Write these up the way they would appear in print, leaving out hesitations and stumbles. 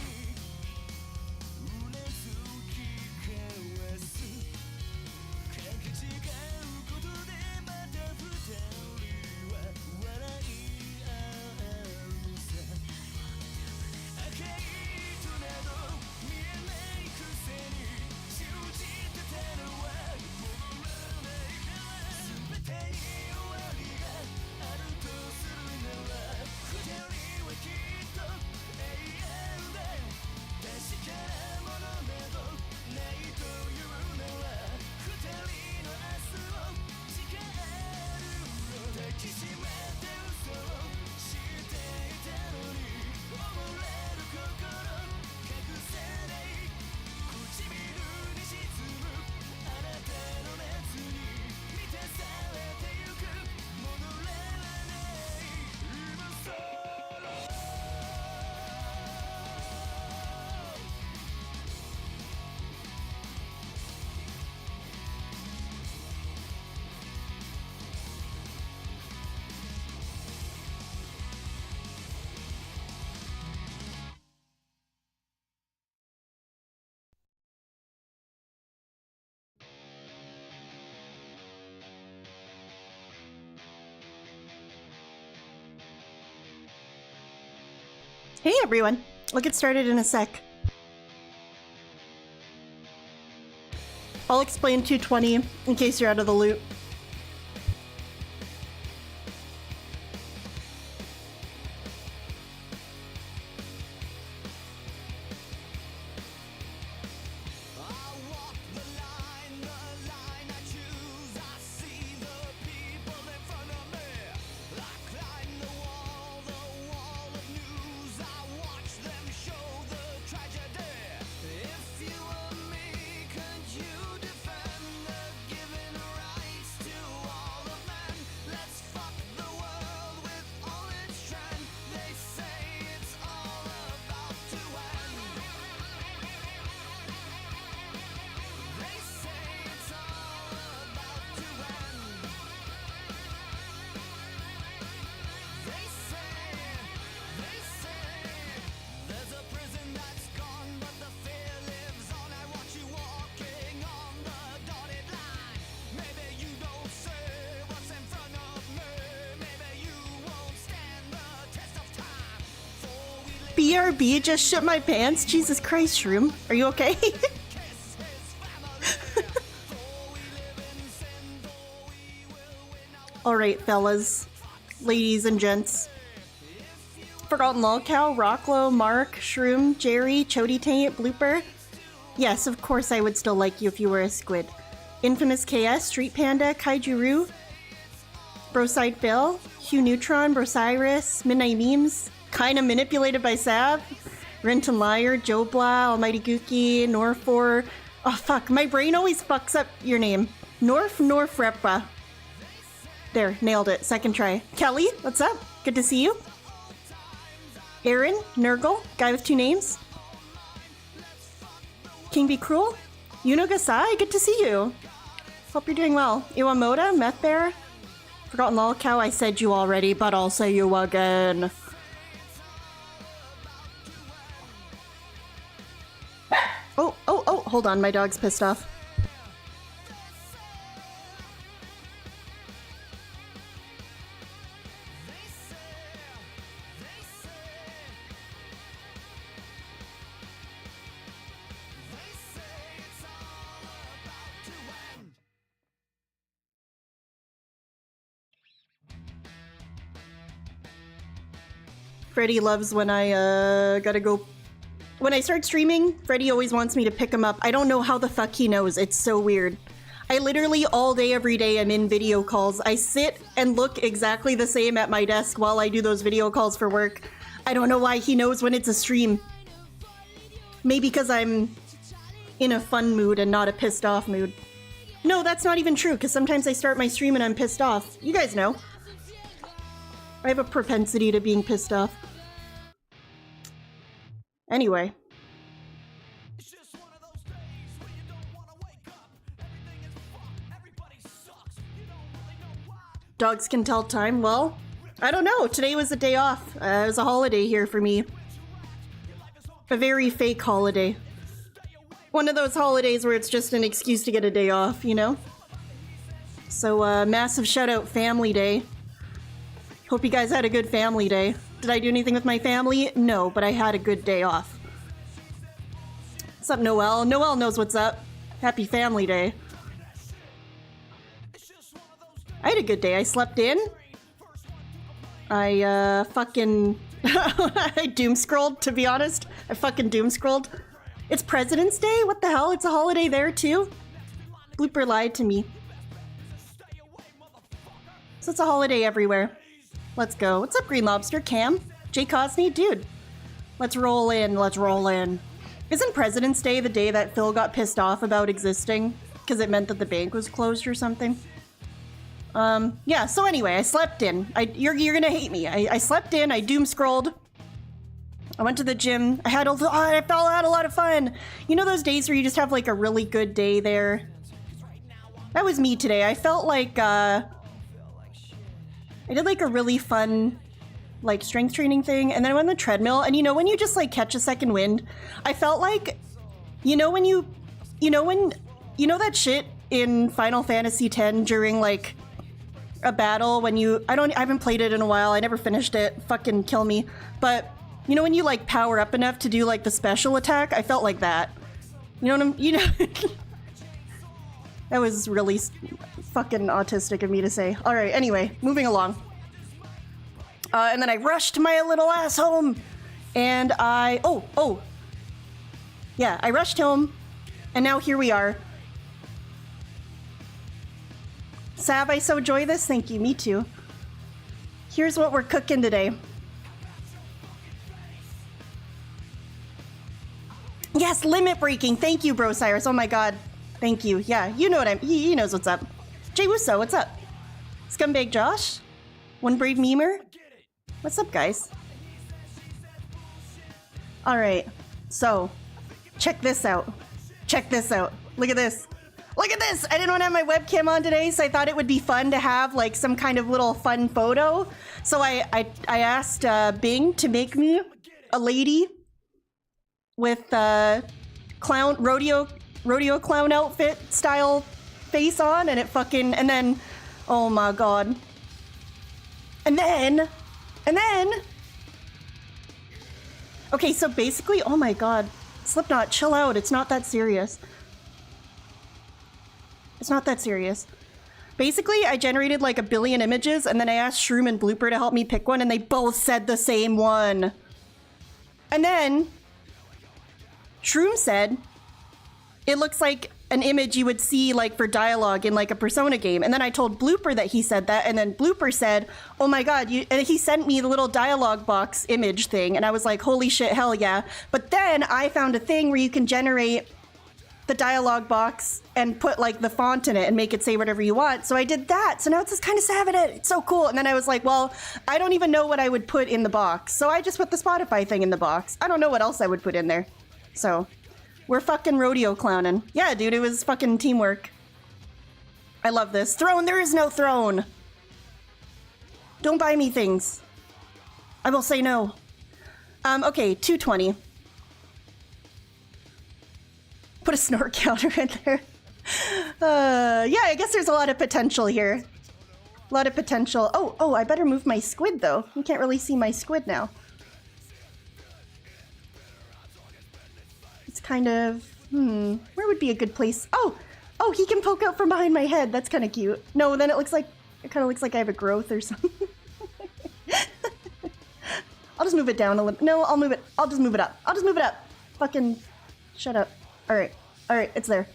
「Hey everyone, I'll get started in a sec. I'll explain 220 in case you're out of the loop. BRB just shit my pants? Jesus Christ, Shroom. Are you okay? Alright, fellas. Ladies and gents. Forgotten Lolcow, Rocklow, Mark, Shroom, Jerry, Chody Taint, Blooper. Yes, of course I would still like you if you were a squid. Infamous KS, Street Panda, Kaijuru, Broside Bill, Hugh Neutron, Brosiris, Midnight Memes, Kinda Manipulated by Sav, Renton Liar, Joe Blah, Almighty Gookie, Norfor. Oh fuck, my brain always fucks up your name. Norfrepa. There, nailed it. Second try. Kelly, what's up? Good to see you. Aaron, Nurgle, guy with two names. King Be Cruel, Yuno Gasai, good to see you. Hope you're doing well. Iwamoto, Meth Bear, Forgotten Lolcow, I said you already, but I'll say you again. Oh, hold on, my dog's pissed off. Freddy loves when I gotta go. When I start streaming, Freddy always wants me to pick him up. I don't know how the fuck he knows. It's so weird. I literally all day, every day, I'm in video calls. I sit and look exactly the same at my desk while I do those video calls for work. I don't know why he knows when it's a stream. Maybe because I'm in a fun mood and not a pissed off mood. No, that's not even true, because sometimes I start my stream and I'm pissed off. You guys know. I have a propensity to being pissed off. Anyway. Dogs can tell time. Well, I don't know. Today was a day off. It was a holiday here for me. A very fake holiday. One of those holidays where it's just an excuse to get a day off, you know? So, massive shout out Family Day. Hope you guys had a good family day. Did I do anything with my family? No, but I had a good day off. What's up, Noelle? Noelle knows what's up. Happy Family Day. I had a good day. I slept in. I, fucking... I doom-scrolled, to be honest. I fucking doom-scrolled. It's President's Day? What the hell? It's a holiday there, too? Blooper lied to me. So it's a holiday everywhere. Let's go. What's up, Green Lobster? Cam? Jay Cosney? Dude. Let's roll in. Let's roll in. Isn't President's Day the day that Phil got pissed off about existing? Because it meant that the bank was closed or something? Yeah, so anyway, I slept in. You're gonna hate me. I slept in, I doom-scrolled. I went to the gym. I had a lot of fun. You know those days where you just have like a really good day there? That was me today. I felt like, I did like a really fun, like, strength training thing, and then I went on the treadmill, and you know when you just like catch a second wind? I felt like, you know that shit in Final Fantasy X during like a battle when you, I haven't played it in a while, I never finished it, fucking kill me, but You know when you like power up enough to do like the special attack? I felt like that. You know what I'm, you know? That was really fucking autistic of me to say. All right, anyway, moving along. And then I rushed my little ass home, and I rushed home, and now here we are. Sav, I so enjoy this. Thank you, me too. Here's what we're cooking today. Yes, limit breaking. Thank you, Bro Cyrus. Oh my god. Thank you. Yeah, you know what he knows what's up. Jay Wusso, what's up? Scumbag Josh? One Brave Memer? What's up, guys? Alright, so, check this out. Check this out. Look at this. Look at this! I didn't want to have my webcam on today, so I thought it would be fun to have like some kind of little fun photo. So I asked Bing to make me a lady with clown rodeo clown outfit style face on, and it fucking, and then, oh my god. And then, okay, so basically, oh my god, Slipknot, chill out, it's not that serious. It's not that serious. Basically, I generated like 1 billion images, and then I asked Shroom and Blooper to help me pick one, and they both said the same one. And then Shroom said, it looks like an image you would see like for dialogue in like a Persona game. And then I told Blooper that he said that, and then Blooper said, oh my god, and he sent me the little dialogue box image thing, and I was like, holy shit, hell yeah. But then I found a thing where you can generate the dialogue box and put like the font in it and make it say whatever you want. So I did that. So now it's just kind of savage. It's so cool. And then I was like, well, I don't even know what I would put in the box. So I just put the Spotify thing in the box. I don't know what else I would put in there. So we're fucking rodeo clowning. Yeah, dude, it was fucking teamwork. I love this. Throne, there is no throne. Don't buy me things. I will say no. Okay, 220. Put a snort counter in there. Yeah, I guess there's a lot of potential here. A lot of potential. Oh, I better move my squid, though. You can't really see my squid now. It's kind of... where would be a good place? Oh, he can poke out from behind my head. That's kind of cute. No, then it looks like... It kind of looks like I have a growth or something. I'll just move it down a little. No, I'll move it. I'll just move it up. I'll just move it up. Fucking... Shut up. Alright, it's there.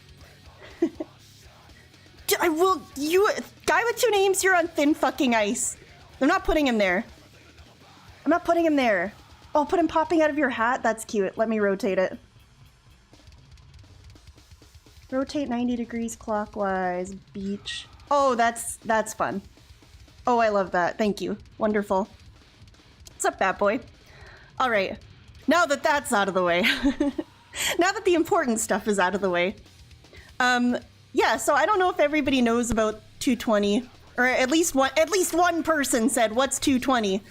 I will, guy with 2 names, you're on thin fucking ice. I'm not putting him there. I'm not putting him there. Oh, put him popping out of your hat? That's cute. Let me rotate it. Rotate 90 degrees clockwise. Beach. Oh, that's fun. Oh, I love that. Thank you. Wonderful. What's up, bad boy? Alright, now that that's out of the way. Now that the important stuff is out of the way. Yeah, so I don't know if everybody knows about 220, or at least one person said, what's 220?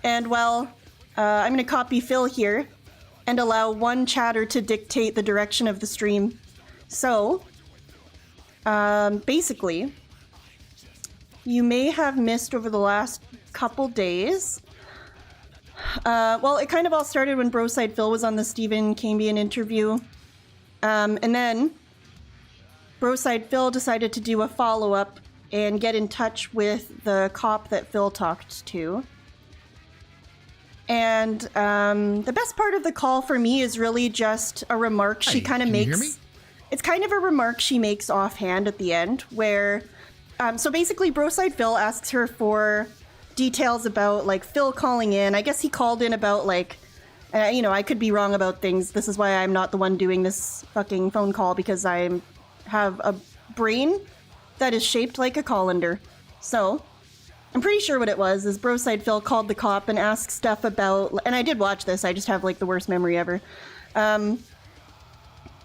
And well, I'm gonna copy Phil here and allow one chatter to dictate the direction of the stream. So, basically, you may have missed over the last couple days. Well, it kind of all started when Broside Phil was on the Stephen Cambian interview. And then Broside Phil decided to do a follow-up and get in touch with the cop that Phil talked to. And the best part of the call for me is really just a remark she kind of makes. Can you hear me? It's kind of a remark she makes offhand at the end where... so basically, Broside Phil asks her for details about like Phil calling in. I guess he called in about like, you know, I could be wrong about things. This is why I'm not the one doing this fucking phone call, because I have a brain that is shaped like a colander. So I'm pretty sure what it was is Broside Phil called the cop and asked stuff about, and I did watch this, I just have like the worst memory ever.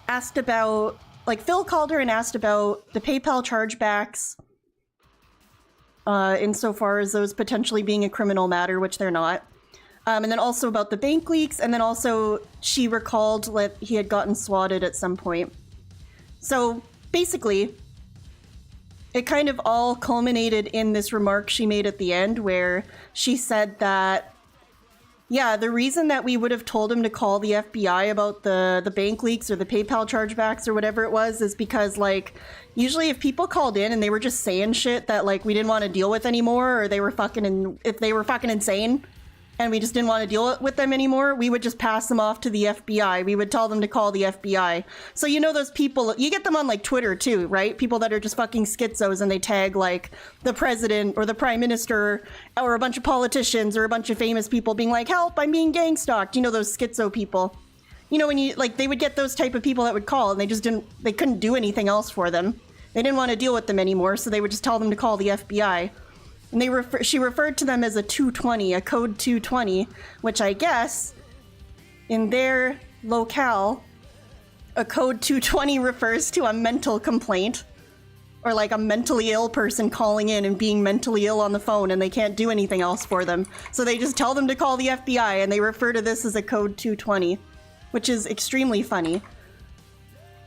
Asked about, like Phil called her and asked about the PayPal chargebacks, insofar as those potentially being a criminal matter, which they're not. And then also about the bank leaks, and then also she recalled that he had gotten swatted at some point. So basically, it kind of all culminated in this remark she made at the end where she said that Yeah, the reason that we would have told him to call the FBI about the bank leaks or the PayPal chargebacks or whatever it was is because, like, usually if people called in and they were just saying shit that, like, we didn't want to deal with anymore, or they were if they were fucking insane and we just didn't want to deal with them anymore, we would just pass them off to the FBI. We would tell them to call the FBI. So you know those people, you get them on, like, Twitter too, right? People that are just fucking schizos and they tag, like, the president or the prime minister or a bunch of politicians or a bunch of famous people being like, help, I'm being gang stalked. You know, those schizo people. You know, when you, like, they would get those type of people that would call and they couldn't do anything else for them. They didn't want to deal with them anymore, so they would just tell them to call the FBI. And she referred to them as a 220, a code 220, which I guess in their locale, a code 220 refers to a mental complaint, or like a mentally ill person calling in and being mentally ill on the phone and they can't do anything else for them. So they just tell them to call the FBI and they refer to this as a code 220, which is extremely funny.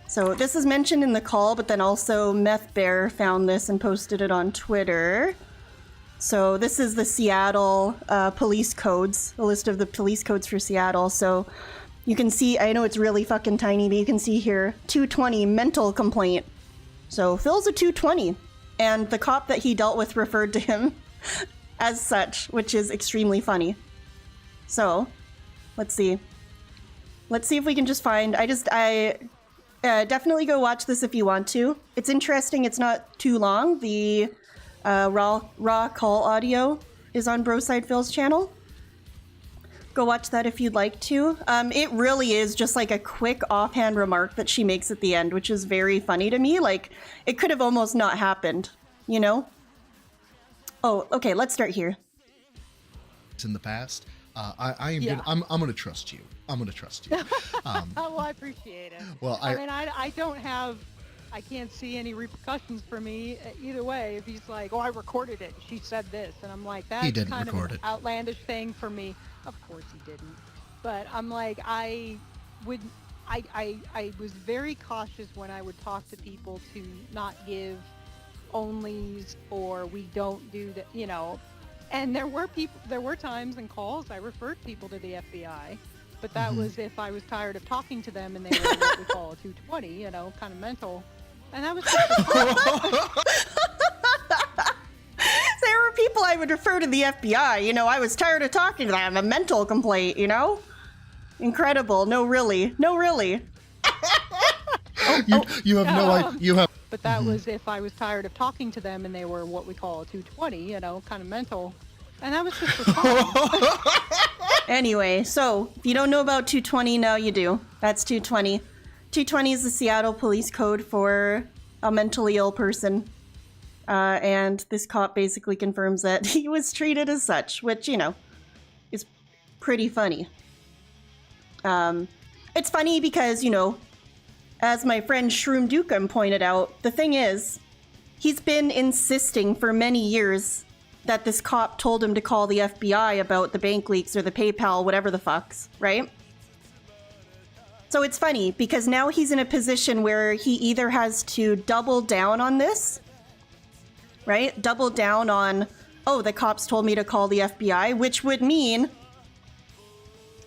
So this is mentioned in the call, but then also Meth Bear found this and posted it on Twitter. So this is the Seattle police codes, a list of the police codes for Seattle. So you can see, I know it's really fucking tiny, but you can see here, 220 mental complaint. So Phil's a 220, and the cop that he dealt with referred to him as such, which is extremely funny. So let's see. Let's see if we can just find, definitely go watch this if you want to. It's interesting, it's not too long. The raw call audio is on Broside Phil's channel. Go watch that if you'd like to. It really is just like a quick offhand remark that she makes at the end, which is very funny to me. Like, it could have almost not happened, you know? Oh, okay, let's start here. In the past, I'm gonna trust you. I'm gonna trust you. Well, I appreciate it. Well, I mean, I can't see any repercussions for me either way. If he's like, oh, I recorded it, she said this, and I'm like, that's kind of an outlandish thing for me. Of course he didn't. But I'm like, I was very cautious when I would talk to people to not give onlys or we don't do that, you know. And there were times and calls I referred people to the FBI, but that was if I was tired of talking to them and they were what we call a 220, you know, kind of mental. And that was there were people I would refer to the FBI, you know, I was tired of talking to them, a mental complaint, you know? Incredible. No, really. You have no idea. You have. But that was if I was tired of talking to them and they were what we call a 220, you know, kind of mental. And that was just for fun. Anyway, so if you don't know about 220, now you do. That's 220. 220 is the Seattle police code for a mentally ill person. And this cop basically confirms that he was treated as such, which, you know, is pretty funny. It's funny because, you know, as my friend Shroom Dukem pointed out, the thing is, he's been insisting for many years that this cop told him to call the FBI about the bank leaks or the PayPal, whatever the fucks, right? So it's funny because now he's in a position where he either has to double down on this, right? Double down on, oh, the cops told me to call the FBI, which would mean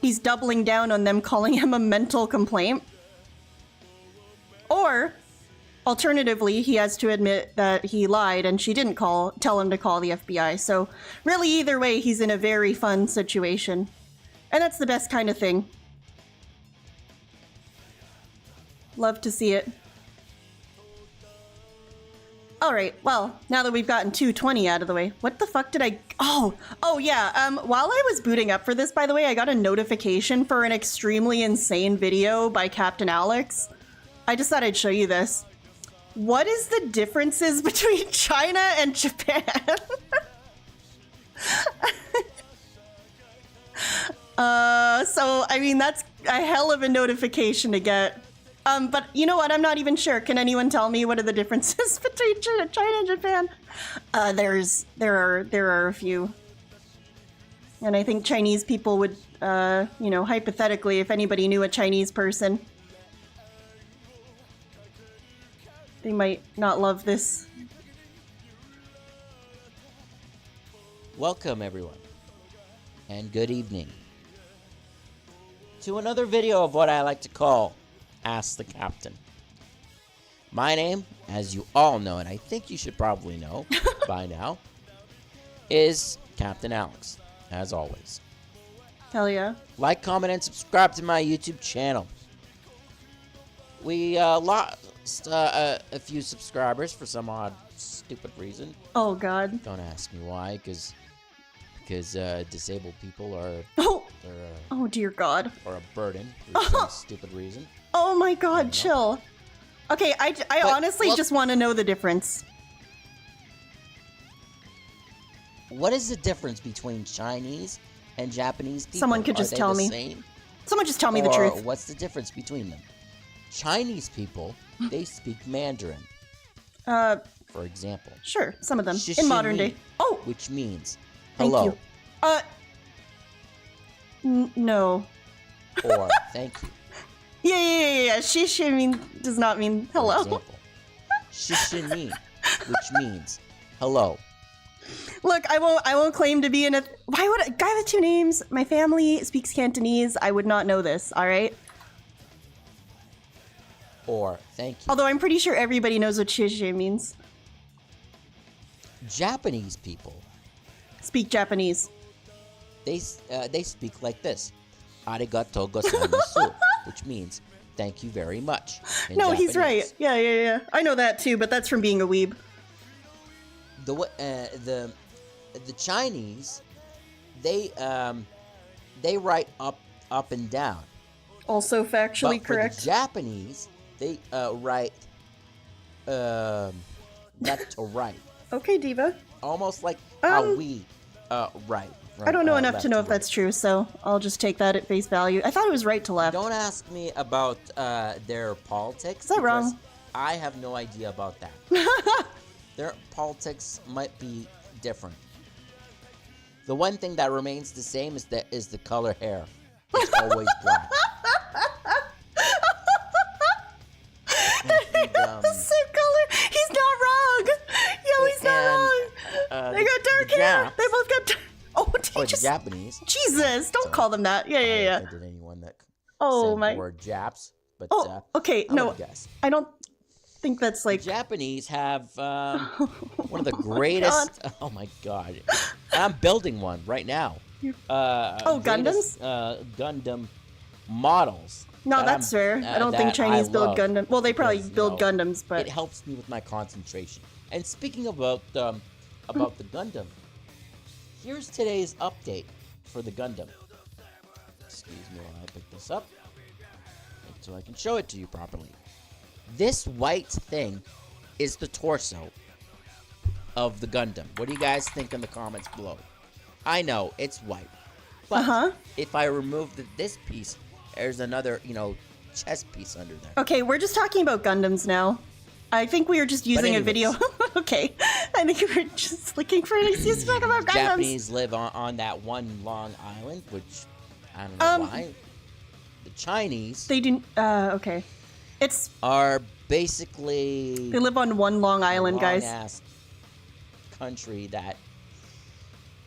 he's doubling down on them calling him a mental complaint. Or, alternatively, he has to admit that he lied and she didn't tell him to call the FBI. So really, either way, he's in a very fun situation. And that's the best kind of thing. Love to see it. All right, well, now that we've gotten 220 out of the way, what the fuck did I... Oh yeah, while I was booting up for this, by the way, I got a notification for an extremely insane video by Captain Alex. I just thought I'd show you this. What is the differences between China and Japan? So, I mean, that's a hell of a notification to get. But you know what? I'm not even sure. Can anyone tell me what are the differences between China and Japan? There are a few. And I think Chinese people would, you know, hypothetically, if anybody knew a Chinese person, they might not love this. Welcome, everyone, and good evening. to another video of what I like to call Ask the Captain. My name, as you all know, and I think you should probably know by now, is Captain Alex, as always. Hell yeah. Like, comment, and subscribe to my YouTube channel. We lost a few subscribers for some odd, stupid reason. Oh, God. Don't ask me why, because disabled people are Oh, dear God. are a burden for some stupid reason. Oh, my God, chill. Okay, I honestly just want to know the difference. What is the difference between Chinese and Japanese people? Someone could just tell me. Same? Someone just tell me the Or truth. what's the difference between them? Chinese people, they speak Mandarin, for example. Sure, some of them. In Shishini, modern day. Oh! which means Thank hello. you. No. Or thank you. Yeah. Shishi does not mean hello. For example. Shishini, which means hello. Look, I won't claim to be in a... Why would a guy with two names? My family speaks Cantonese. I would not know this, alright? Or thank you. Although I'm pretty sure everybody knows what shishi means. Japanese people, Speak Japanese. they speak like this. Arigato gozaimasu, which means thank you very much. in No, he's right. Japanese. Yeah. I know that too, but that's from being a weeb. The Chinese, they write up and down. Also factually But for correct. the Japanese, they write left to right, Okay, Diva. almost like how we write. I don't know enough left to know if right. that's true, so I'll just take that at face value. I thought it was right to left. Don't ask me about their politics. Is that wrong? because I have no idea about that. Their politics might be different. The one thing that remains the same is the color hair. It's always black. And, The same color. He's not wrong. Yo, he's not wrong. They got dark hair. Japs, They both got. Oh, or he the just. Japanese. Jesus! Don't Sorry. call them that. Yeah. I offended anyone that Oh said my. the word Japs, but Oh, okay. I No, would guess. I don't think that's like. Japanese have one of the my greatest. Oh my god! I'm building one right now. Gundams? Gundam models. No, that that's fair. I don't think that Chinese I build love Gundam. Well, they probably because, build Gundams, but it helps me with my concentration. And speaking about the Gundam, here's today's update for the Gundam. Excuse me while I pick this up, so I can show it to you properly. This white thing is the torso of the Gundam. What do you guys think in the comments below? I know it's white, but if I remove this piece, there's another, chest piece under there. okay, we're just talking about Gundams now. I think we were just using a video. Okay, I think we were just looking for an excuse to talk about Gundams. Japanese live on that one long island, which I don't know why. The Chinese They do. Okay, it's are basically they live on one long island, guys. long-ass country that.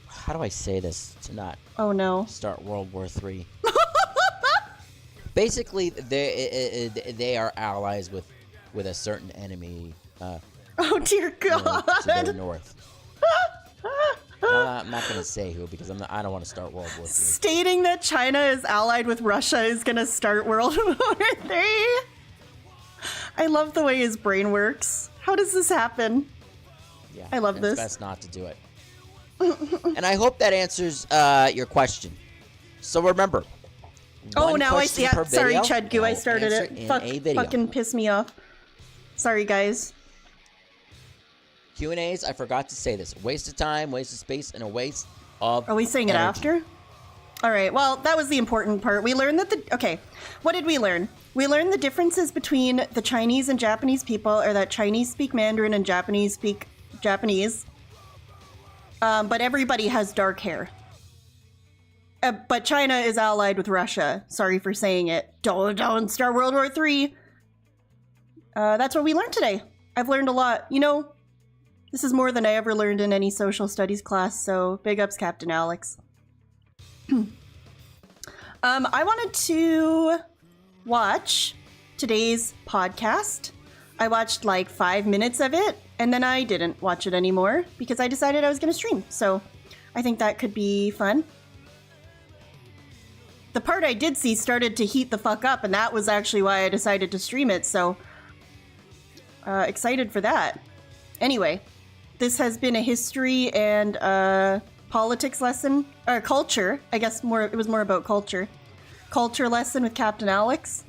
How do I say this to not Oh no. start World War III? Basically, they are allies with a certain enemy Oh dear God. to their north. I'm not gonna say who because I don't want to start World War III. Stating that China is allied with Russia is gonna start World War III. I love the way his brain works. How does this happen? Yeah, I love it's this. best not to do it. And I hope that answers your question. So remember. Oh, one now I question see. per Sorry, video, Chudgu, I no started answer it. in a video. Fucking piss me off. Sorry, guys. Q&As, I forgot to say this. Waste of time, waste of space, and a waste of Are we saying it energy. after? All right. Well, that was the important part. We learned that okay. What did we learn? We learned the differences between the Chinese and Japanese people are that Chinese speak Mandarin and Japanese speak Japanese. But everybody has dark hair. But China is allied with Russia. Sorry for saying it. Don't start World War III. That's what we learned today. I've learned a lot. This is more than I ever learned in any social studies class, so big ups, Captain Alex. I wanted to watch today's podcast. I watched like 5 minutes of it, and then I didn't watch it anymore because I decided I was going to stream. So I think that could be fun. The part I did see started to heat the fuck up, and that was actually why I decided to stream it. So excited for that. Anyway, this has been a history and politics lesson, or culture. I guess it was more about culture. Culture lesson with Captain Alex.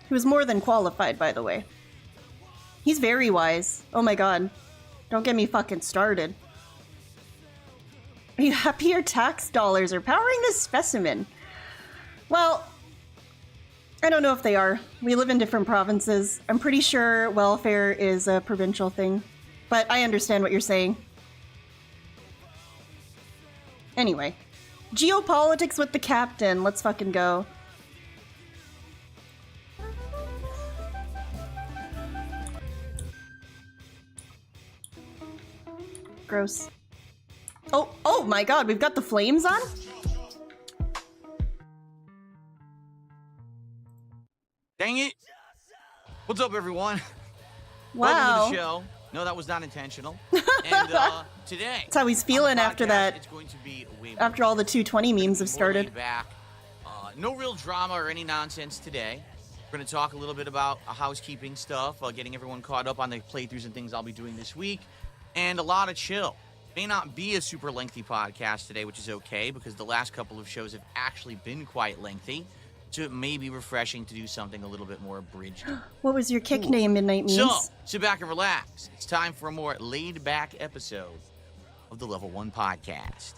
He was more than qualified, by the way. He's very wise. Oh my god. Don't get me fucking started. Are you happy your tax dollars are powering this specimen? Well, I don't know if they are. We live in different provinces. I'm pretty sure welfare is a provincial thing. But I understand what you're saying. Anyway. Geopolitics with the captain. Let's fucking go. Gross. Oh my god, we've got the flames on? Dang it! What's up, everyone? Wow. Welcome to the show. No, that was not intentional. And today, that's how he's feeling after that. It's going to be way after all the 220 memes have started. Back. No real drama or any nonsense today. We're going to talk a little bit about housekeeping stuff, getting everyone caught up on the playthroughs and things I'll be doing this week, and a lot of chill. May not be a super lengthy podcast today, which is okay because the last couple of shows have actually been quite lengthy. So it may be refreshing to do something a little bit more abridged. What was your kick name, Midnight Memes? So, sit back and relax. It's time for a more laid-back episode of the Level 1 Podcast.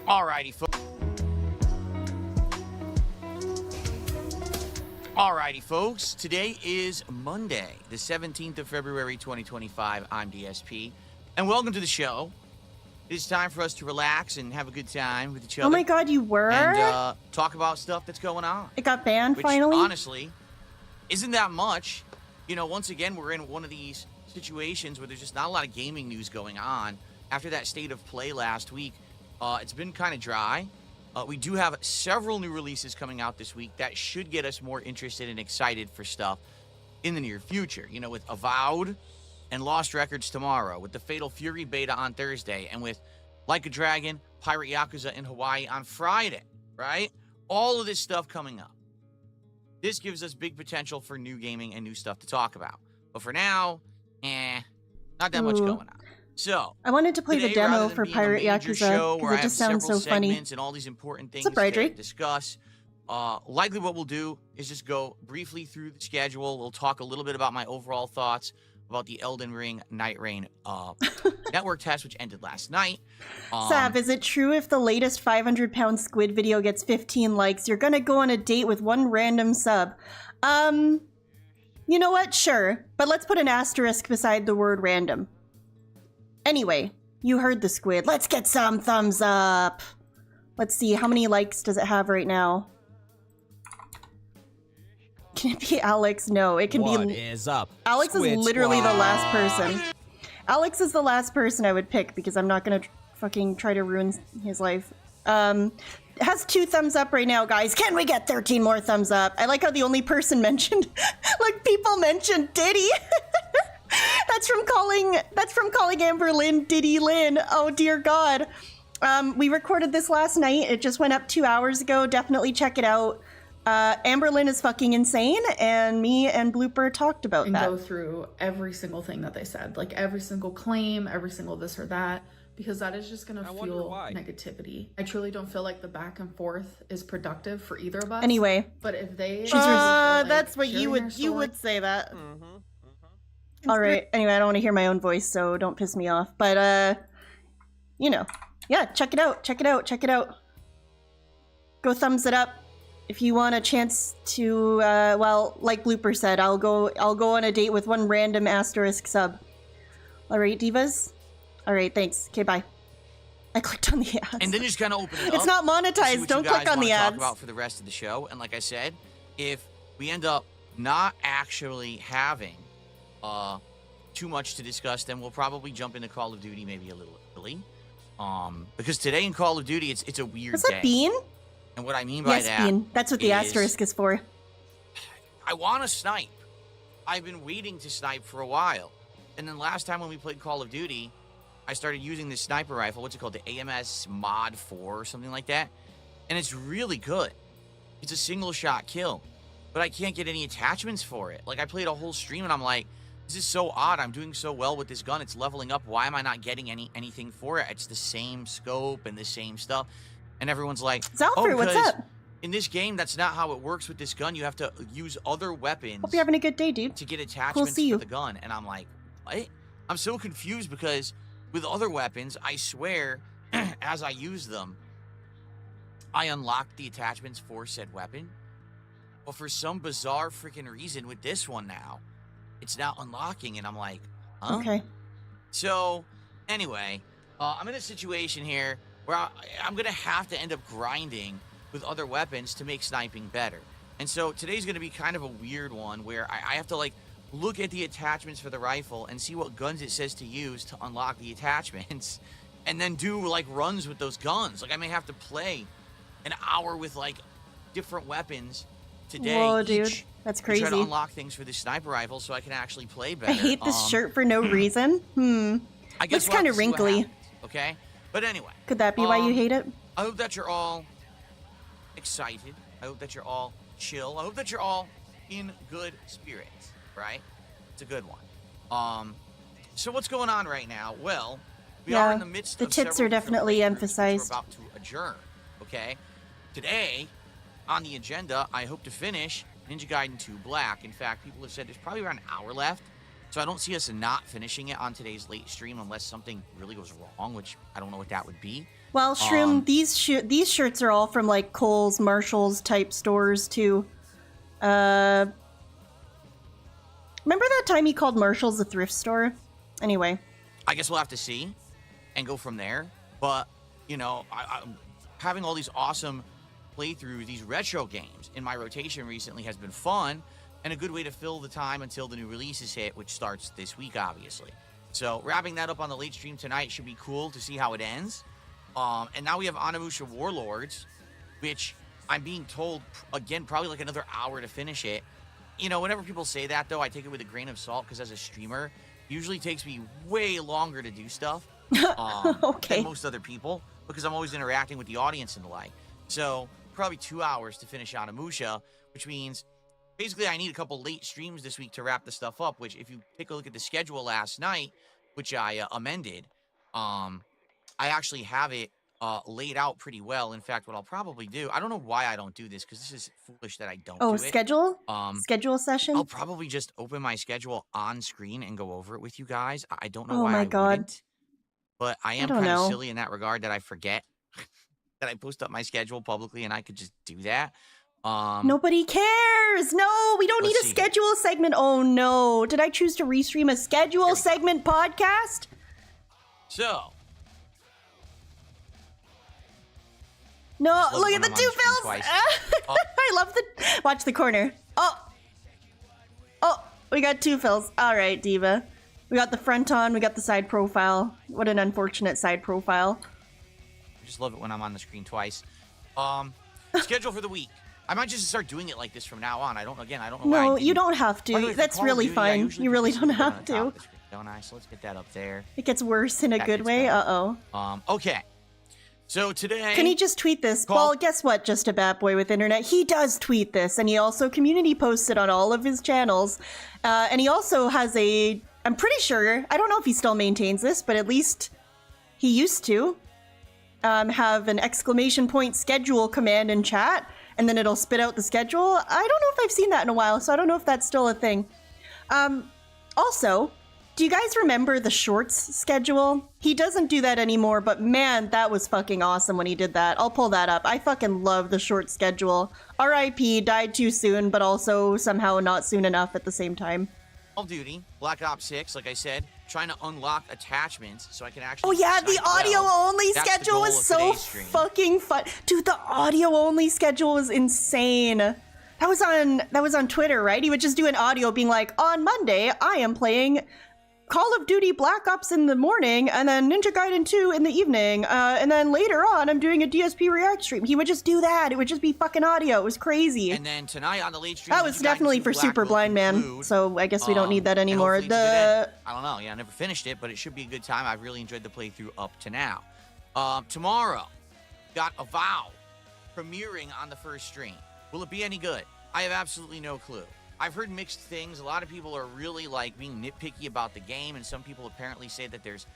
Alrighty, folks. Alrighty, folks. Today is Monday, the 17th of February, 2025. I'm DSP, and welcome to the show. It's time for us to relax and have a good time with each other. Oh my god, you were? And talk about stuff that's going on. It got banned which, finally? honestly, isn't that much. You know, once again, we're in one of these situations where there's just not a lot of gaming news going on. After that state of play last week, it's been kind of dry. We do have several new releases coming out this week that should get us more interested and excited for stuff in the near future. You know, with Avowed and Lost Records tomorrow, with the Fatal Fury beta on Thursday, and with Like a Dragon, Pirate Yakuza in Hawaii on Friday, right? All of this stuff coming up. This gives us big potential for new gaming and new stuff to talk about. But for now, not that much going on. So I wanted to play today, the demo for Pirate Yakuza because it just sounds so funny. And all these important things to discuss. Likely what we'll do is just go briefly through the schedule. We'll talk a little bit about my overall thoughts about the Elden Ring Night Rain network test, which ended last night. Sav, is it true if the latest 500-pound squid video gets 15 likes, you're gonna go on a date with one random sub? You know what? Sure. But let's put an asterisk beside the word random. Anyway, you heard the squid. Let's get some thumbs up. Let's see, how many likes does it have right now? Can it be Alex? No, it can be... What is up? Alex Squid is literally Squad. The last person. Alex is the last person I would pick because I'm not gonna fucking try to ruin his life. It has 2 thumbs up right now, guys. Can we get 13 more thumbs up? I like how the only person mentioned... like, people mentioned Diddy. That's from calling Amber Lynn Diddy Lynn. Oh dear God. We recorded this last night. It just went up 2 hours ago. Definitely check it out. Amber Lynn is fucking insane, and me and Blooper talked about and that. Go through every single thing that they said, like every single claim, every single this or that, because that is just gonna fuel negativity. I truly don't feel like the back and forth is productive for either of us. Anyway, but if they, that's what you would say that. All right. Anyway, I don't want to hear my own voice, so don't piss me off. But, you know, yeah, check it out. Check it out. Check it out. Go thumbs it up. If you want a chance to, well, like Blooper said, I'll go on a date with one random asterisk sub. All right, divas? All right, thanks. Okay, bye. I clicked on the ads. And then you just kind of open it up. It's not monetized. Don't click on the ads. Talk about for the rest of the show. And like I said, if we end up not actually having too much to discuss, then we'll probably jump into Call of Duty maybe a little early. Because today in Call of Duty, it's a weird Was day. that Bean? And what I mean by Yes, that Bean. That's what the asterisk is for. I want to snipe. I've been waiting to snipe for a while. And then last time when we played Call of Duty, I started using this sniper rifle. What's it called? The AMS Mod 4 or something like that. And it's really good. It's a single shot kill. But I can't get any attachments for it. Like, I played a whole stream and I'm like, this is so odd. I'm doing so well with this gun. It's leveling up. Why am I not getting anything for it? It's the same scope and the same stuff. And everyone's like, Zalfur, what's up? In this game, that's not how it works with this gun. You have to use other weapons. Hope you're having a good day, dude. To get attachments for the gun. And I'm like, what? I'm so confused because with other weapons, I swear, as I use them, I unlock the attachments for said weapon. But for some bizarre freaking reason with this one now, it's not unlocking. And I'm like, huh? Okay. So, anyway, I'm in a situation here where I'm going to have to end up grinding with other weapons to make sniping better. And so today's going to be kind of a weird one where I have to like look at the attachments for the rifle and see what guns it says to use to unlock the attachments and then do like runs with those guns. Like I may have to play an hour with like different weapons today. Whoa, dude. That's crazy. To try to unlock things for this sniper rifle so I can actually play better. I hate this shirt for no reason. I guess looks kind of wrinkly. Happens, okay? But anyway. Could that be why you hate it? I hope that you're all excited. I hope that you're all chill. I hope that you're all in good spirits, right? It's a good one. So what's going on right now? Well, we are in the midst of the tits are definitely emphasized. We're about to adjourn, okay? Today, on the agenda, I hope to finish Ninja Gaiden 2 Black. In fact, people have said there's probably around an hour left, so I don't see us not finishing it on today's late stream unless something really goes wrong, which I don't know what that would be. Well, Shroom, these shirts are all from like Kohl's, Marshall's type stores too. Remember that time he called Marshall's a thrift store? Anyway. I guess we'll have to see and go from there. But, you know, I'm having all these awesome playthroughs, these retro games in my rotation recently has been fun and a good way to fill the time until the new releases hit, which starts this week, obviously. So wrapping that up on the late stream tonight should be cool to see how it ends. And now we have Onimusha Warlords, which I'm being told, again, probably like another hour to finish it. You know, whenever people say that, though, I take it with a grain of salt because as a streamer, it usually takes me way longer to do stuff than most other people because I'm always interacting with the audience and the like. So probably 2 hours to finish Onimusha, which means basically I need a couple late streams this week to wrap the stuff up, which if you take a look at the schedule last night, which I amended, I actually have it laid out pretty well. In fact, what I'll probably do, I don't know why I don't do this because this is foolish that I don't do it. Schedule? Schedule session? I'll probably just open my schedule on screen and go over it with you guys. I don't know why I wouldn't, but I am kind of silly in that regard that I forget that I post up my schedule publicly and I could just do that. Nobody cares. No, we don't need a schedule segment. Oh no. Did I choose to restream a schedule segment podcast? So. No, look at the two fills. I love the, watch the corner. Oh, we got two fills. All right, Diva. We got the front on, we got the side profile. What an unfortunate side profile. I just love it when I'm on the screen twice. Schedule for the week. I might just start doing it like this from now on. I don't know why. No, you don't have to. That's really fine. You really don't have to. Don't I? So let's get that up there. It gets worse in a good way. Uh-oh. Okay. So today... Can he just tweet this? Well, guess what, Just a Bat Boy with Internet? He does tweet this, and he also community posts it on all of his channels. And he also has a... I'm pretty sure, I don't know if he still maintains this, but at least he used to have an exclamation point schedule command in chat, and then it'll spit out the schedule. I don't know if I've seen that in a while, so I don't know if that's still a thing. Also, do you guys remember the shorts schedule? He doesn't do that anymore, but man, that was fucking awesome when he did that. I'll pull that up. I fucking love the short schedule. RIP, died too soon, but also somehow not soon enough at the same time. Call of Duty, Black Ops 6, like I said, trying to unlock attachments so I can actually... Oh yeah, the audio-only schedule was so fucking fun. Dude, the audio-only schedule was insane. That was on Twitter, right? He would just do an audio being like, on Monday, I am playing Call of Duty Black Ops in the morning, and then Ninja Gaiden 2 in the evening, and then later on, I'm doing a DSP React stream. He would just do that. It would just be fucking audio. It was crazy. And then tonight on the late stream, that was definitely for Super Blind Man, so I guess we don't need that anymore. I don't know. Yeah, I never finished it, but it should be a good time. I've really enjoyed the playthrough up to now. Tomorrow, got Avow premiering on the first stream. Will it be any good? I have absolutely no clue. I've heard mixed things. A lot of people are really like being nitpicky about the game, and some people apparently say that there's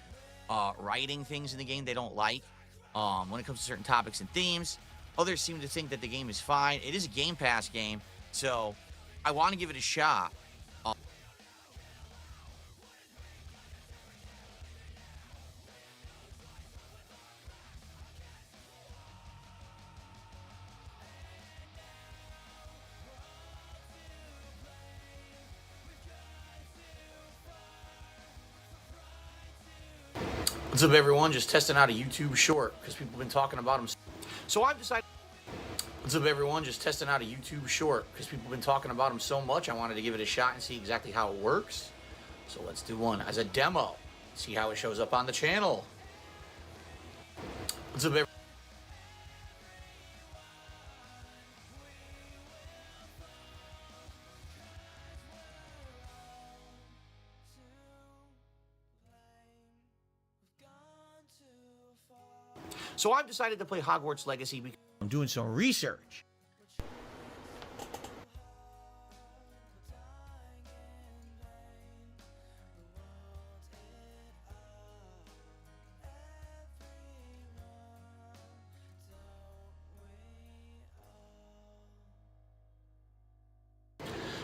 writing things in the game they don't like when it comes to certain topics and themes. Others seem to think that the game is fine. It is a Game Pass game, so I want to give it a shot. What's up, everyone? Just testing out a YouTube short because people have been talking about them. So I've decided. What's up, everyone? Just testing out a YouTube short because people have been talking about them so much. I wanted to give it a shot and see exactly how it works. So let's do one as a demo. See how it shows up on the channel. What's up, everyone? So I've decided to play Hogwarts Legacy because I'm doing some research.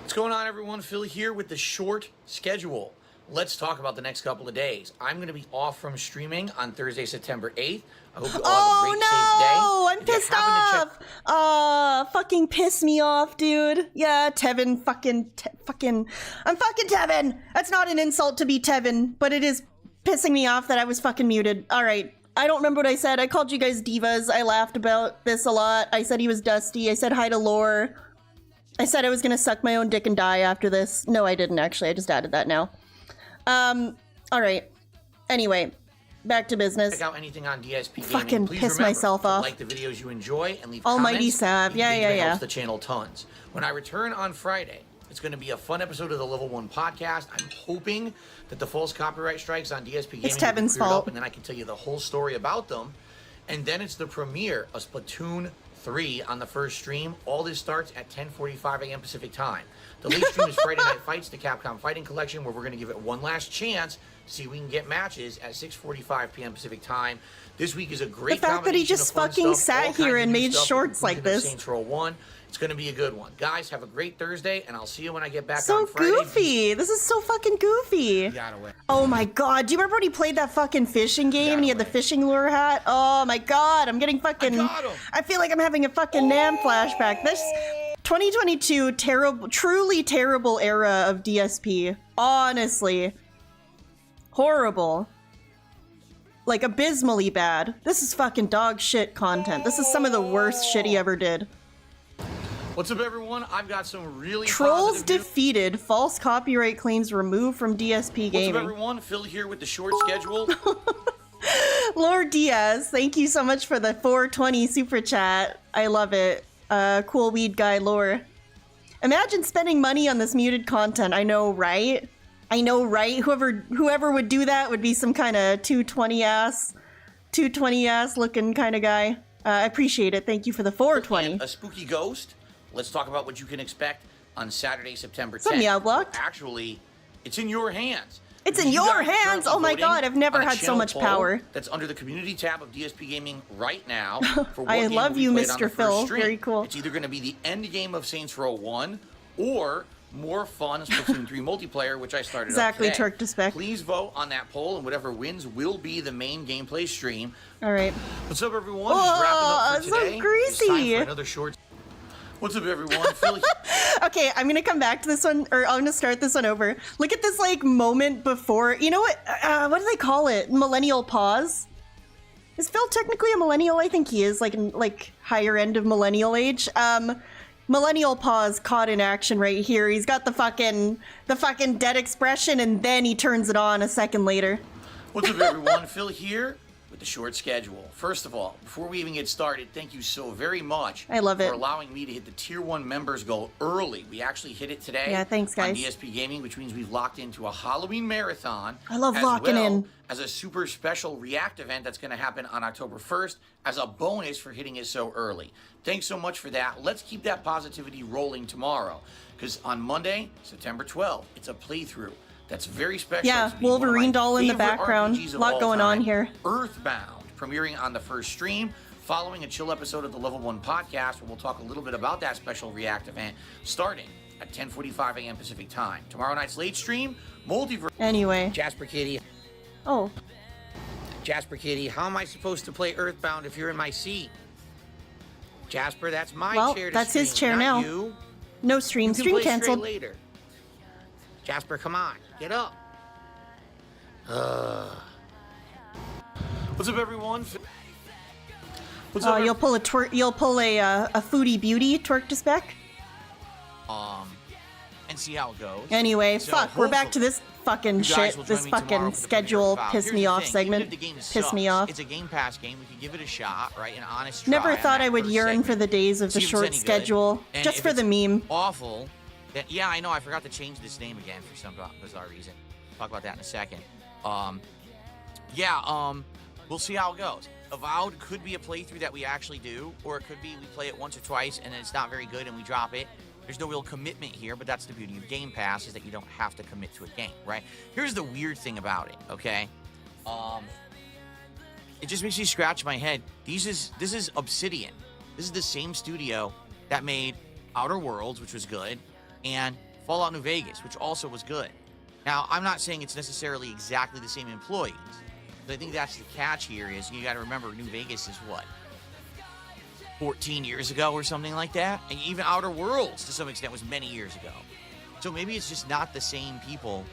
What's going on, everyone? Phil here with the short schedule. Let's talk about the next couple of days. I'm going to be off from streaming on Thursday, September 8th. I hope you all have a great, safe day. Oh, no! I'm pissed off! Fucking piss me off, dude. Yeah, Tevin, I'm fucking Tevin! That's not an insult to be Tevin, but it is pissing me off that I was fucking muted. Alright, I don't remember what I said. I called you guys divas. I laughed about this a lot. I said he was dusty. I said hi to Lore. I said I was gonna suck my own dick and die after this. No, I didn't, actually. I just added that now. Alright. Anyway, back to business. Check out anything on DSP Gaming. Fucking Please piss myself off. Like the videos you enjoy and leave Almighty comments. Sav. Yeah. It helps the channel tons. When I return on Friday, it's going to be a fun episode of the Level 1 podcast. I'm hoping that the false copyright strikes on DSP Gaming it's Tevin's fault. up, and then I can tell you the whole story about them. And then it's the premiere of Splatoon 3 on the first stream. All this starts at 10:45 a.m. Pacific time. The late stream is Friday Night Fights, the Capcom Fighting Collection, where we're going to give it one last chance to see if we can get matches at 6:45 p.m. Pacific time. This week is a great the fact that he just fucking sat here and made shorts like this. Saints Row 1. It's going to be a good one. Guys, have a great Thursday, and I'll see you when I get back so on Friday. Goofy. This is so fucking goofy. Oh my god. Do you remember when he played that fucking fishing game and he had the fishing lure hat? Oh my god. I'm getting fucking... I feel like I'm having a fucking Nam flashback. This 2022, terrible, truly terrible era of DSP. Honestly. Horrible. Like, abysmally bad. This is fucking dog shit content. This is some of the worst shit he ever did. What's up, everyone? I've got some really Trolls defeated. False copyright claims removed from DSP Gaming. What's up, everyone? Phil here with the short schedule. Lord Diaz, thank you so much for the 420 super chat. I love it. Cool weed guy, Lore. Imagine spending money on this muted content. I know, right? I know, right? Whoever would do that would be some kind of 220 ass looking kind of guy. I appreciate it. Thank you for the 420. And a spooky ghost. Let's talk about what you can expect on Saturday, September 10th. Some Meowblock. Actually, it's in your hands. It's in your hands? Oh my god, I've never had so much power. That's under the community tab of DSP Gaming right now. For I love you, Mr. Phil. Very cool. It's either going to be the end game of Saints Row 1 or more fun Splatoon 3 multiplayer, which I started exactly, up today. Turk to spec. Please vote on that poll, and whatever wins will be the main gameplay stream. All right. What's up, everyone? Just wrapping up for today. So greasy. It's time for another short. What's up, everyone? Philly. Okay, I'm gonna come back to this one, or I'm gonna start this one over. Look at this, like, moment before. You know what? What do they call it? Millennial pause. Is Phil technically a millennial? I think he is, like, higher end of millennial age. Millennial Paws caught in action right here. He's got the fucking dead expression, and then he turns it on a second later. What's up, everyone? Phil here with the short schedule. First of all, before we even get started, thank you so very much I love it. for allowing me to hit the Tier 1 members goal early. We actually hit it today. Yeah, thanks, guys. On DSP Gaming, which means we've locked into a Halloween marathon. I love locking in. As a super special React event that's going to happen on October 1st as a bonus for hitting it so early. Thanks so much for that. Let's keep that positivity rolling tomorrow, because on Monday, September 12th, it's a playthrough that's very special. Yeah, to me. One of Wolverine my doll in the favorite background. RPGs of Lot all going on time, here. Earthbound, premiering on the first stream, following a chill episode of the Level 1 podcast, where we'll talk a little bit about that special React event, starting at 10:45 a.m. Pacific time. Tomorrow night's late stream, Multiverse. Anyway. Jasper Kitty. Oh. Jasper Kitty, how am I supposed to play Earthbound if you're in my seat? Jasper, that's my chair to that's stream, his chair not now. You. No stream. You can Stream play straight canceled. later. Jasper, come on, get up. What's up, everyone? What's Oh, up? you'll pull a foodie beauty twerk to spec. And see how it goes. Anyway, So fuck, we're back to hopefully this fucking you guys shit. will join This me tomorrow fucking for the schedule premiere of pissed Here's me the off thing, segment. even if the game Pissed me sucks, off. It's a Game Pass game. We can give it a shot, right? An honest try. Never on thought that I would first yearn for segment. the days of the See if it's short any good. schedule, And just if for it's the meme. Awful. Then, yeah, I know. I forgot to change this name again for some bizarre reason. Talk about that in a second. We'll see how it goes. Avowed could be a playthrough that we actually do, or it could be we play it once or twice and then it's not very good and we drop it. There's no real commitment here, but that's the beauty of Game Pass, is that you don't have to commit to a game, right? Here's the weird thing about it, okay? It just makes me scratch my head. This is Obsidian. This is the same studio that made Outer Worlds, which was good, and Fallout New Vegas, which also was good. Now, I'm not saying it's necessarily exactly the same employees, but I think that's the catch here is you got to remember New Vegas is what? 14 years ago or something like that? And even Outer Worlds, to some extent, was many years ago. So maybe it's just not the same people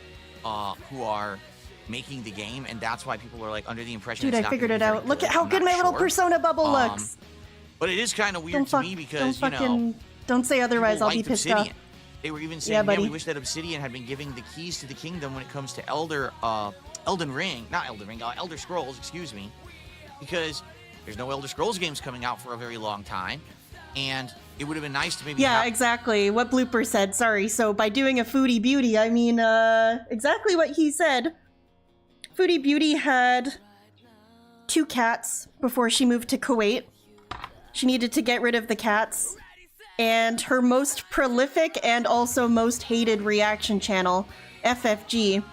who are making the game, and that's why people are like under the impression Dude, it's I not figured gonna it be very out. Look good. at how I'm good not my little sure. persona bubble looks. But it is kind of weird to me because, don't say otherwise, people I'll be liked pissed Obsidian. off. They were even saying, Yeah, yeah, buddy. we wish that Obsidian had been giving the keys to the kingdom when it comes to Elder Scrolls, excuse me, because there's no Elder Scrolls games coming out for a very long time, and it would have been nice to maybe Yeah, exactly. What Blooper said. Sorry. So by doing a Foodie Beauty, I mean exactly what he said. Foodie Beauty had 2 cats before she moved to Kuwait. She needed to get rid of the cats. And her most prolific and also most hated reaction channel, FFG,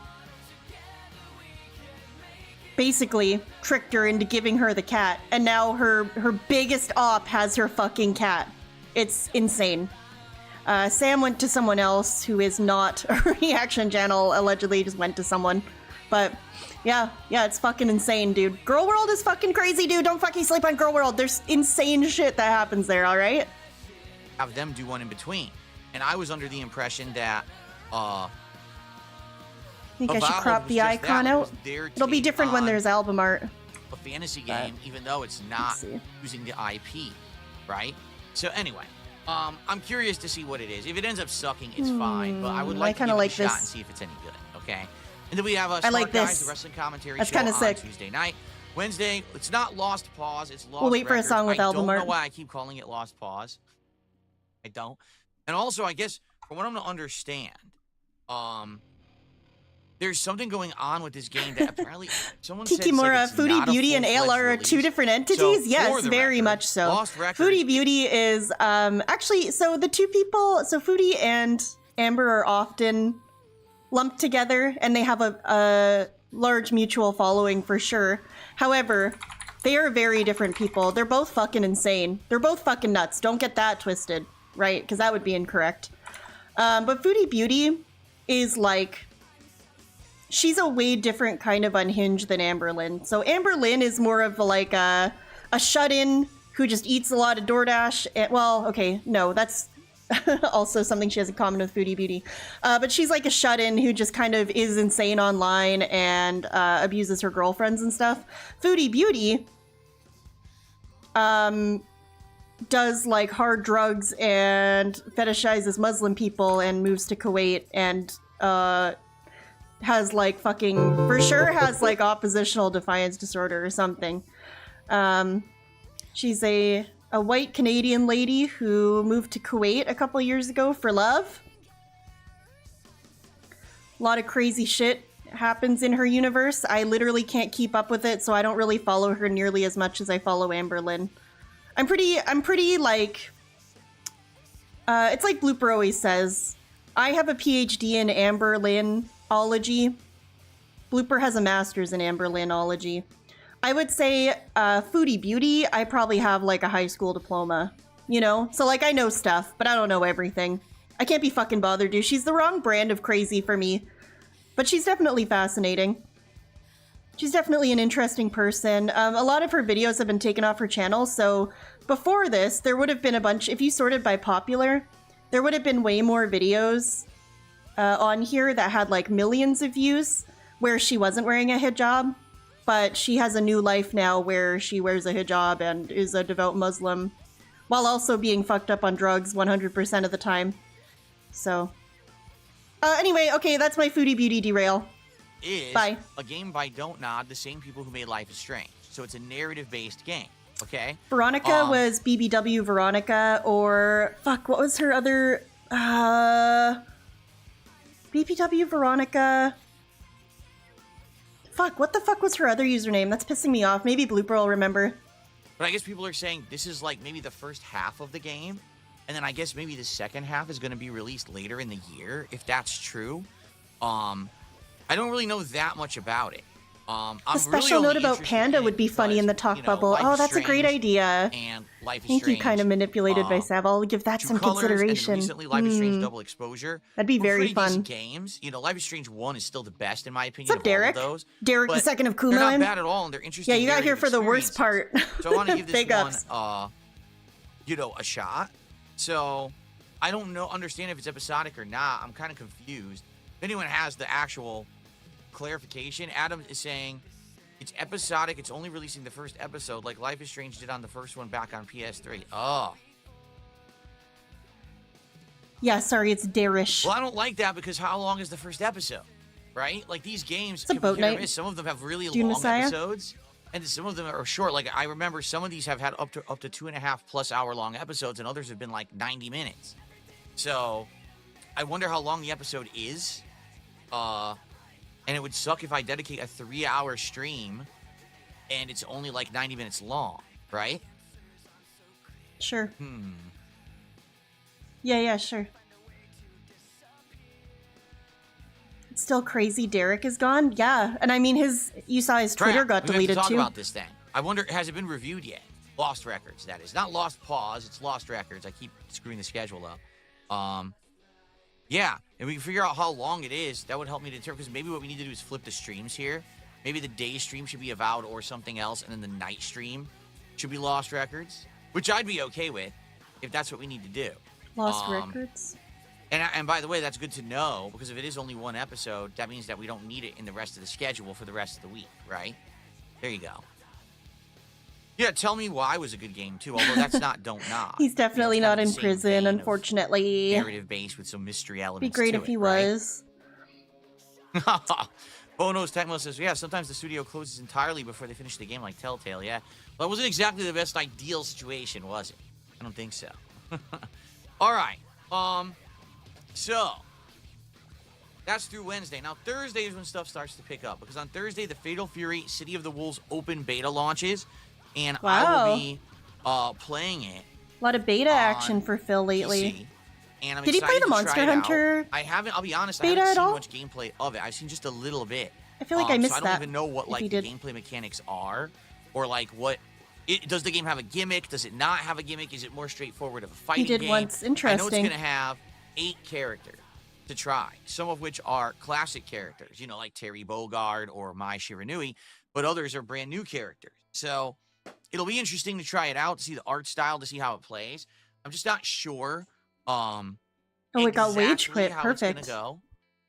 basically tricked her into giving her the cat. And now her biggest op has her fucking cat. It's insane. Sam went to someone else who is not a reaction channel, allegedly just went to someone. But yeah, it's fucking insane, dude. Girl World is fucking crazy, dude. Don't fucking sleep on Girl World. There's insane shit that happens there, alright? have them do one in between. And I was under the impression that I think I should Avowed crop was the just icon that. It out. was their It'll be take different when on there's album art. a fantasy game, even though it's not see. using the IP, right? So anyway, I'm curious to see what it is. If it ends up sucking, it's fine. But I would like to kinda give like it a shot this. and see if it's any good. Okay. And then we have I Smart like Guys, this. the wrestling commentary That's show kinda on sick. Tuesday night. Wednesday, it's not Lost Pause, it's Lost We'll wait for a Records. song with I album don't art. know why I keep calling it Lost Pause. I don't. And also, I guess, from what I'm to understand, there's something going on with this game that apparently someone said Kikimura, it's like it's Foodie not a Beauty, and full-fledged ALR are two release. different So, entities? for Yes, the very record, much so. Lost Records Foodie Beauty is actually, so the two people, so Foodie and Amber are often lumped together, and they have a large mutual following for sure. However, they are very different people. They're both fucking insane. They're both fucking nuts. Don't get that twisted, right? Because that would be incorrect. But Foodie Beauty is like, she's a way different kind of unhinged than Amberlyn. So Amberlyn is more of like a shut-in who just eats a lot of DoorDash. And, well, okay, no, that's also something she has in common with Foodie Beauty. But she's like a shut-in who just kind of is insane online and abuses her girlfriends and stuff. Foodie Beauty does like hard drugs and fetishizes Muslim people and moves to Kuwait and has like fucking for sure has like oppositional defiance disorder or something. She's a white Canadian lady who moved to Kuwait a couple years ago for love. A lot of crazy shit happens in her universe. I literally can't keep up with it, so I don't really follow her nearly as much as I follow Amberlynn. I'm pretty like, it's like Blooper always says, I have a PhD in Amberlynnology. Blooper has a master's in Amberlynnology. I would say, foodie beauty, I probably have like a high school diploma, you know? So like I know stuff, but I don't know everything. I can't be fucking bothered, dude. She's the wrong brand of crazy for me. But she's definitely fascinating. She's definitely an interesting person. A lot of her videos have been taken off her channel, so before this, there would have been a bunch, if you sorted by popular, there would have been way more videos on here that had like millions of views where she wasn't wearing a hijab, but she has a new life now where she wears a hijab and is a devout Muslim while also being fucked up on drugs 100% of the time. So, anyway, okay, that's my foodie beauty derail. Bye. A game by Don't Nod, the same people who made Life is Strange. So it's a narrative-based game, okay? Veronica was BBW Veronica, or... Fuck, what was her other... BBW Veronica... Fuck, what the fuck was her other username? That's pissing me off. Maybe Blooper will remember. But I guess people are saying this is like maybe the first half of the game, and then I guess maybe the second half is going to be released later in the year, if that's true. I don't really know that much about it. A special note about Panda would be funny in the talk bubble. Oh, that's a great idea. And Life is Thank Strange. you, kind of manipulated by Sav. I'll give that some consideration. And recently, Life is Strange Double Exposure. That'd be very fun. Decent games. You know, Life is Strange 1 is still the best in my opinion. What's up, Derek? Of all of those. Derek the second of Kuma. They're not bad at all, and they're interesting. Yeah, you got here for the worst part. So I want to give this Big one, ups. a shot. So I don't understand if it's episodic or not. I'm kind of confused. If anyone has the actual clarification, Adam is saying it's episodic. It's only releasing the first episode, like Life is Strange did on the first one back on PS3. Oh. Yeah, sorry, it's Darish. Well, I don't like that because how long is the first episode, right? Like these games, It's a boat night. some of them have really Dune long Messiah? episodes, and some of them are short. Like I remember some of these have had up to 2.5+ hour long episodes, and others have been like 90 minutes. So I wonder how long the episode is. And it would suck if I dedicate a 3-hour stream and it's only like 90 minutes long, right? Sure. Yeah, sure. It's still crazy Derek is gone? Yeah. And I mean, you saw his Twitter got deleted too. We have to too. talk about this thing. I wonder, has it been reviewed yet? Lost Records, that is. Not Lost Pause, it's Lost Records. I keep screwing the schedule up. Yeah, and we can figure out how long it is. That would help me determine, because maybe what we need to do is flip the streams here. Maybe the day stream should be Avowed or something else, and then the night stream should be Lost Records, which I'd be okay with if that's what we need to do. Lost Records? And by the way, that's good to know, because if it is only one episode, that means that we don't need it in the rest of the schedule for the rest of the week, right? There you go. Yeah, Tell Me Why was a good game, too, although that's not Don't Nod. He's definitely not in prison, unfortunately. Narrative-based with some mystery elements. Be great if he was. Bono's Tecmo says, yeah, sometimes the studio closes entirely before they finish the game, like Telltale, yeah. Well, it wasn't exactly the best ideal situation, was it? I don't think so. All right. So, that's through Wednesday. Now, Thursday is when stuff starts to pick up, because on Thursday, the Fatal Fury City of the Wolves open beta launches, and I will be playing it. A lot of beta action for Phil lately. PC, and I'm Did he play the Monster Hunter? I haven't. I'll be honest. Beta I haven't at seen all? much gameplay of it. I've seen just a little bit. I feel like I missed so I that. don't even know what like the gameplay mechanics are, or like what. Does the game have a gimmick? Does it not have a gimmick? Is it more straightforward of a fighting game? He did once. Interesting. I know it's going to have 8 characters to try, some of which are classic characters, you know, like Terry Bogard or Mai Shiranui, but others are brand new characters. So it'll be interesting to try it out, to see the art style, to see how it plays. I'm just not sure. Oh, it got wage quit. How Perfect. It's gonna go.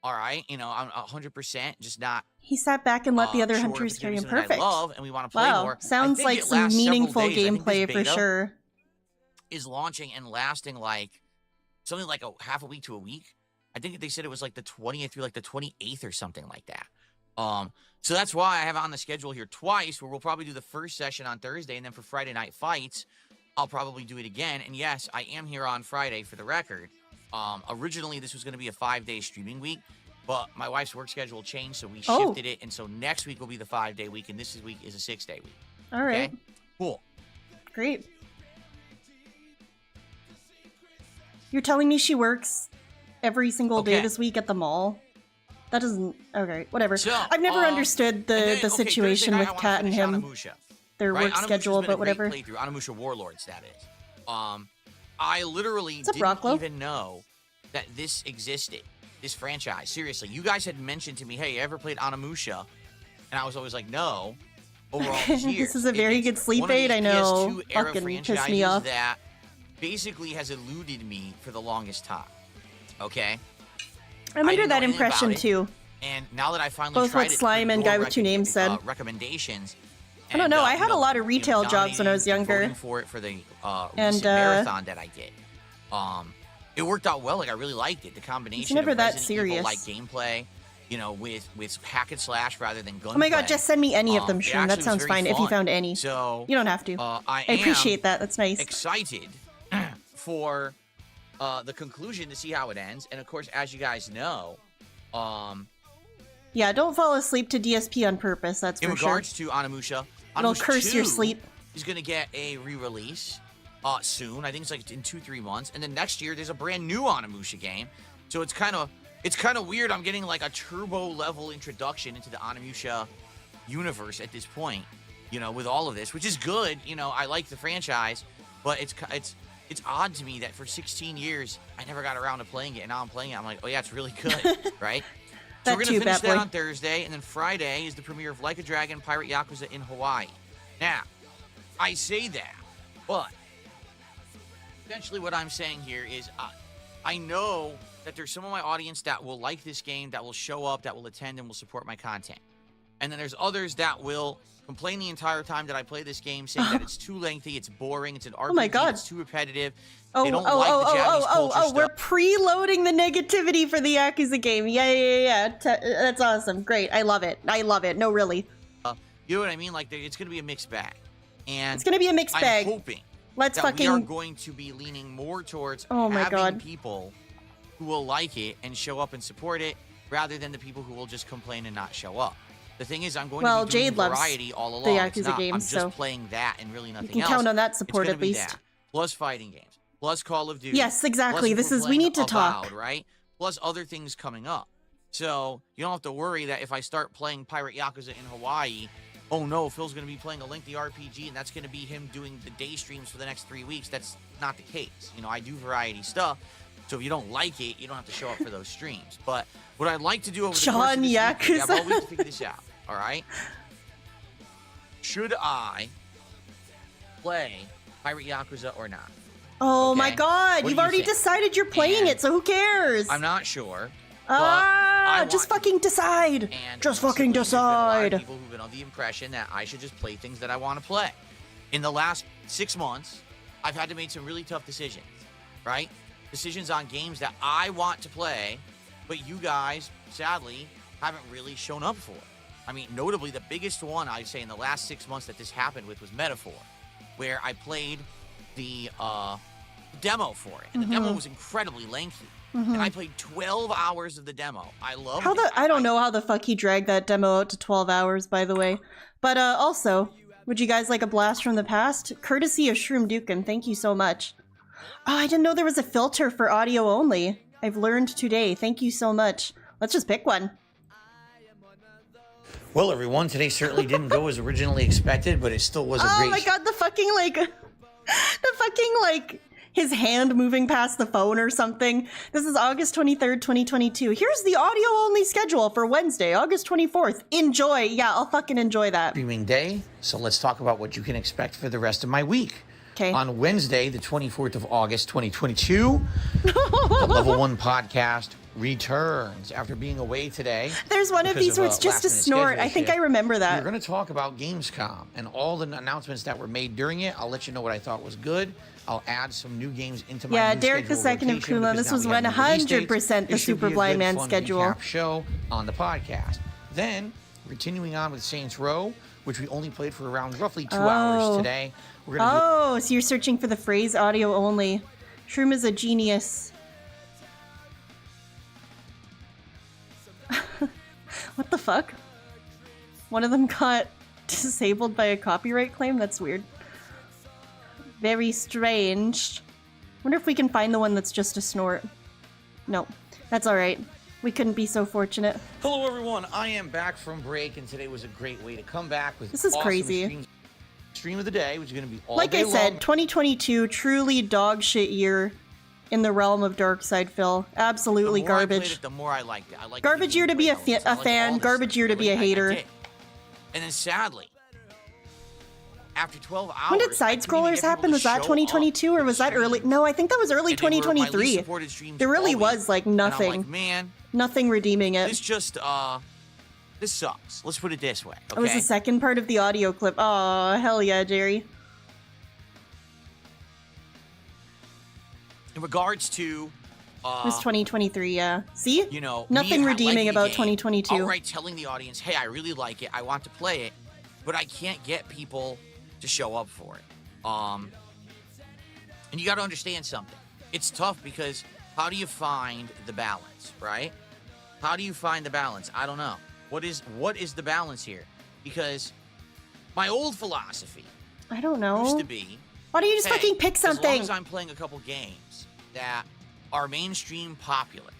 All right, you know, I'm 100% just not. He sat back and let the other sure hunters if carry it's him. something that Perfect. I love and we want to play more. Sounds like some meaningful gameplay for sure. is launching and lasting like something like a half a week to a week. I think they said it was like the 20th through like the 28th or something like that. So that's why I have on the schedule here twice, where we'll probably do the first session on Thursday, and then for Friday Night Fights, I'll probably do it again. And yes, I am here on Friday for the record. Originally, this was going to be a 5-day streaming week, but my wife's work schedule changed, so we shifted it. And so next week will be the 5-day week, and this week is a 6-day week. All right. Okay? Cool. Great. You're telling me she works every single day this week at the mall? That doesn't... Okay, whatever. So, I've never understood the situation with Kat and him. Their work schedule, but whatever. Onimusha Warlords, that is. I literally didn't even know that this existed, this franchise. Seriously, you guys had mentioned to me, hey, you ever played Onimusha? And I was always like, no. Overall, this is a very good sleep aid, I know. Fucking pissed me off. That basically has eluded me for the longest time. Okay? I'm under that impression, too. And now that I finally both tried what Slime and Guy with Two Names said. Recommendations. I don't know. I had a lot of retail jobs when I was younger. For it for the recent marathon that I did. It worked out well. Like I really liked it. The combination. It's never of that Resident serious. Evil-like gameplay, you know, with hack and slash rather than gunplay. Oh my god! Just send me any of them, Shroom. That sounds fine. If you found any, so you don't have to. I appreciate that. That's nice. Excited for the conclusion to see how it ends, and of course, as you guys know, yeah, don't fall asleep to DSP on purpose. That's for sure. In regards to Onimusha, it'll curse your sleep. Is going to get a re-release soon. I think it's like in 2-3 months, and then next year there's a brand new Onimusha game. So it's kind of weird. I'm getting like a turbo level introduction into the Onimusha universe at this point. You know, with all of this, which is good. You know, I like the franchise, but it's odd to me that for 16 years I never got around to playing it, and now I'm playing it. I'm like, oh yeah, it's really good, right? So we're going to finish that on Thursday, and then Friday is the premiere of Like a Dragon Pirate Yakuza in Hawaii. Now, I say that, but essentially what I'm saying here is I know that there's some of my audience that will like this game, that will show up, that will attend, and will support my content. And then there's others that will complain the entire time that I play this game, saying that it's too lengthy, it's boring, it's an RPG, oh my God. It's too repetitive. They don't like the Japanese culture stuff. We're preloading the negativity for the Yakuza game. Yeah. That's awesome. Great. I love it. No, really. You know what I mean? Like, it's going to be a mixed bag. And it's going to be a mixed bag. I'm hoping we are going to be leaning more towards having people who will like it and show up and support it, rather than the people who will just complain and not show up. The thing is, I'm going to be doing Jade variety all along. The Yakuza games, I'm just playing that and really nothing else. You can count on that support at least. That, plus fighting games, plus Call of Duty. Yes, exactly. We need to talk. Right? Plus other things coming up. So you don't have to worry that if I start playing Pirate Yakuza in Hawaii, oh no, Phil's going to be playing a lengthy RPG, and that's going to be him doing the day streams for the next 3 weeks. That's not the case. You know, I do variety stuff. So if you don't like it, you don't have to show up for those streams. But what I'd like to do over the course of this week, I have all week to figure this out. All right? Should I play Pirate Yakuza or not? Oh my God! You've already decided you're playing it, so who cares? I'm not sure. Just fucking decide. Just fucking decide. A lot of people who've been under the impression that I should just play things that I want to play. In the last 6 months, I've had to make some really tough decisions, right? Decisions on games that I want to play, but you guys, sadly, haven't really shown up for. I mean, notably, the biggest one I'd say in the last 6 months that this happened with was Metaphor, where I played the demo for it. And the demo was incredibly lengthy. And I played 12 hours of the demo. I loved it. I don't know how the fuck he dragged that demo out to 12 hours, by the way. But also, would you guys like a blast from the past? Courtesy of Shroom Dukin, thank you so much. Oh, I didn't know there was a filter for audio only. I've learned today. Thank you so much. Let's just pick one. Well, everyone, today certainly didn't go as originally expected, but it still was a great... Oh my god, the fucking, his hand moving past the phone or something. This is August 23rd, 2022. Here's the audio-only schedule for Wednesday, August 24th. Enjoy. Yeah, I'll fucking enjoy that. Streaming day, so let's talk about what you can expect for the rest of my week. Okay. On Wednesday, the 24th of August, 2022, the Level 1 podcast returns after being away today. There's one of these where it's just a snort. I think I remember that. We're going to talk about Gamescom and all the announcements that were made during it. I'll let you know what I thought was good. I'll add some new games into my new Derek schedule II of Kuma. This was 100% the Super Blind Man schedule. Show on the podcast. Then, continuing on with Saints Row, which we only played for around roughly 2 hours today. We're gonna so you're searching for the phrase audio only. Shroom is a genius. What the fuck? One of them got disabled by a copyright claim? That's weird. Very strange. Wonder if we can find the one that's just a snort. No, that's alright. We couldn't be so fortunate. Hello everyone, I am back from break, and today was a great way to come back with this is awesome crazy. Stream of the day, which is going to be all like day I said, long. 2022, truly dog shit year in the realm of Darkside Phil. Absolutely the more garbage. I played it, the more I liked it. I liked garbage year to be a fan, garbage year to be a hater. And then sadly, after 12 hours, when did side scrollers happen? Was that 2022 or was that early? No, I think that was early 2023. There really was like nothing. Like, man, nothing redeeming it. This just this sucks. Let's put it this way. Okay? It was the second part of the audio clip. Oh, hell yeah, Jerry. In regards to it was 2023, yeah. See? You know, nothing redeeming about 2022. Outright telling the audience, hey, I really like it, I want to play it, but I can't get people to show up for it. And you got to understand something. It's tough because how do you find the balance, right? How do you find the balance? I don't know. What is the balance here? Because my old philosophy I don't know. Used to be, why don't you just fucking pick something? As long as I'm playing a couple games that are mainstream popular,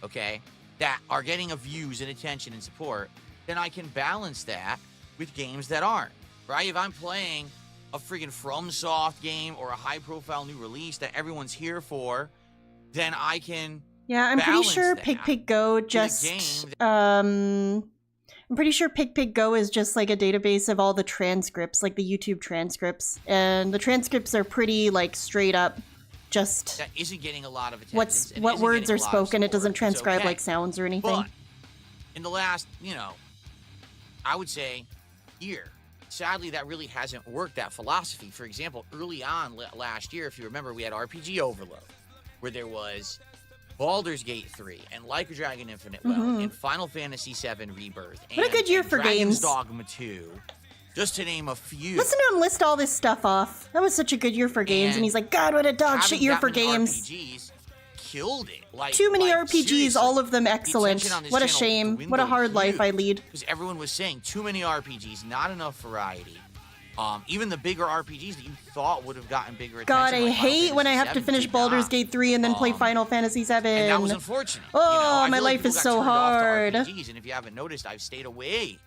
okay, that are getting views and attention and support, then I can balance that with games that aren't, right? If I'm playing a friggin' FromSoft game or a high-profile new release that everyone's here for, then I can I'm pretty sure Pig Go just I'm pretty sure Pig Go is just like a database of all the transcripts, like the YouTube transcripts, and the transcripts are pretty like straight up just that isn't getting a lot of attention. What words are spoken. It doesn't transcribe like sounds or anything. But in the last, I would say year, sadly that really hasn't worked, that philosophy. For example, early on last year, if you remember, we had RPG Overload, where there was Baldur's Gate 3 and Like a Dragon Infinite Wealth and Final Fantasy VII Rebirth. What a good year for Dragon's games. Dogma 2, just to name a few. Listen to him list all this stuff off. That was such a good year for games, and he's like, God, what a dog shit year for games. RPGs killed it. Like, too many RPGs, seriously, all of them excellent. What a shame. What a hard life I lead. Because everyone was saying too many RPGs, not enough variety. Even the bigger RPGs that you thought would have gotten bigger attention. God, I hate when I have to finish Baldur's Gate 3 and then play Final Fantasy VII. And that was unfortunate. Oh, my life is so hard. RPGs, and if you haven't noticed, I've stayed away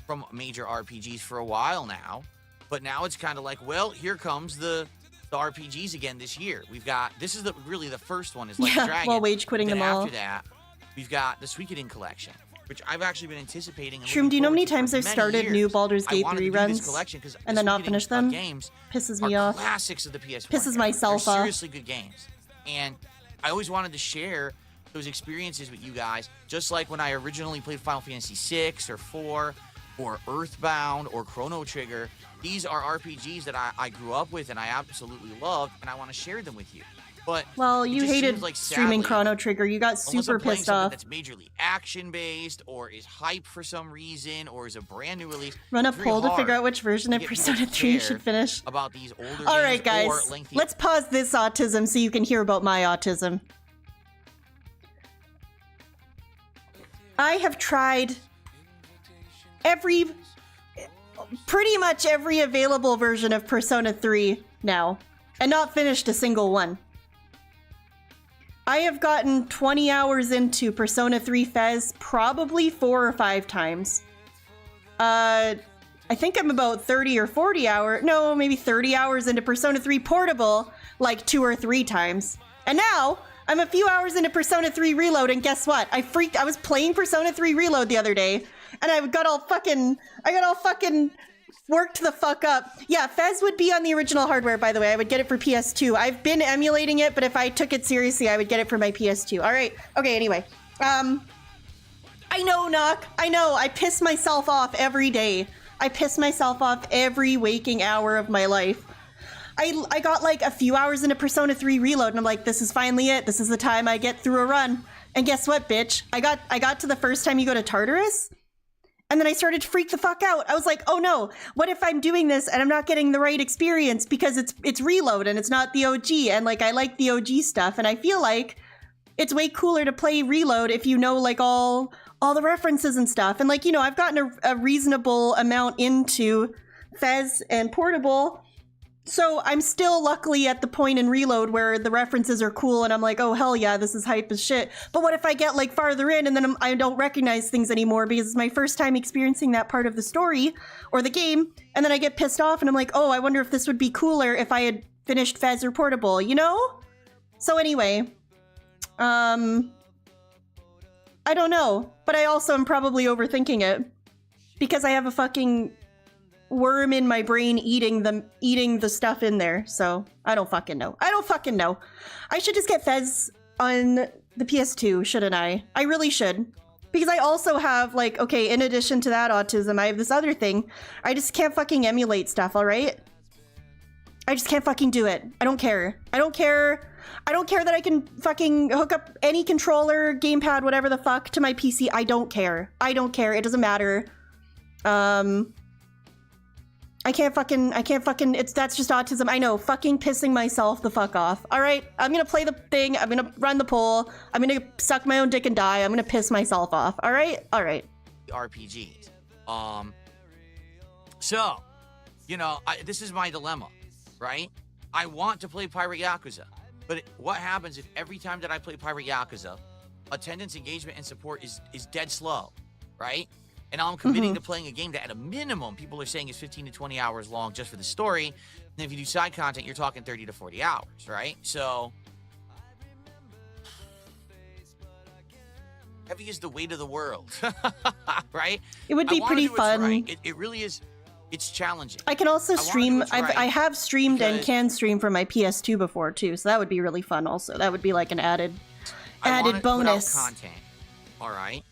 from major RPGs for a while now. But now it's kind of like, well, here comes the RPGs again this year. We've got, this is really the first one, is Like a Dragon. Well, wage quitting them all. After that, we've got the Suikoden collection, which I've actually been anticipating. Shroom, do you know how many times I've started new Baldur's Gate 3 runs and then not finished them? Games pisses me off. Classics of the PS1. Pisses myself They're off. Seriously good games. And I always wanted to share those experiences with you guys, just like when I originally played Final Fantasy 6 or 4 or Earthbound or Chrono Trigger. These are RPGs that I grew up with and I absolutely loved, and I want to share them with you. But well, you hated like, streaming sadly, Chrono Trigger. You got super pissed off. That's majorly action-based, or is hype for some reason, or is a brand new release. Run a poll to figure out which version of Persona 3 you should finish. About these older All right, guys, let's pause this autism so you can hear about my autism. I have tried pretty much every available version of Persona 3 now, and not finished a single one. I have gotten 20 hours into Persona 3 Fez probably 4 or 5 times. I think I'm about 30 or 40 hours, no, maybe 30 hours into Persona 3 Portable, like 2 or 3 times. And now, I'm a few hours into Persona 3 Reload, and guess what? I was playing Persona 3 Reload the other day, and I got all fucking worked the fuck up. Yeah, Fez would be on the original hardware, by the way. I would get it for PS2. I've been emulating it, but if I took it seriously, I would get it for my PS2. All right. Okay, anyway. I know, Knock. I know. I piss myself off every day. I piss myself off every waking hour of my life. I got like a few hours into Persona 3 Reload, and I'm like, this is finally it. This is the time I get through a run. And guess what, bitch? I got to the first time you go to Tartarus, and then I started to freak the fuck out. I was like, oh no, what if I'm doing this and I'm not getting the right experience because it's Reload and it's not the OG, and like I like the OG stuff, and I feel like it's way cooler to play Reload if you know like all the references and stuff. And like, you know, I've gotten a reasonable amount into Fez and Portable, so I'm still luckily at the point in Reload where the references are cool and I'm like, oh hell yeah, this is hype as shit. But what if I get like farther in and then I don't recognize things anymore because it's my first time experiencing that part of the story or the game, and then I get pissed off and I'm like, oh, I wonder if this would be cooler if I had finished Fez or Portable, you know? So anyway, I don't know, but I also am probably overthinking it because I have a fucking worm in my brain eating the stuff in there. So I don't fucking know. I should just get Fez on the PS2, shouldn't I? I really should. Because I also have like, okay, in addition to that autism, I have this other thing. I just can't fucking emulate stuff, all right? I just can't fucking do it. I don't care that I can fucking hook up any controller, gamepad, whatever the fuck to my PC. I don't care. It doesn't matter. I can't fucking, that's just autism. I know, fucking pissing myself the fuck off. All right, I'm gonna play the thing. I'm gonna run the poll. I'm gonna suck my own dick and die. I'm gonna piss myself off. All right. RPGs. So, you know, this is my dilemma, right? I want to play Pirate Yakuza, but what happens if every time that I play Pirate Yakuza, attendance, engagement, and support is dead slow, right? And I'm committing to playing a game that at a minimum people are saying is 15 to 20 hours long just for the story. And if you do side content, you're talking 30 to 40 hours, right? So heavy is the weight of the world, right? It would be pretty fun. Right. It really is. It's challenging. I can also stream. I have streamed and can stream from my PS2 before too, so that would be really fun. Also, that would be like an added bonus. Put out content, all right,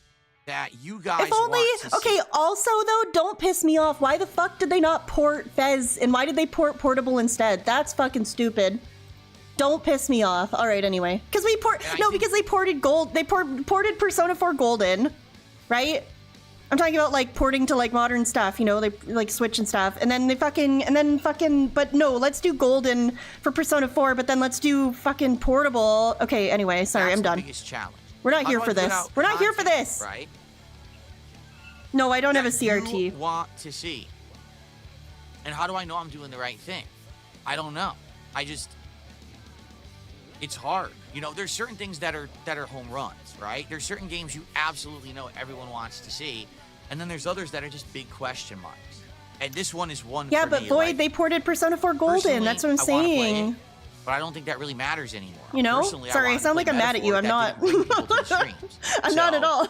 that you guys. If only. Okay. See. Also, though, don't piss me off. Why the fuck did they not port Fez, and why did they port Portable instead? That's fucking stupid. Don't piss me off. All right. Anyway, because because they ported Gold. They ported Persona 4 Golden, right? I'm talking about like porting to like modern stuff, you know, they like Switch and stuff, and then but no, let's do Golden for Persona 4, but then let's do fucking Portable. Okay, anyway, sorry, I'm done. Challenge. We're not here for this. We're not here for this. Right? No, I don't have a CRT. You want to see. And how do I know I'm doing the right thing? I don't know. It's hard. You know, there's certain things that are home runs, right? There's certain games you absolutely know everyone wants to see, and then there's others that are just big question marks. And this one is one. Yeah, for but me. Void, like, they ported Persona 4 Golden. That's what I'm saying. It, but I don't think that really matters anymore. You know? Sorry, I sound like I'm mad at you. I'm not. I'm not at all.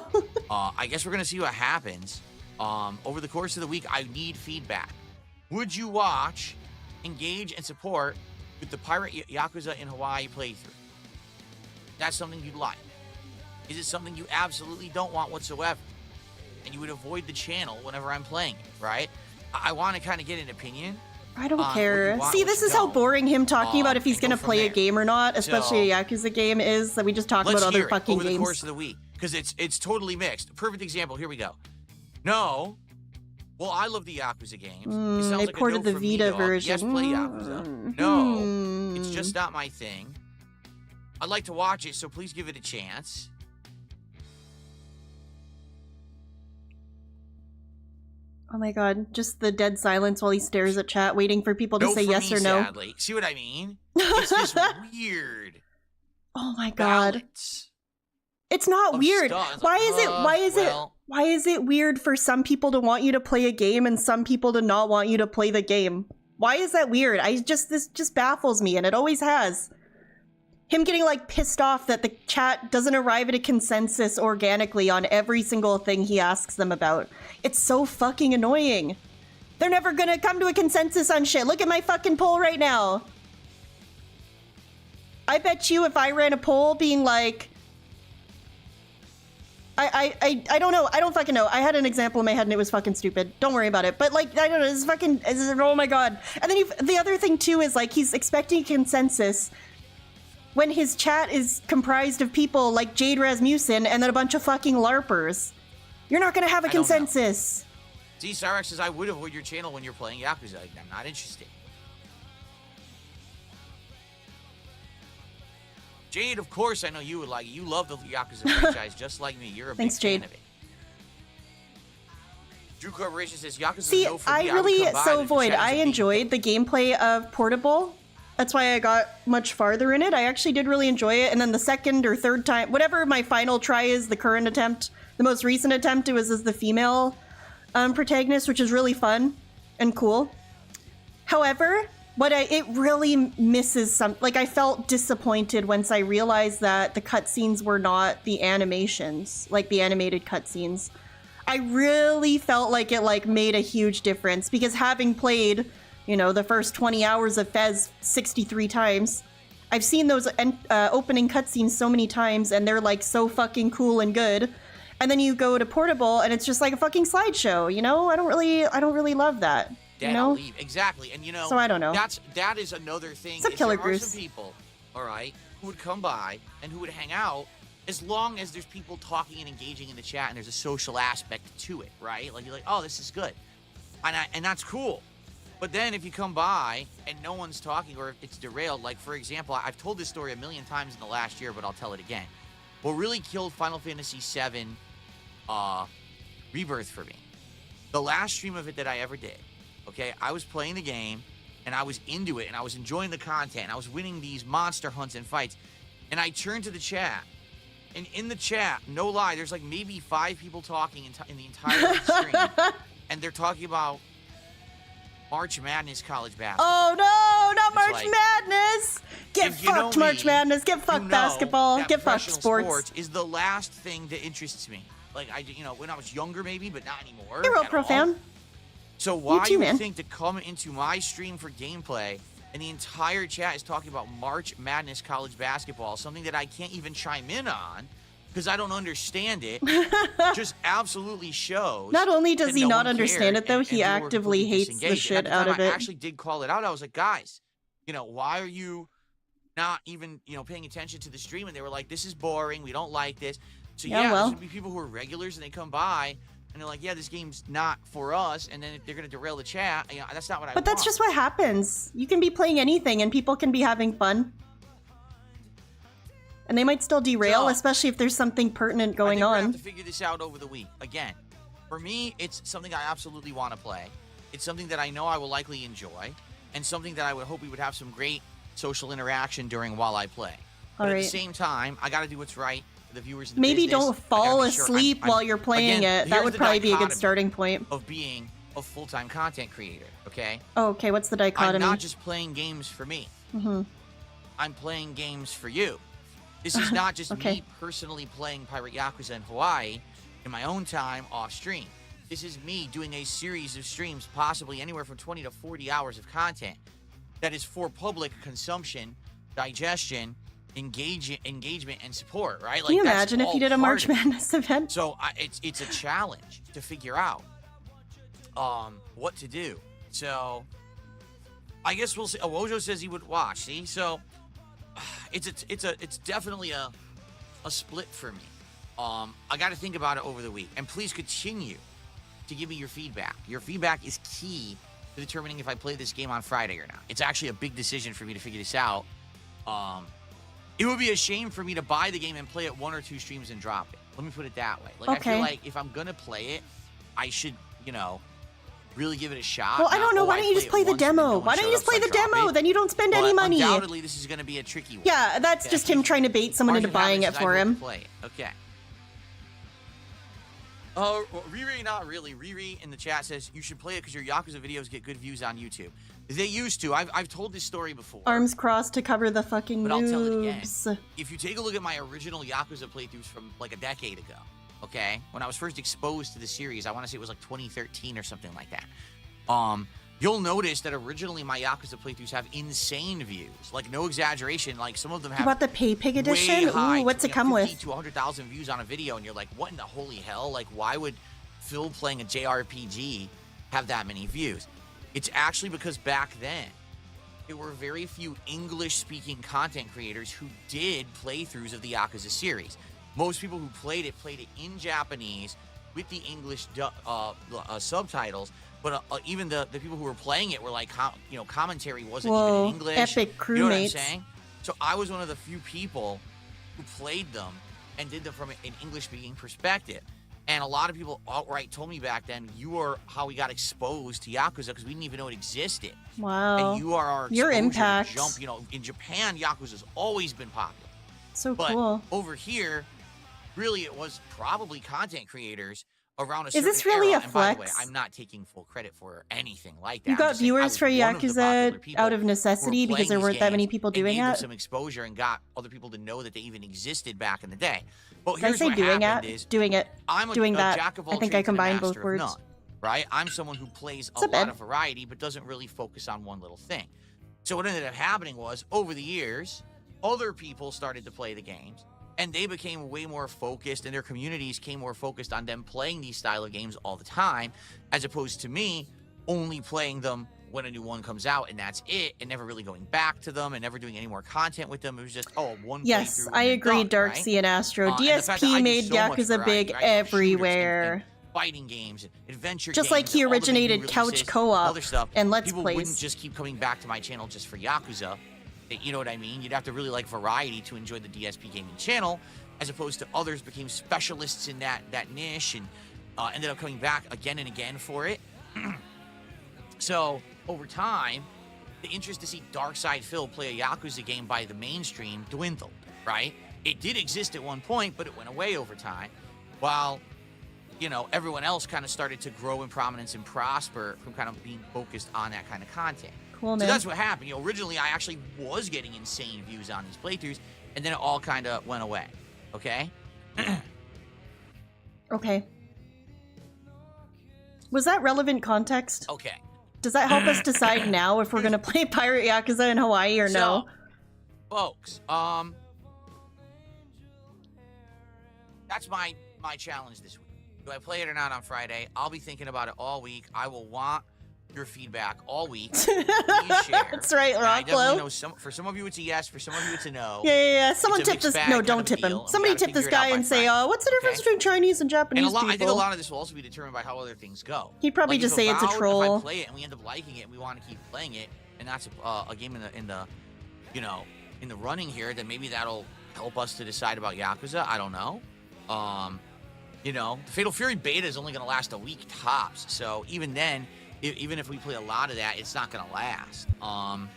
I guess we're gonna see what happens. Over the course of the week, I need feedback. Would you watch, engage, and support with the Pirate Yakuza in Hawaii playthrough? That's something you'd like. Is it something you absolutely don't want whatsoever? And you would avoid the channel whenever I'm playing it, right? I want to kind of get an opinion. I don't care. See, this is how boring him talking about if he's going to play a game or not, especially a Yakuza game, is that we just talk about other fucking games. Over the course of the week, because it's totally mixed. Perfect example. Here we go. No. Well, I love the Yakuza games. It sounds they like ported the the Vita version. Yes, play Yakuza. No, it's just not my thing. I'd like to watch it, so please give it a chance. Oh my god, just the dead silence while he stares at chat, waiting for people to say yes or no. Sadly. See what I mean? It's this weird. Oh my god. It's not weird. Why is it weird for some people to want you to play a game and some people to not want you to play the game? Why is that weird? This just baffles me, and it always has. Him getting like pissed off that the chat doesn't arrive at a consensus organically on every single thing he asks them about. It's so fucking annoying. They're never gonna come to a consensus on shit. Look at my fucking poll right now. I bet you if I ran a poll being like, I don't know. I don't fucking know. I had an example in my head and it was fucking stupid. Don't worry about it. But like, I don't know. Oh my God. And then the other thing too is like, he's expecting consensus when his chat is comprised of people like Jade Rasmussen and then a bunch of fucking LARPers. You're not going to have a consensus. See, Cyrex says, I would avoid your channel when you're playing Yakuza. Like, I'm not interested. Jade, of course I know you would like it. You love the Yakuza franchise just like me. You're a big fan of it. Drew Corporation says Yakuza See, no for me. I really, so Void, I enjoyed the gameplay of Portable. That's why I got much farther in it. I actually did really enjoy it. And then the second or third time, whatever my final try is, the current attempt, the most recent attempt, it was as the female protagonist, which is really fun and cool. However, it really misses some, like I felt disappointed once I realized that the cutscenes were not the animations, like the animated cutscenes. I really felt like it like made a huge difference because having played, you know, the first 20 hours of Fez 63 times, I've seen those opening cutscenes so many times and they're like so fucking cool and good. And then you go to Portable and it's just like a fucking slideshow, you know? I don't really love that. You know? Leave. Exactly. And you know, so I don't know. That is another thing. It's a killer there are goose. some people, all right, who would come by and who would hang out as long as there's people talking and engaging in the chat and there's a social aspect to it, right? Like you're like, oh, this is good. And that's cool. But then if you come by and no one's talking or if it's derailed, like for example, I've told this story a million times in the last year, but I'll tell it again. What really killed Final Fantasy VII Rebirth for me, the last stream of it that I ever did, okay, I was playing the game and I was into it and I was enjoying the content. I was winning these monster hunts and fights. And I turned to the chat. And in the chat, no lie, there's like maybe 5 people talking in the entire stream. And they're talking about March Madness college basketball. Oh no, not March like, Madness! Get fucked, March Madness. Get fucked, basketball. Get fucked, sports. Is the last thing that interests me. Like, when I was younger maybe, but not anymore. You're a real pro fan. So why you would think to come into my stream for gameplay and the entire chat is talking about March Madness college basketball, something that I can't even chime in on because I don't understand it, just absolutely shows. Not only does he not understand it, though, he actively hates the shit out of it. I actually did call it out. I was like, guys, why are you not even, paying attention to the stream? And they were like, this is boring. We don't like this. So yeah, there's going to be people who are regulars and they come by and they're like, yeah, this game's not for us. And then if they're going to derail the chat, that's not what I want. But that's just what happens. You can be playing anything and people can be having fun. And they might still derail, especially if there's something pertinent going on. I have to figure this out over the week. Again, for me, it's something I absolutely want to play. It's something that I know I will likely enjoy. And something that I would hope we would have some great social interaction during while I play. But at the same time, I got to do what's right. The viewers in the maybe business. Don't fall asleep while you're playing it. That would probably be a good starting point. Of being a full-time content creator, okay? Oh, okay. What's the dichotomy? I'm not just playing games for me. Mm-hmm. I'm playing games for you. This is not just me personally playing Pirate Yakuza in Hawaii in my own time off stream. This is me doing a series of streams, possibly anywhere from 20 to 40 hours of content that is for public consumption, digestion, engagement and support, right? Can you imagine if you did a March Madness event? So it's a challenge to figure out what to do. So I guess we'll see. Wojo says he would watch. See, so it's definitely a split for me. I got to think about it over the week, and please continue to give me your feedback. Your feedback is key to determining if I play this game on Friday or not. It's actually a big decision for me to figure this out. It would be a shame for me to buy the game and play it 1 or 2 streams and drop it. Let me put it that way. Like I feel like if I'm gonna play it, I should, really give it a shot. Well, I don't know. Why don't you just play the demo? Why don't you just play the demo? Then you don't spend any money. Undoubtedly, this is gonna be a tricky one. Yeah, that's just him trying to bait someone into buying it for him. Play it. Okay. Oh, Riri, not really. Riri in the chat says you should play it because your Yakuza videos get good views on YouTube. They used to. I've told this story before. Arms crossed to cover the fucking But noobs. I'll tell it again. If you take a look at my original Yakuza playthroughs from like a decade ago, okay? When I was first exposed to the series, I want to say it was like 2013 or something like that. you'll notice that originally my Yakuza playthroughs have insane views. Like, no exaggeration. Like, some of them have About the pay pig edition? way high, Ooh, what's it come 50 with? to 100,000 views on a video, and you're like, what in the holy hell? Like, why would Phil playing a JRPG have that many views? It's actually because back then, there were very few English-speaking content creators who did playthroughs of the Yakuza series. Most people who played it in Japanese with the English subtitles, but even the people who were playing it were like, commentary wasn't even in English. Epic crewmates. You know what I'm saying? So I was one of the few people who played them and did them from an English-speaking perspective. And a lot of people outright told me back then, you are how we got exposed to Yakuza because we didn't even know it existed. Wow. And you are our Your exposure to impact. jump. In Japan, Yakuza's always been popular. So But cool. over here, really, it was probably content creators around a Is certain this really era. a And by the way, flex? I'm not taking full credit for anything like that. You I'm got just saying I viewers was for one of the popular Yakuza people out of who were necessity because there playing weren't these that many games people and doing gave them it? some exposure and got other people to know that they even existed back in the day. But Did I here's say what doing happened it? is Doing it. I'm a Doing that. jack of all I think I trades and a combined both master of words. none, right? I'm someone who plays a What's up, lot Ed? of variety but doesn't really focus on one little thing. So what ended up happening was, over the years, other people started to play the games, and they became way more focused, and their communities came more focused on them playing these style of games all the time, as opposed to me only playing them when a new one comes out, and that's it, and never really going back to them and never doing any more content with them. It was just, one Yes, playthrough I and agree, done, Darksea right? and Astro. And the fact that I DSP do made so much Yakuza variety, big right? Shooters everywhere. and fighting games and adventure Just games like he and all the big new originated couch releases and co-op other stuff. and Let's People Plays. wouldn't just keep coming back to my channel just for Yakuza. You know what I mean? You'd have to really like variety to enjoy the DSP gaming channel, as opposed to others became specialists in that niche and ended up coming back again and again for it. So over time, the interest to see Darkside Phil play a Yakuza game by the mainstream dwindled, right? It did exist at one point, but it went away over time, while everyone else kind of started to grow in prominence and prosper from kind of being focused on that kind of content. Cool, So man. that's what happened. Originally, I actually was getting insane views on these playthroughs, and then it all kind of went away. Okay? Okay. Was that relevant context? Okay. Does that help us decide now if we're gonna play Pirate Yakuza in Hawaii or no? So, folks, that's my challenge this week. Do I play it or not on Friday? I'll be thinking about it all week. I will want your feedback all week. Please share. That's right, And I definitely Rocklow. know for some of you it's a yes, for some of you it's a no. Yeah. Someone It's a tip this. mixed bag No, kind don't of tip him. deal, and we Somebody gotta tip this figure it out guy by and say, Friday, what's the difference okay? between Chinese and Japanese And I think a people? lot of this will also be determined by how other things go. He'd probably Like, just if say it's a Avowed, troll. If I play it and we end up liking it and we want to keep playing it, and that's a game in the running here, then maybe that'll help us to decide about Yakuza. I don't know. The Fatal Fury beta is only going to last a week tops. So even then, even if we play a lot of that, it's not going to last. I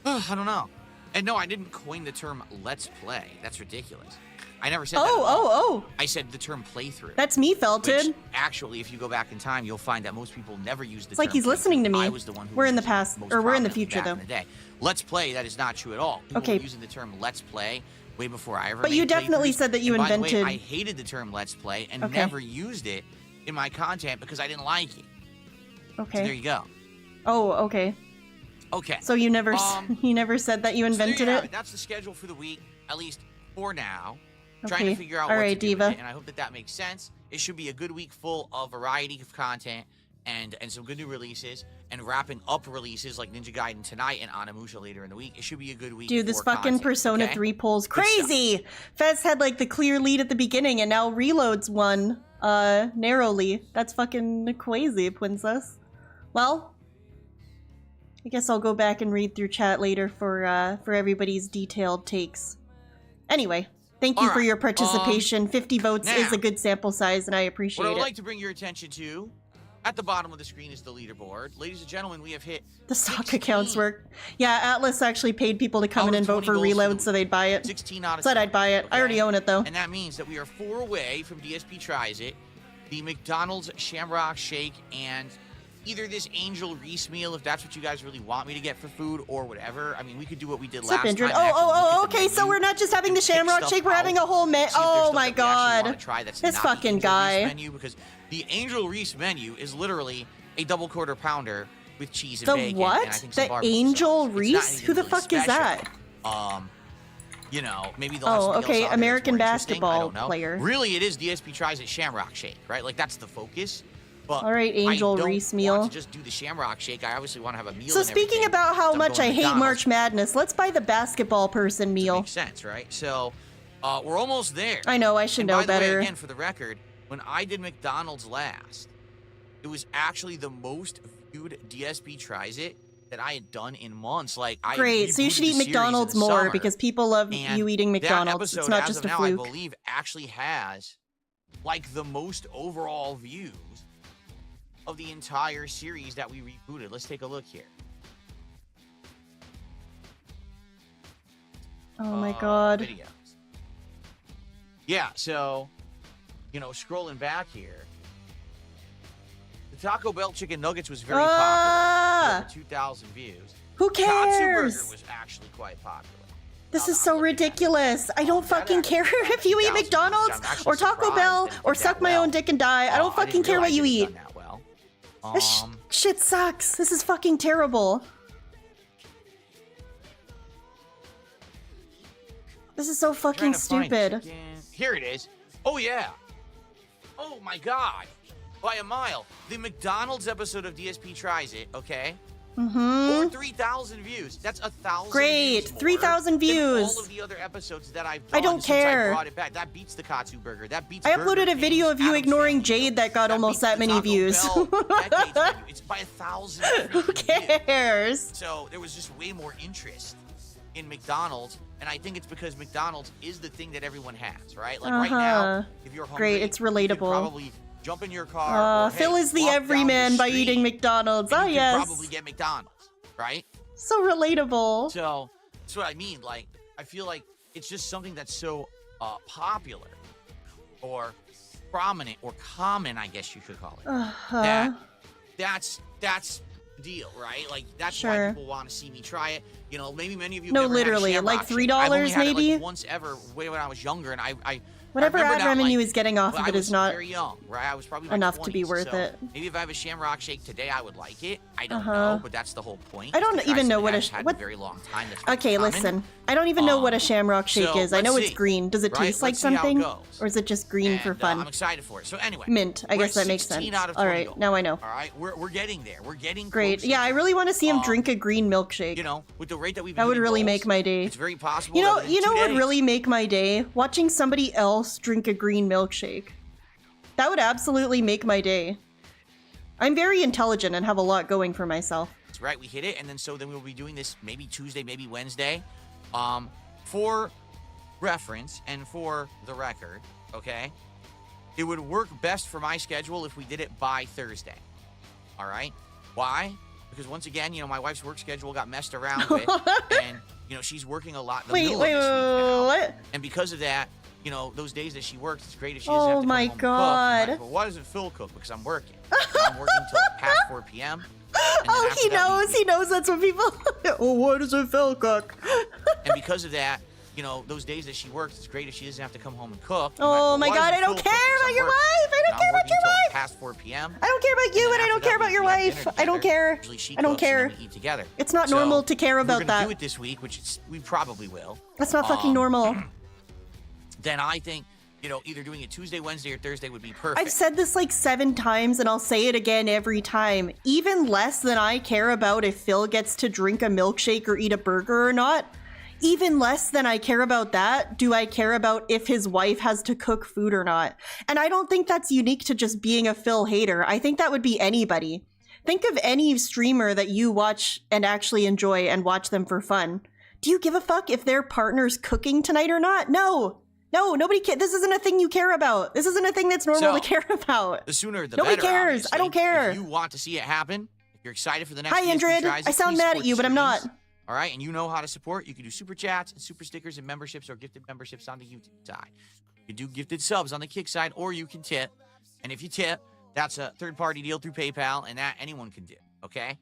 don't know. And no, I didn't coin the term "let's play." That's ridiculous. I never said that. Oh. I said the term "playthrough." That's me, Felton. Which, actually, if you go back in time, you'll find that most people never use the It's term like he's listening to playthrough. me. I was the one who We're was in the using it past, most or we're in the prominently future, back though. in the day. Let's play, that is not true at all. People Okay. were using the term "let's play" way before I ever But made you definitely playthroughs. said that you And by the invented- way, I hated the term "let's play" and Okay. never used it in my content because I didn't like it. So there Okay. you go. Oh, okay. Okay. So you never you never said that you So there invented you have it? That's the schedule for the week, at least for now. Okay. Trying to figure out All what right, to do with Diva. it, and I hope that makes sense. It should be a good week full of variety of content and some good new releases, and wrapping up releases like Ninja Gaiden tonight and Onimusha later in the week. It should be a good week. Dude, this for fucking content, Persona okay? 3 poll's Good stuff. crazy! Fez had like the clear lead at the beginning and now Reloads won narrowly. That's fucking crazy, princess. Well, I guess I'll go back and read through chat later for everybody's detailed takes. Anyway, thank you All for right, your participation. 50 votes is now, a good sample size and I appreciate What I would it. like to bring your attention to, at the bottom of the screen, is the leaderboard. Ladies and gentlemen, we have hit The stock 16 accounts work. Yeah, Atlas actually paid people to come in out of and vote 20 for goals Reload the so they'd buy it. 16 out of Said 20, I'd buy it. I already okay? own it though. And that means that we are 4 away from DSP Tries It, the McDonald's Shamrock Shake, and either this Angel Reese meal, if that's what you guys really want me to get for food, or whatever. I mean, we could do what we did What's up, last Indrid? time. and actually look at the Okay, so menu we're not just having the and pick Shamrock stuff Shake, we're having out, a whole menu. see if there's Oh stuff my that we actually god. wanna try that's This not the fucking Angel Reese guy. menu, because the Angel Reese menu is literally a double quarter pounder with cheese and The bacon. what? And I think some The barbecue Angel sauce. It's not Reese? anything Who the really fuck is special. that? You know, maybe they'll have Oh, something okay, else out there that's American more interesting. I basketball don't know. player. Really, it is DSP tries at Shamrock Shake, right? Like, that's the focus. But All right, Angel I don't Reese want meal. to just do the Shamrock Shake. I obviously want to have a meal. So and speaking everything, about how so I'm much going I to hate McDonald's. March Madness, let's buy the basketball person meal. Makes sense, right? So, we're almost there. I know, I should And know by the better. way, again, for the record, when I did McDonald's last, it was actually the most viewed DSP Tries It that I had done in months. Like, I Great, so you rebooted should the eat series McDonald's in the more summer, because people love and you eating that McDonald's. It's episode, not as just of a now, fluke. I believe actually has like the most overall views of the entire series that we rebooted. Let's take a look here. Oh my god. Videos. Yeah, so, you know, scrolling back here, the Taco Bell chicken nuggets was very popular. Over 2,000 views. Who Katsu Burger cares? was actually quite popular. This Now is that so I'm looking at it. ridiculous. I don't That fucking actually care got if you eat 2,000 views. McDonald's I'm actually or Taco surprised Bell that it or did suck that my well. own dick and die. I don't I fucking didn't care what realize you it had eat. done that well. This shit sucks. This is fucking terrible. This is so fucking Trying to find stupid. chicken. Here it is. Oh yeah. Oh my god. By a mile. The McDonald's episode of DSP Tries It, okay? Over 3,000 views. That's 1,000 Great, views more 3,000 than views. all of the other episodes that I've I done don't since care. I brought it back. That beats the Katsu Burger. That beats I Burger uploaded a video King's of you Adam ignoring Sandwich Jade that got almost beats that the many Taco views. Bell decades menu. It's by 1,000 Who freaking views. cares? So there was just way more interest in McDonald's, and I think it's because McDonald's is the thing that everyone has, right? Like right now, if you're hungry, Great, it's you can relatable. probably jump in your car. Or, Phil hey, is the walk down everyman the by street, eating McDonald's. and Oh you yes. can probably get McDonald's, right? So relatable. So that's what I mean. Like, I feel like it's just something that's so popular or prominent or common, I guess you could call it. That's the deal, right? Like, that's why Sure. people want to see me try it. You know, maybe many of you No, have never had a literally, Shamrock like Shake. $3 I've only had it, maybe? like, once ever, way when I was younger, and I Whatever remember ad that, revenue like, is getting off well, of I it was is not very young, right? I was probably in my enough to be 20s, worth so it. Maybe if I have a Shamrock Shake today, I would like it. I don't Uh-huh. know, but that's the whole point. I is don't to try even know something what a that sh- had what- a very long time. That's Okay, common. listen. I don't even know what a Shamrock Shake so is. I know let's it's see, green. Does it right? taste like Let's see how it something? goes. Or is it just green for And, fun? I'm excited for it. So anyway, Mint. I we're guess at that makes 16 sense. out of All 20 right, goals. now I know. All right, we're getting there. We're getting Great. closer. Yeah, I really want to see him drink a green milkshake. You know, with the rate that we've That been would hitting really goals, make my day. It's very possible. You know, that within 2 what would days- really make my day? Watching somebody else drink a green milkshake. That would absolutely make my day. I'm very intelligent and have a lot going for myself. That's right. We hit it, and then we'll be doing this maybe Tuesday, maybe Wednesday. For reference and for the record, okay, it would work best for my schedule if we did it by Thursday. All right. Why? Because once again, you know, my wife's work schedule got messed around with, and you know, she's working a lot in the Wait, middle of this week now. what? And because of that, you know, those days that she works, it's great if she doesn't have Oh to come my home and God. cook. I'm like, well, why doesn't Phil cook? Because I'm working. I'm working until past 4 p.m. and then Oh, after he that, we- knows. He knows that's what people. Oh, why doesn't Phil cook? And because of that, you know, those days that she works, it's great if she doesn't have to come home and cook. I'm Oh like, well, my why God, doesn't I don't Phil cook? care 'Cause about I'm your working. wife. I don't And care I'm about your working wife. till past 4 p.m. I don't care about you, And and I then don't after care that, about your we have wife. dinner I don't together. care. Usually she I don't cooks, and then care. we eat together. It's not So, normal to care about we're gonna that. do it this week, which we probably will. That's not fucking normal. Then I think, you know, either doing it Tuesday, Wednesday, or Thursday would be perfect. I've said this like 7 times, and I'll say it again every time. Even less than I care about if Phil gets to drink a milkshake or eat a burger or not, even less than I care about that, do I care about if his wife has to cook food or not. And I don't think that's unique to just being a Phil hater. I think that would be anybody. Think of any streamer that you watch and actually enjoy and watch them for fun. Do you give a fuck if their partner's cooking tonight or not? No. No, nobody cares. This isn't a thing you care about. This isn't a thing that's normal So, to care about. The sooner the Nobody better. cares. I don't obviously. care. If you want to see it happen, if you're excited for the next Hi, DSP Indrid. Tries It, I sound please mad support at you, but I'm streams. not. All right, and you know how to support. You can do super chats and super stickers and memberships or gifted memberships on the YouTube side. You can do gifted subs on the Kick side, or you can tip. And if you tip, That's a third-party deal through PayPal, and that anyone can do, okay?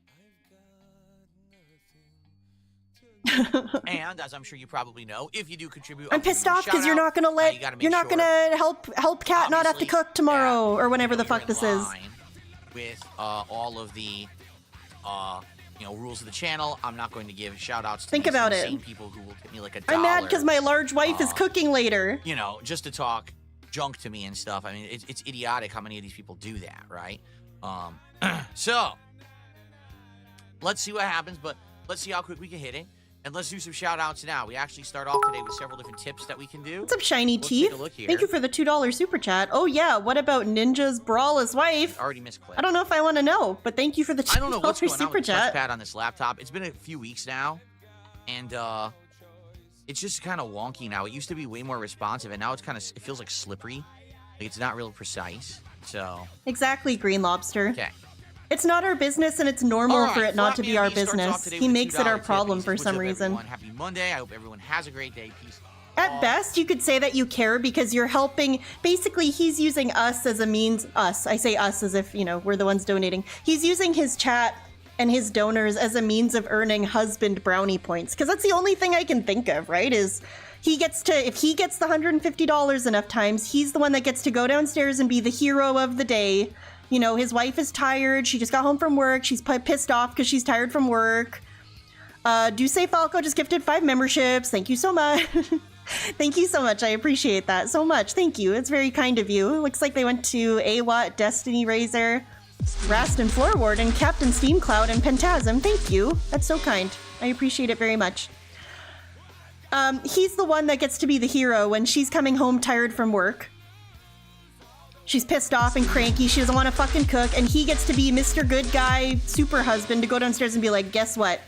And as I'm sure you probably know, if you do contribute, I'm pissed off because you're not gonna help Kat not have to cook tomorrow or whenever the fuck this is. With all of the rules of the channel, I'm not going to give shout outs to the same people who will give me like $1. I'm mad because my large wife is cooking later. Just to talk junk to me and stuff. I mean, it's idiotic how many of these people do that, right? So let's see what happens, but let's see how quick we can hit it. And let's do some shout-outs now. We actually start off today with several different tips that we can do. What's up, Shiny Teeth? Thank you for the $2 super chat. Oh, yeah. What about Ninja's Brawl's wife? Already misclicked. I don't know if I want to know, but thank you for the $2 I don't know what's going on with the chat. touchpad on this laptop. It's been a few weeks now, and it's just kind of wonky now. It used to be way more responsive, and now it feels like slippery. Like it's not real precise. So exactly, Green Lobster. Okay. It's not our business, and it's normal for it not to be our business. He makes it our problem for some reason. Happy Monday. I hope everyone has a great day. Peace. At best, you could say that you care because you're helping. Basically, he's using us as a means. Us. I say us as if, we're the ones donating. He's using his chat and his donors as a means of earning husband brownie points. Because that's the only thing I can think of, right? Is if he gets the $150 enough times, he's the one that gets to go downstairs and be the hero of the day. His wife is tired. She just got home from work. She's pissed off because she's tired from work. Duce Falco just gifted 5 memberships. Thank you so much. Thank you so much. I appreciate that so much. Thank you. It's very kind of you. It looks like they went to AWAT, Destiny Razor, Rast and Floor Warden, Captain Steamcloud, and Pentasm. Thank you. That's so kind. I appreciate it very much. He's the one that gets to be the hero when she's coming home tired from work. She's pissed off and cranky. She doesn't want to fucking cook. And he gets to be Mr. Good Guy, super husband, to go downstairs and be like, guess what?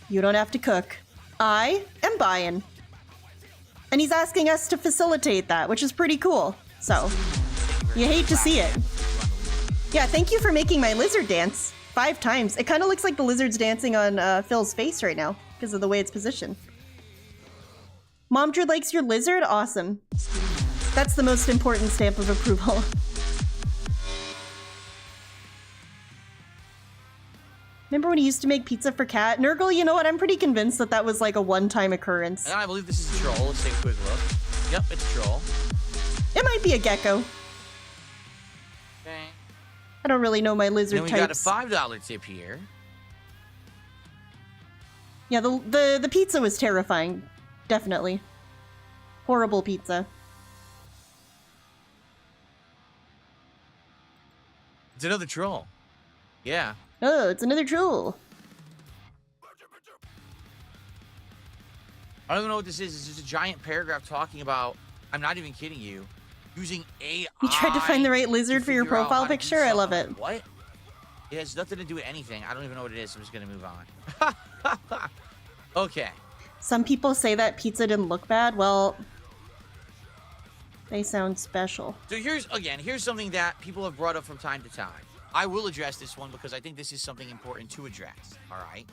You don't have to cook. I am buying. And he's asking us to facilitate that, which is pretty cool. So, you hate to see it. Yeah, thank you for making my lizard dance 5 times. It kind of looks like the lizard's dancing on Phil's face right now because of the way it's positioned. Momdred likes your lizard? Awesome. That's the most important stamp of approval. Remember when he used to make pizza for Kat? Nurgle, you know what? I'm pretty convinced that was like a one-time occurrence. And I believe this is a troll. Let's take a quick look. Yep, it's a troll. It might be a gecko. Okay. I don't really know my lizard types. Then we got a $5 tip here. Yeah, the pizza was terrifying. Definitely. Horrible pizza. It's another troll. Yeah. Oh, it's another troll. I don't even know what this is. It's just a giant paragraph talking about, I'm not even kidding you, using AI. You tried to find the right lizard for your profile picture? I love it. What? It has nothing to do with anything. I don't even know what it is. I'm just going to move on. Okay. Some people say that pizza didn't look bad. Well, they sound special. So here's something that people have brought up from time to time. I will address this one because I think this is something important to address. All right.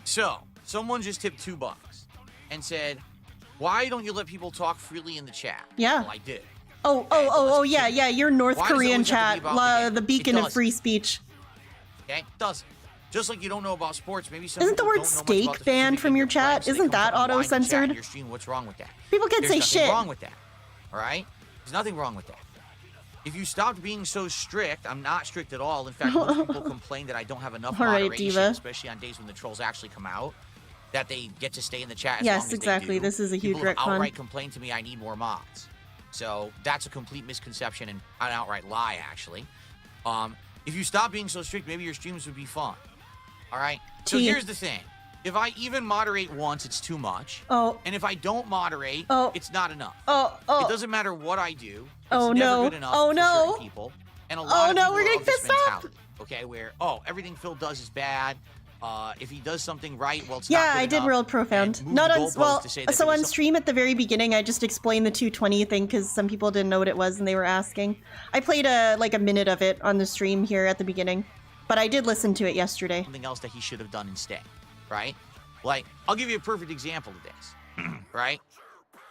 So someone just tipped $2 and said, "Why don't you let people talk freely in the chat?" Yeah. Well, I did. Oh, yeah. Your North Korean chat, the beacon of free speech. Okay, it doesn't. Just like you don't know about sports, maybe some Isn't the word steak banned from your chat? Isn't that auto-censored? Your stream, what's wrong with that? People can say shit. There's nothing wrong with that. All right? There's nothing wrong with that. If you stopped being so strict, I'm not strict at all. In fact, most people complain that I don't have enough moderation, especially on days when the trolls actually come out, that they get to stay in the chat as long as they do. Yes, exactly. This is a huge retcon. People outright complain to me I need more mods. So that's a complete misconception and an outright lie, actually. If you stop being so strict, maybe your streams would be fun. All right? So here's the thing. If I even moderate once, it's too much. Oh. And if I don't moderate, it's not enough. Oh. It doesn't matter what I do. Oh, it's no. never good enough Oh, for no. certain people. And a lot of people we're getting of this pissed off. mentality, okay, where, everything Phil does is bad. If he does something right, well, it's not good I did enough. real profound. Not on so on stream at the very beginning, I just explained the 220 thing because some people didn't know what it was and they were asking. I played a minute of it on the stream here at the beginning, but I did listen to it yesterday. Something else that he should have done instead, right? Like, I'll give you a perfect example of this, right?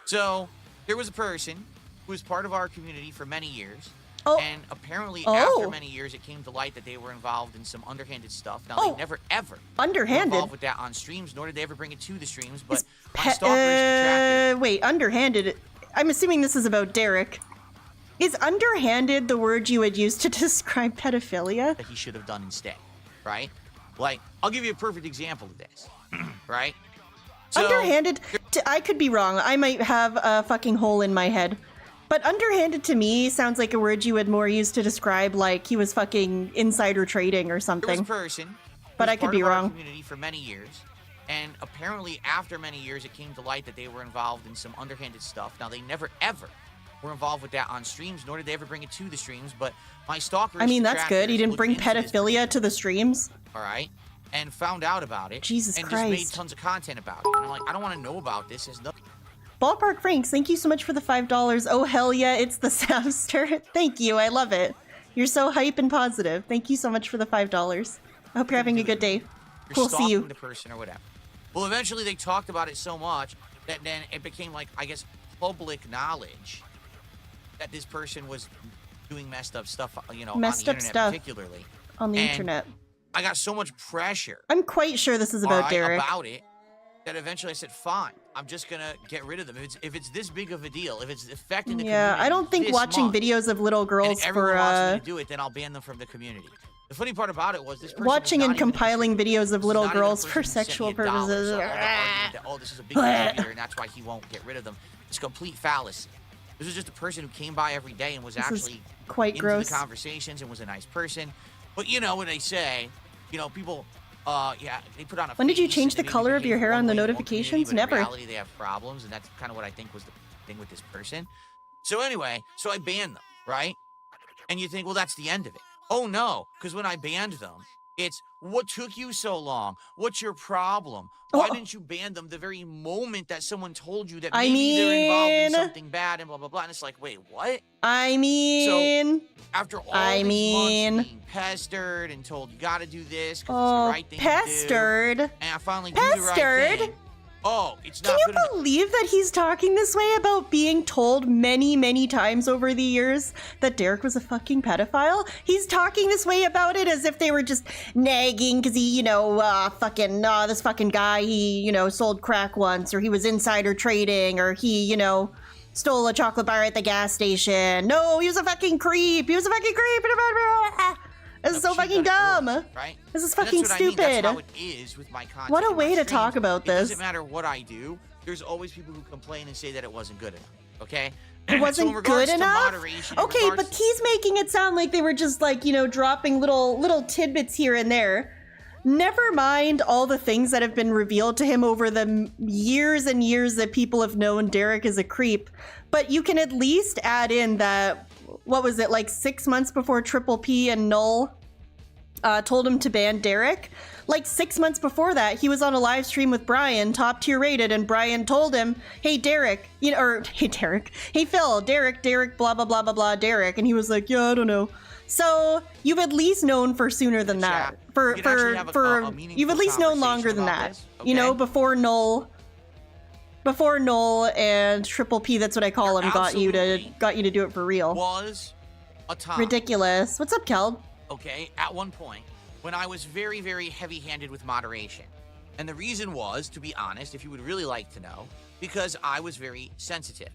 So there was a person who was part of our community for many years. Oh. And apparently, after many years, it came to light that they were involved in some underhanded stuff. Now, they never, ever were involved with that on streams, nor did they ever bring it to the streams. But my stalkers detracted. Wait, underhanded. I'm assuming this is about Derek. Is underhanded the word you would use to describe pedophilia? That he should have done instead, right? Like, I'll give you a perfect example of this, right? So, underhanded, I could be wrong. I might have a fucking hole in my head. But underhanded to me sounds like a word you would more use to describe like he was fucking insider trading or something. There was a person, but I could be wrong. Community for many years, and apparently after many years, it came to light that they were involved in some underhanded stuff. Now, they never ever were involved with that on streams, nor did they ever bring it to the streams. But my stalkers, I mean, that's good. He didn't bring pedophilia to the streams. All right, and found out about it. Jesus and Christ. just made tons of content about it. And I'm like, I don't want to know about this. There's nothing. Ballpark Franks, thank you so much for the $5. Oh, hell yeah, it's the Savster. Thank you, I love it. You're so hype and positive. Thank you so much for the $5. I hope you're having a good day. Cool, see you. The person or whatever. Well, eventually they talked about it so much that then it became like, I guess, public knowledge that this person was doing messed up stuff, you know, messed on up the internet stuff particularly. On the internet. I got so much pressure. I'm quite sure this is about Derek. About it, that eventually I said, fine, I'm just gonna get rid of them. If it's this big of a deal, if it's affecting the community, I don't think watching videos of little girls everyone wants me to do it, then I'll ban them from the community. The funny part about it was this person watching and compiling videos of little girls for sexual purposes. Oh, this is a big contributor, and that's why he won't get rid of them. It's complete fallacy. This is just a person who came by every day and was actually quite into gross. The conversations and was a nice person. But you know what they say, you know, people. They put on a. When did you change the color of your hair on the notifications? Never. In reality, they have problems, and that's kind of what I think was the thing with this person. So anyway, so I banned them, right? And you think, well, that's the end of it. Oh no, because when I banned them, it's what took you so long? What's your problem? Why didn't you ban them the very moment that someone told you that maybe they're involved in something bad and blah blah blah? And it's like, wait, what? I mean, so after all these months being pestered and told you got to do this because it's the right thing to do, and I finally do the right thing. Oh, it's not good enough. Can you believe that he's talking this way about being told many, many times over the years that Derek was a fucking pedophile? He's talking this way about it as if they were just nagging because he, this fucking guy, he, sold crack once, or he was insider trading, or he, stole a chocolate bar at the gas station. No, he was a fucking creep. He was a fucking creep. This is so fucking dumb. Right? This is fucking stupid. That's how it is with my content. What a way to talk about this. It doesn't matter what I do. There's always people who complain and say that it wasn't good enough. Okay? It wasn't good enough? Okay, but he's making it sound like they were just dropping little tidbits here and there. Never mind all the things that have been revealed to him over the years and years that people have known Derek is a creep. But you can at least add in that, what was it, 6 months before Triple P and Null told him to ban Derek? 6 months before that, he was on a live stream with Brian, top tier rated, and Brian told him, hey Derek, hey Phil, Derek, blah blah blah blah blah, Derek, and he was like, yeah, I don't know. So you've at least known for sooner than that. You've at least known longer than that. Okay. Before Null and Triple P, that's what I call him, got you to do it for real. Was a time. Ridiculous. What's up, Kel? Okay, at one point, when I was very, very heavy-handed with moderation. And the reason was, to be honest, if you would really like to know, because I was very sensitive.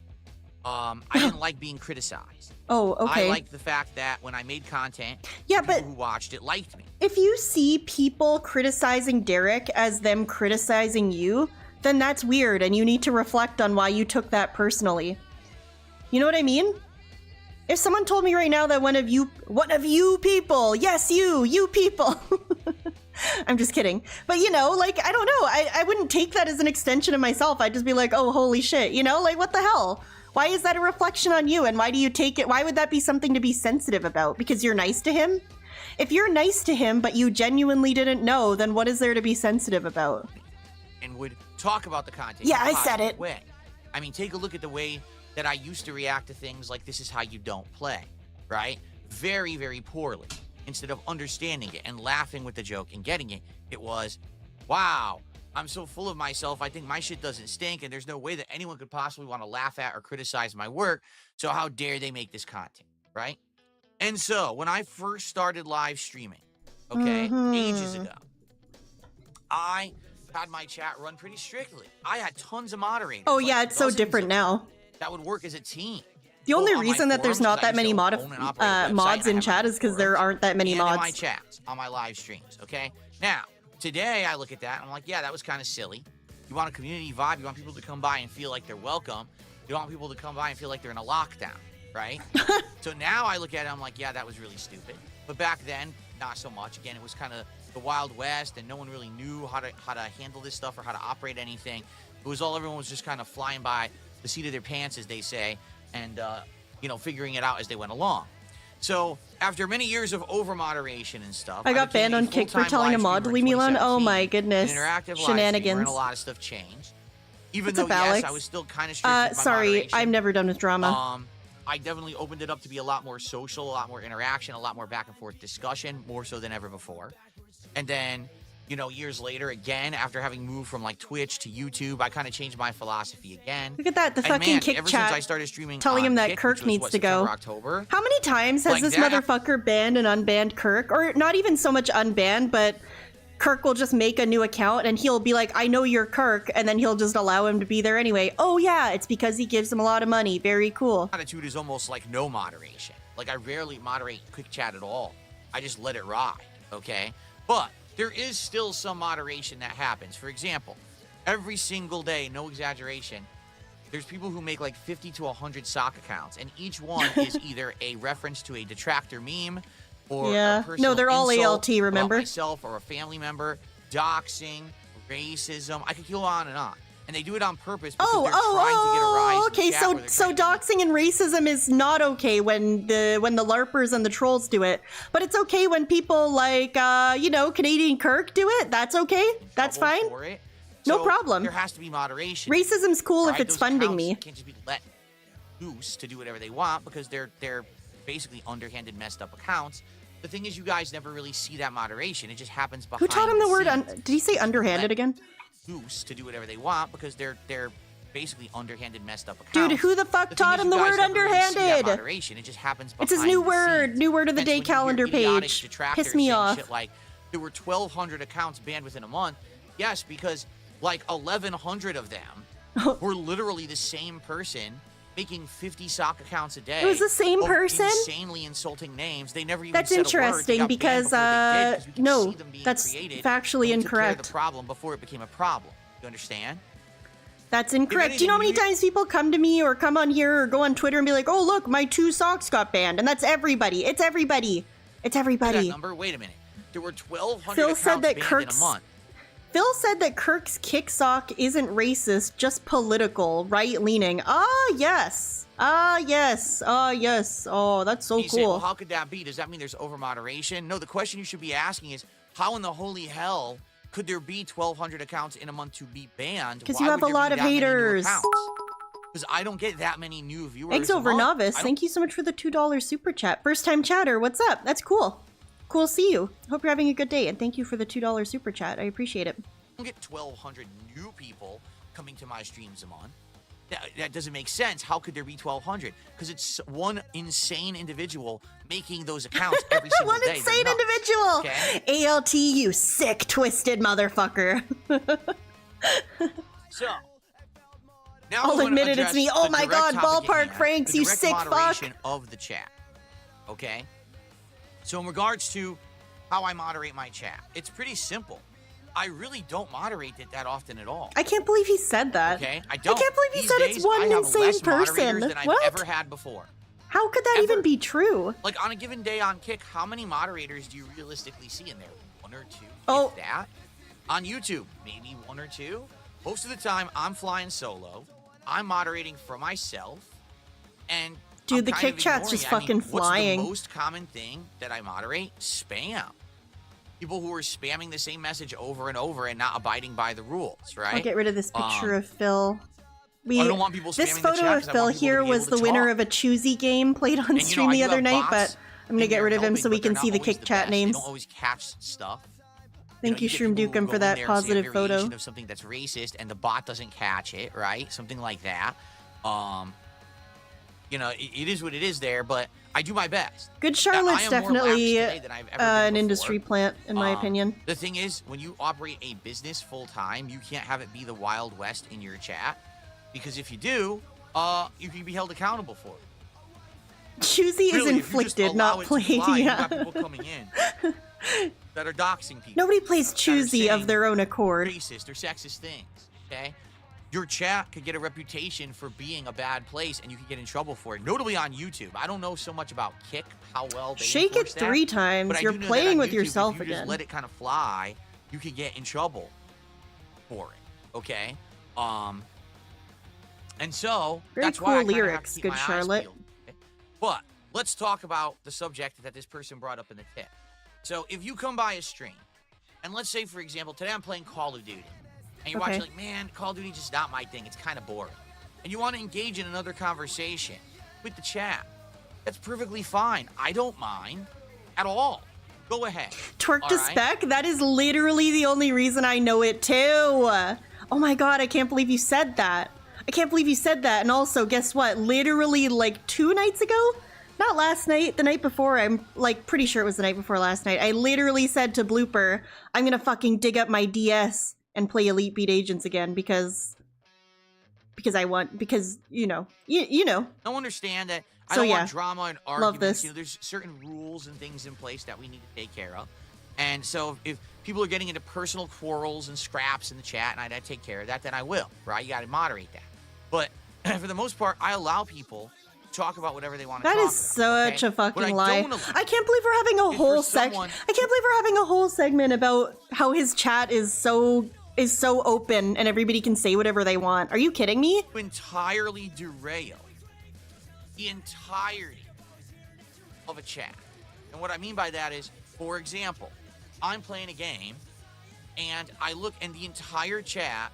I didn't like being criticized. Oh, okay. I liked the fact that when I made content, people who watched it liked me. If you see people criticizing Derek as them criticizing you, then that's weird, and you need to reflect on why you took that personally. You know what I mean? If someone told me right now that one of you people, yes, you people. I'm just kidding. But I don't know. I wouldn't take that as an extension of myself. I'd just be like, oh, holy shit. What the hell? Why is that a reflection on you? And why do you take it? Why would that be something to be sensitive about? Because you're nice to him? If you're nice to him, but you genuinely didn't know, then what is there to be sensitive about? And would talk about the content. Yeah, I said it. Way. I mean, take a look at the way that I used to react to things like this is how you don't play, right? Very, very poorly. Instead of understanding it and laughing with the joke and getting it, it was, wow, I'm so full of myself, I think my shit doesn't stink, and there's no way that anyone could possibly want to laugh at or criticize my work, so how dare they make this content, right? And so when I first started live streaming, okay, ages ago, I had my chat run pretty strictly. I had tons of moderators. Oh yeah, it's so different now. That would work as a team. The only reason that there's not that many mods in chat is because there aren't that many mods. In my chats, on my live streams, okay? Now, today I look at that and I'm like, yeah, that was kind of silly. You want a community vibe, you want people to come by and feel like they're welcome. You don't want people to come by and feel like they're in a lockdown, right? So now I look at it, I'm like, yeah, that was really stupid. But back then, not so much. Again, it was kind of the Wild West and no one really knew how to handle this stuff or how to operate anything. It was everyone was just kind of flying by the seat of their pants, as they say, and, you know, figuring it out as they went along. So, after many years of over-moderation and stuff... I got banned on Kick for telling a mod to leave me alone? Oh my goodness. Shenanigans. And a lot of stuff changed. Even though, yes, I was still kind of strict with my sorry, moderation. I'm never done with drama. I definitely opened it up to be a lot more social, a lot more interaction, a lot more back and forth discussion, more so than ever before. And then... you know, years later, again, after having moved from, like, Twitch to YouTube, I kind of changed my philosophy again. Look at that, the fucking Kick ever chat since I started streaming telling him that Kick, Kirk needs to go. October, how many times has this motherfucker banned and unbanned Kirk? Or not even so much unbanned, but Kirk will just make a new account and he'll be like, I know you're Kirk, and then he'll just allow him to be there anyway. Oh yeah, it's because he gives him a lot of money. Very cool. Attitude is almost like no moderation. Like, I rarely moderate Quick Chat at all. I just let it ride, okay? But there is still some moderation that happens. For example, every single day, no exaggeration, there's people who make like 50 to 100 sock accounts, and each one is either a reference to a detractor meme or a personal they're all insult ALT, remember? about myself or a family member, doxing, racism. I could go on and on. And they do it on purpose because they're trying to get a rise in okay, the chat so doxing and racism is not okay when the LARPers and the trolls do it, but it's okay when people like you know, Canadian Kirk do it. That's okay. That's fine. No problem. There has to be moderation. Racism's cool if it's Those funding accounts me. Can't just be let loose to do whatever they want because they're basically underhanded, messed up accounts. The thing is, you guys never really see that moderation. It just happens behind. Who taught him the word? Did he say underhanded again? Loose to do whatever they want because they're basically underhanded, messed up accounts. Dude, who the fuck taught him the word underhanded? Moderation. It just happens behind it's his new word. New word of the day calendar page. Piss me off. Shit like there were 1,200 accounts banned within a month. Yes, because like 1,100 of them were literally the same person making 50 sock accounts a day. It was the same person? Insanely insulting names. They never even That's said interesting a word. because no, that's factually incorrect. The problem before it became a problem. You understand? That's incorrect. Do you know how many times people come to me or come on here or go on Twitter and be like, "Oh, look, my 2 socks got banned," and that's everybody. It's everybody. It's everybody. That number. Wait a minute. There were 1,200 Phil accounts said that banned in a month. Phil said that Kirk's kick sock isn't racist, just political, right-leaning. Ah, yes. Ah, yes. Ah, yes. Oh, that's so cool. Say, well, how could that be? Does that mean there's over-moderation? No, the question you should be asking is, how in the holy hell could there be 1,200 accounts in a month to be banned? Because you have a lot of haters. Because I don't get that many new viewers. Eggs over novice. Thank you so much for the $2 super chat. First-time chatter. What's up? That's cool. Cool to see you. Hope you're having a good day, and thank you for the $2 super chat. I appreciate it. I don't get 1,200 new people coming to my streams a month. That doesn't make sense. How could there be 1,200? Because it's one insane individual making those accounts every single day. One insane individual! Okay? ALT, you sick, twisted motherfucker. So, now I'll admit it, it's me. Oh my god, Ballpark Franks, you sick fuck. Of the chat. Okay? So in regards to how I moderate my chat, it's pretty simple. I really don't moderate it that often at all. I can't believe he said that. Okay, I don't. I can't believe he said it's one insane person. Than I've ever had before. How could that even be true? Like on a given day on Kick, how many moderators do you realistically see in there? 1 or 2? Oh, if that. On YouTube, maybe 1 or 2. Most of the time, I'm flying solo. I'm moderating for myself, and dude, the Kick chat's just fucking flying. What's the most common thing that I moderate? Spam. People who are spamming the same message over and over and not abiding by the rules, right? I'll get rid of this picture of Phil. I don't want people spamming this photo of Phil here was the winner of a choosy game played on stream the other night, but I'm gonna get rid of him so we can see the Kick chat names. They don't always catch stuff. Thank you, Shroom Dukem, for that positive photo. Of something that's racist and the bot doesn't catch it, right? Something like that. You know, it is what it is there, but I do my best. Good Now, Charlotte's I am more lax definitely today than I've ever been an before. industry plant, in my opinion. The thing is, when you operate a business full time, you can't have it be the Wild West in your chat, because if you do, you can be held accountable for it. Choosy is Really, if you just inflicted, allow not it to played. fly, Yeah. You got people coming in that are doxing people. Nobody plays Choosy of saying their own accord. racist or sexist things. Okay, your chat could get a reputation for being a bad place, and you could get in trouble for it. Notably on YouTube. I don't know so much about Kick, how well they Shake it enforce that, 3 times. but I You're do know that playing on with YouTube, yourself if you again. just let it kind of fly, you could get in trouble for it. Okay. And so Very that's cool why I kinda have to lyrics, keep good my eyes Charlotte. peeled, okay? But let's talk about the subject that this person brought up in the tip. So if you come by a stream, and let's say, for example, today I'm playing Call of Duty, and you're watching like, man, Call of Duty just not my thing. It's kind of boring. And you want to engage in another conversation with the chat. That's perfectly fine. I don't mind at all. Go ahead. Twerk all to right? spec? That is literally the only reason I know it too. Oh my god, I can't believe you said that. I can't believe you said that. And also, guess what? Literally like 2 nights ago? Not last night, the night before. I'm like pretty sure it was the night before last night. I literally said to Blooper, I'm gonna fucking dig up my DS and play Elite Beat Agents again because I want, because, you know. I understand that. I So, don't yeah. want drama and Love arguments. this. You know, there's certain rules and things in place that we need to take care of. And so if people are getting into personal quarrels and scraps in the chat, and I take care of that, then I will, right? You got to moderate that. But for the most part, I allow people to talk about whatever they want to talk That about. is such okay? a What fucking I lie. don't allow I can't believe we're having a is whole for section. someone- I can't believe we're having a whole segment about how his chat is so open and everybody can say whatever they want. Are you kidding me? to entirely derail the entirety of a chat. And what I mean by that is, for example, I'm playing a game and I look and the entire chat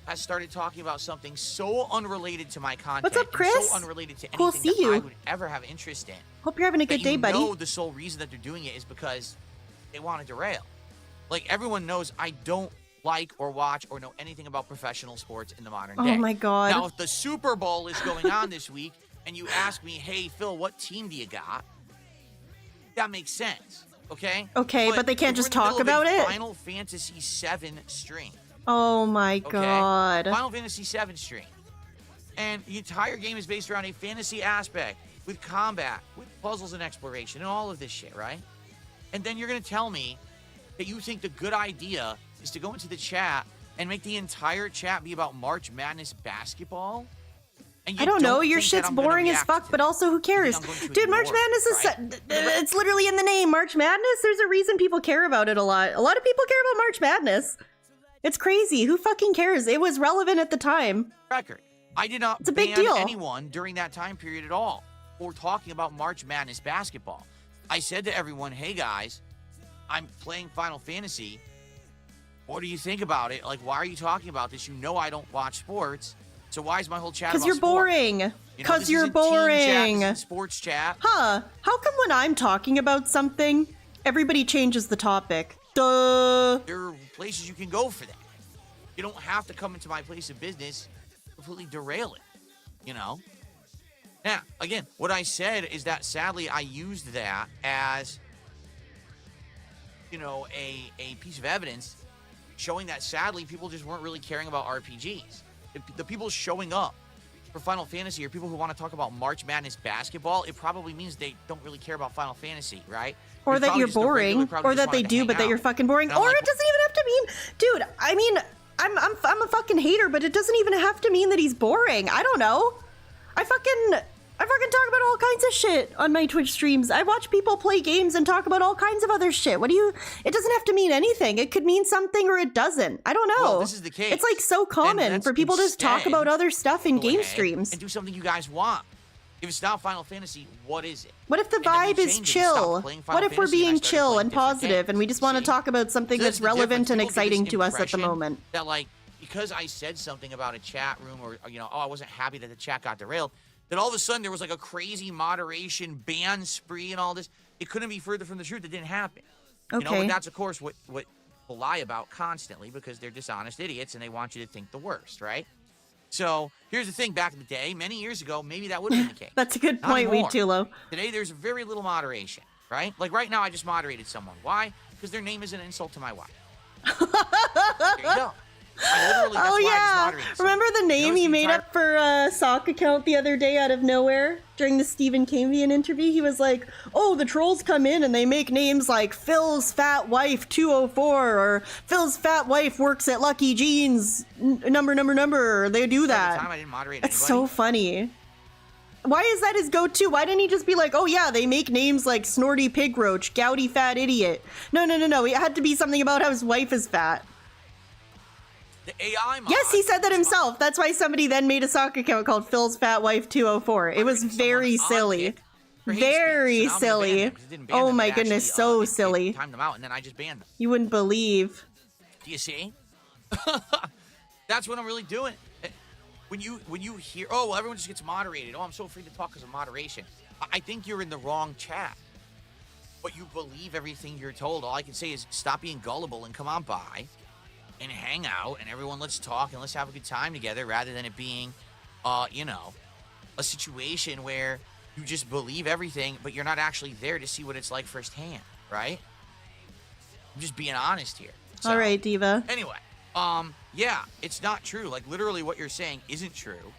has started talking about something so unrelated to my content. What's up, and Chris? So unrelated to Cool anything see that you. I would ever have interest in. Hope you're having a That good day, you buddy. know the sole reason that they're doing it is because they want to derail. Like, everyone knows I don't like or watch or know anything about professional sports in the modern day. Oh my god. Now, if the Super Bowl is going on this week and you ask me, hey, Phil, what team do you got? That makes sense, okay? Okay, but they can't we're just in the talk middle of about a it? Final Fantasy VII stream, Oh my okay? god. Final Fantasy VII stream. And the entire game is based around a fantasy aspect with combat, with puzzles and exploration and all of this shit, right? And then you're going to tell me that you think the good idea is to go into the chat and make the entire chat be about March Madness basketball? And you I don't know, your think that shit's I'm gonna boring as react fuck, to but it. also who cares? I'm going to Dude, March ignore Madness it, is it's literally in the name. March Madness, there's a reason people care about it a lot. A lot of people care about March Madness. It's crazy. Who fucking cares? It was relevant at the time. Record. I did not It's a big ban deal. anyone during that time period at all for talking about March Madness basketball. I said to everyone, hey guys, I'm playing Final Fantasy. What do you think about it? Like, why are you talking about this? You know I don't watch sports. So why is my whole chat about Because you're sports? boring. You know, Because this you're isn't team chat, this boring. isn't sports chat. Huh. How come when I'm talking about something, everybody changes the topic? Duh. There are places you can go for that. You don't have to come into my place of business and completely derail it, you know? Now, again, what I said is that sadly I used that as, you know, a piece of evidence showing that sadly people just weren't really caring about RPGs. The people showing up for Final Fantasy are people who want to talk about March Madness basketball. It probably means they don't really care about Final Fantasy, right? Or It's that probably you're just the regular boring. crowd who Or just that they wanted to do, hang but that out. you're fucking boring. And I'm Or like, it doesn't even have to mean, dude, I mean, I'm a fucking hater, but it doesn't even have to mean that he's boring. I don't know. I fucking talk about all kinds of shit on my Twitch streams. I watch people play games and talk about all kinds of other shit. It doesn't have to mean anything. It could mean something or it doesn't. I don't know. Well, this is the case. It's like so Then common let's for people to just talk instead about other stuff in go game ahead streams. and do something you guys want. If it's not Final Fantasy, what is it? What if the And then we vibe is change it. We stop chill? playing Final What if we're Fantasy and I being started chill playing and different positive games, and we just want to see? talk about something So that's the relevant difference. and People get this exciting to us at the impression moment? That, like, because I said something about a chat room or, you know, oh, I wasn't happy that the chat got derailed, that all of a sudden there was like a crazy moderation ban spree and all this. It couldn't be further from the truth. It didn't happen. You know, Okay. but that's, of course, what people lie about constantly because they're dishonest idiots and they want you to think the worst, right? So here's the thing: back in the day, many years ago, maybe that would have been the case. That's a good Not point, anymore. Weetulo. Today, there's very little moderation, right? Like right now, I just moderated someone. Why? Because their name is an insult to my wife. There you go. That's why I just moderated someone. Remember the name Notice he the made entire- up for a sock account the other day out of nowhere during the Stephen Cambian interview? He was like, oh, the trolls come in and they make names like Phil's fat wife 204 or Phil's fat wife works at Lucky Jeans number. They do At the that. time, I didn't moderate That's anybody. so funny. Why is that his go-to? Why didn't he just be like, oh yeah, they make names like Snorty Pig Roach, Gouty Fat Idiot? No. It had to be something about how his wife is fat. The AI mod. Yes, he said that himself. That's why somebody then made a sock account called Phil's Fat Wife 204. It was very silly. Very silly. Oh my goodness, so silly. Timed them out, and then I just banned them. You wouldn't believe. Do you see? That's what I'm really doing. When you hear, oh, well, everyone just gets moderated. Oh, I'm so afraid to talk because of moderation. I think you're in the wrong chat. But you believe everything you're told. All I can say is stop being gullible and come on by and hang out and everyone let's talk and let's have a good time together rather than it being, a situation where you just believe everything, but you're not actually there to see what it's like firsthand, right? I'm just being honest here. So, All right, Diva. Anyway, yeah, it's not true. Like, literally what you're saying isn't true.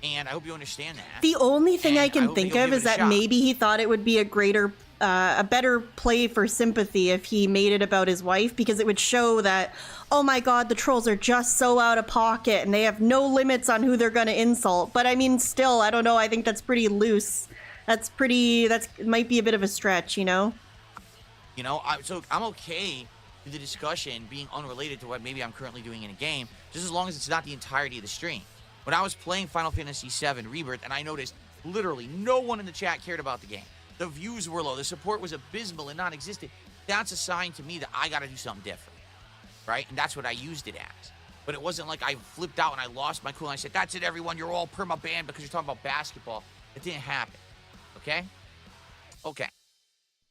And I hope you understand that. The only thing And I I can hope think you'll of give is it a that shot. maybe he thought it would be a better play for sympathy if he made it about his wife, because it would show that, oh my god, the trolls are just so out of pocket and they have no limits on who they're going to insult. But I mean, still, I don't know. I think that's pretty loose. That might be a bit of a stretch, you know? So I'm okay with the discussion being unrelated to what maybe I'm currently doing in a game, just as long as it's not the entirety of the stream. When I was playing Final Fantasy VII Rebirth, and I noticed literally no one in the chat cared about the game. The views were low. The support was abysmal and non-existent. That's a sign to me that I got to do something different, right? And that's what I used it as. But it wasn't like I flipped out and I lost my cool and I said, that's it, everyone. You're all perma-banned because you're talking about basketball. It didn't happen, okay? Okay.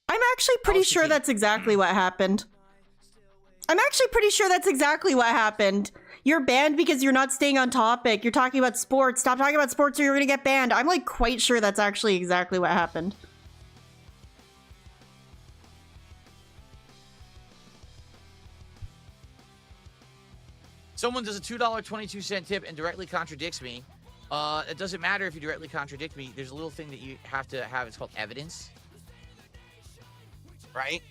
I'm actually pretty sure that's exactly what happened. You're banned because you're not staying on topic. You're talking about sports. Stop talking about sports or you're going to get banned. I'm like quite sure that's actually exactly what happened. Someone does a $2.22 tip and directly contradicts me. It doesn't matter if you directly contradict me. There's a little thing that you have to have. It's called evidence. Right?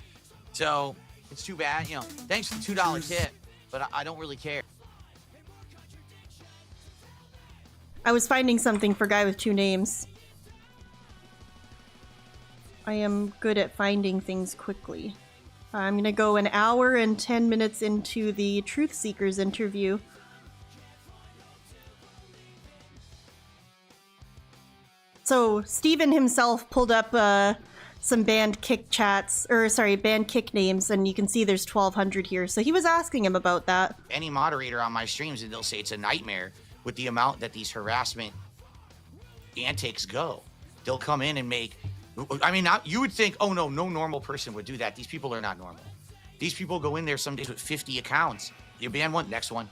So, it's too bad. Thanks for the $2 tip, but I don't really care. I was finding something for guy with two names. I am good at finding things quickly. I'm gonna go an hour and 10 minutes into the Truth Seekers interview. So Steven himself pulled up some banned kick names, and you can see there's 1,200 here. So he was asking him about that. Any moderator on my streams, and they'll say it's a nightmare with the amount that these harassment antics go. They'll come in and make... you would think, oh no normal person would do that. These people are not normal. These people go in there some days with 50 accounts. You ban one, next one.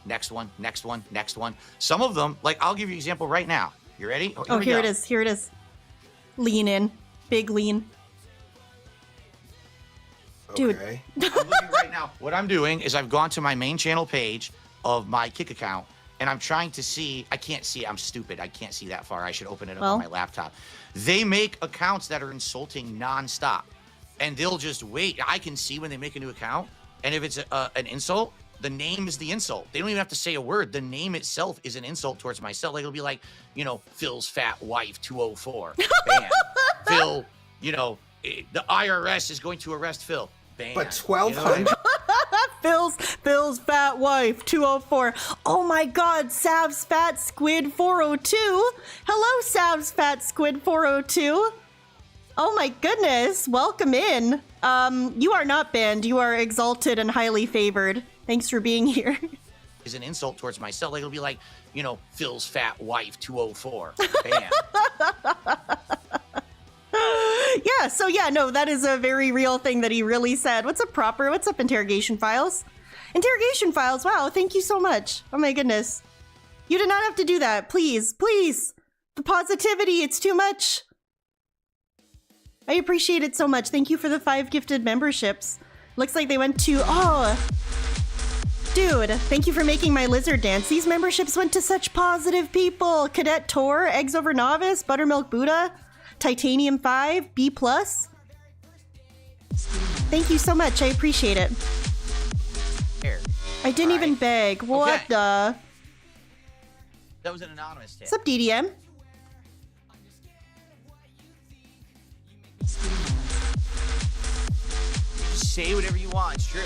Some of them, like, I'll give you an example right now. You ready? Here it is. Lean in. Big lean. Dude. Okay. I'm looking right now. What I'm doing is I've gone to my main channel page of my Kick account, and I'm trying to see. I can't see. I'm stupid. I can't see that far. I should open it up on my laptop. They make accounts that are insulting nonstop, and they'll just wait. I can see when they make a new account, and if it's an insult, the name is the insult. They don't even have to say a word. The name itself is an insult towards myself. Like, it'll be like, Phil's fat wife 204. Bam. Phil, the IRS is going to arrest Phil. Bam. But 1,200. Phil's fat wife 204. Oh my god, Sav's fat squid 402. Hello, Sav's fat squid 402. Oh my goodness, welcome in. You are not banned. You are exalted and highly favored. Thanks for being here. Is an insult towards myself. Like, it'll be like, Phil's fat wife 204. Bam. That is a very real thing that he really said. What's up, Interrogation Files? Interrogation Files, wow, thank you so much. Oh my goodness. You did not have to do that. Please, please. The positivity, it's too much. I appreciate it so much. Thank you for the 5 gifted memberships. Looks like they went to... Oh, dude, thank you for making my lizard dance. These memberships went to such positive people. Cadet Tor, Eggs Over Novice, Buttermilk Buddha, Titanium 5, B+. Thank you so much. I appreciate it. Here. I didn't even beg. What Okay. the... That was an anonymous tip. What's up, DDM? Just say whatever you want. It's true.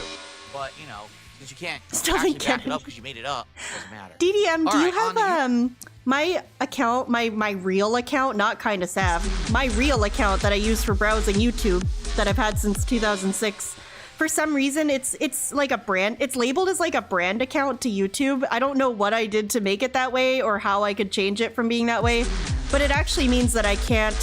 But, you know, since you can't Still actually didn't back get it up it. because you made it up, it doesn't matter. DDM, do All you right, have my account, my real account, not Kinda Sav, my real account that I use for browsing YouTube that I've had since 2006. For some reason, it's like a brand. It's labeled as like a brand account to YouTube. I don't know what I did to make it that way or how I could change it from being that way, but it actually means that I can't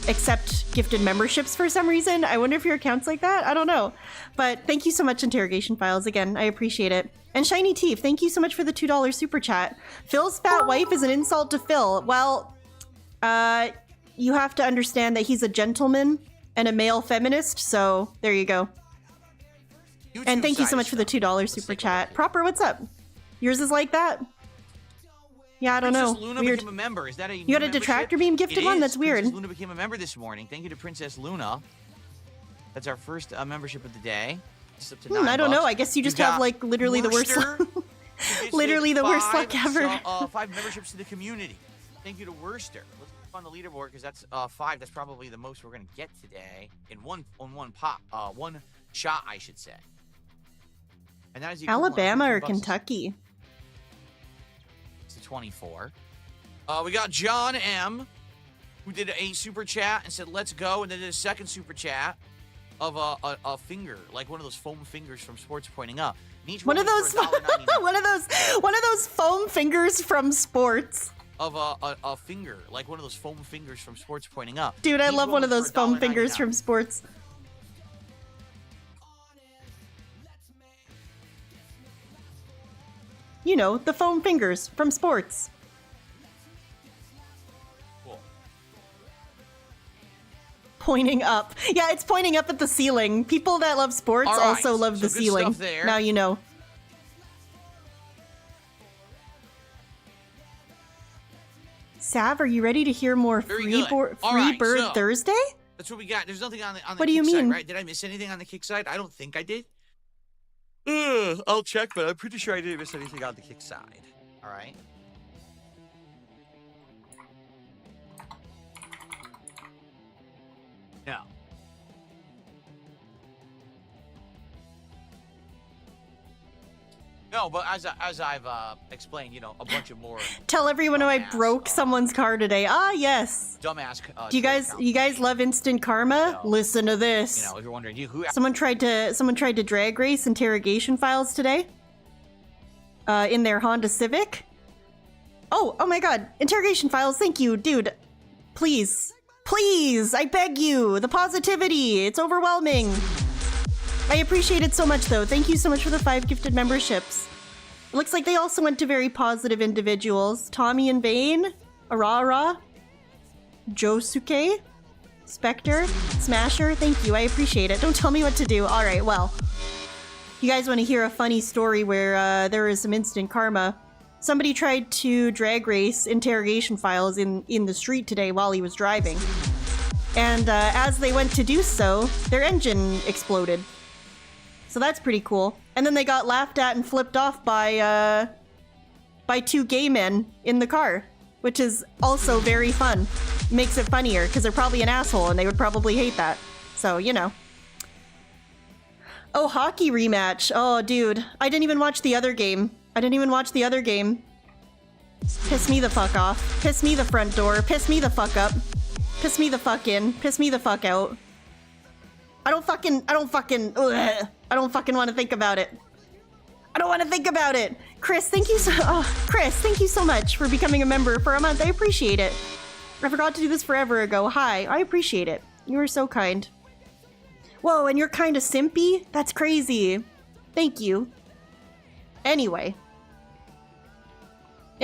accept gifted memberships for some reason. I wonder if your account's like that. I don't know. But thank you so much, Interrogation Files. Again, I appreciate it. And Shiny Teeth, thank you so much for the $2 super chat. Phil's fat wife is an insult to Phil. Well, you have to understand that he's a gentleman and a male feminist, so there you go. YouTube And thank you so side much for the stuff. $2 Let's super take a chat. look here. Proper, what's up? Yours is like that? Yeah, I don't know. Princess Luna Weird. became a member. Is that a You got a detractor beam gifted one? That's weird. Princess Luna became a member this morning. Thank you to Princess Luna. That's our first membership of the day. It's up to $9. I don't know. I guess you just have got like literally the worst Worcester, luck. who gifted Literally the worst luck ever. 5 memberships to the community. Thank you to Worcester. Let's look on the leaderboard because that's 5. That's probably the most we're gonna get today in one pop. One shot, I should say. And that is the equivalent of Alabama or 15 bucks. Kentucky? It's 24. We got John M, who did a super chat and said, let's go. And then did a second super chat of a finger, like one of those foam fingers from Sports pointing up. And each One of was those, for $1.99. one of those foam fingers from sports. Of a finger, like one of those foam fingers from Sports pointing up. Dude, I Each love one of was those for foam fingers $1.99. from sports. You know, the foam fingers from sports. Cool. Pointing up. Yeah, it's pointing up at the ceiling. People that love sports All right, also love so the good ceiling. stuff there. Now you know. Sav, are you ready to hear more Very Free, good. All right, Bird so- Thursday? That's what we got. There's nothing on the What do you kick side, mean? right? Did I miss anything on the kick side? I don't think I did. I'll check, but I'm pretty sure I didn't miss anything on the kick side. All right. No. No, but as I've explained, you know, a bunch of more Tell everyone how I dumbass, broke someone's car today. Ah, yes. dumbass. Do you guys love instant karma? No. Listen to this. You know, if you're wondering, who Someone tried to drag race Interrogation Files today. In their Honda Civic. Oh my God! Interrogation Files, thank you, dude. Please, I beg you. The positivity, it's overwhelming. I appreciate it so much, though. Thank you so much for the 5 gifted memberships. It looks like they also went to very positive individuals: Tommy and Vane, Arara, Josuke, Spectre, Smasher. Thank you, I appreciate it. Don't tell me what to do. All right, well. You guys want to hear a funny story where there is some instant karma? Somebody tried to drag race Interrogation Files in the street today while he was driving. And as they went to do so, their engine exploded. So that's pretty cool. And then they got laughed at and flipped off by 2 gay men in the car, which is also very fun. Makes it funnier because they're probably an asshole and they would probably hate that. So, you know. Oh, hockey rematch. Oh, dude. I didn't even watch the other game. Piss me the fuck off. Piss me the front door. Piss me the fuck up. Piss me the fuck in. Piss me the fuck out. I don't fucking want to think about it. I don't want to think about it. Chris, thank you so much for becoming a member for a month. I appreciate it. I forgot to do this forever ago. Hi, I appreciate it. You were so kind. Whoa, and you're kind of simpy? That's crazy. Thank you. Anyway,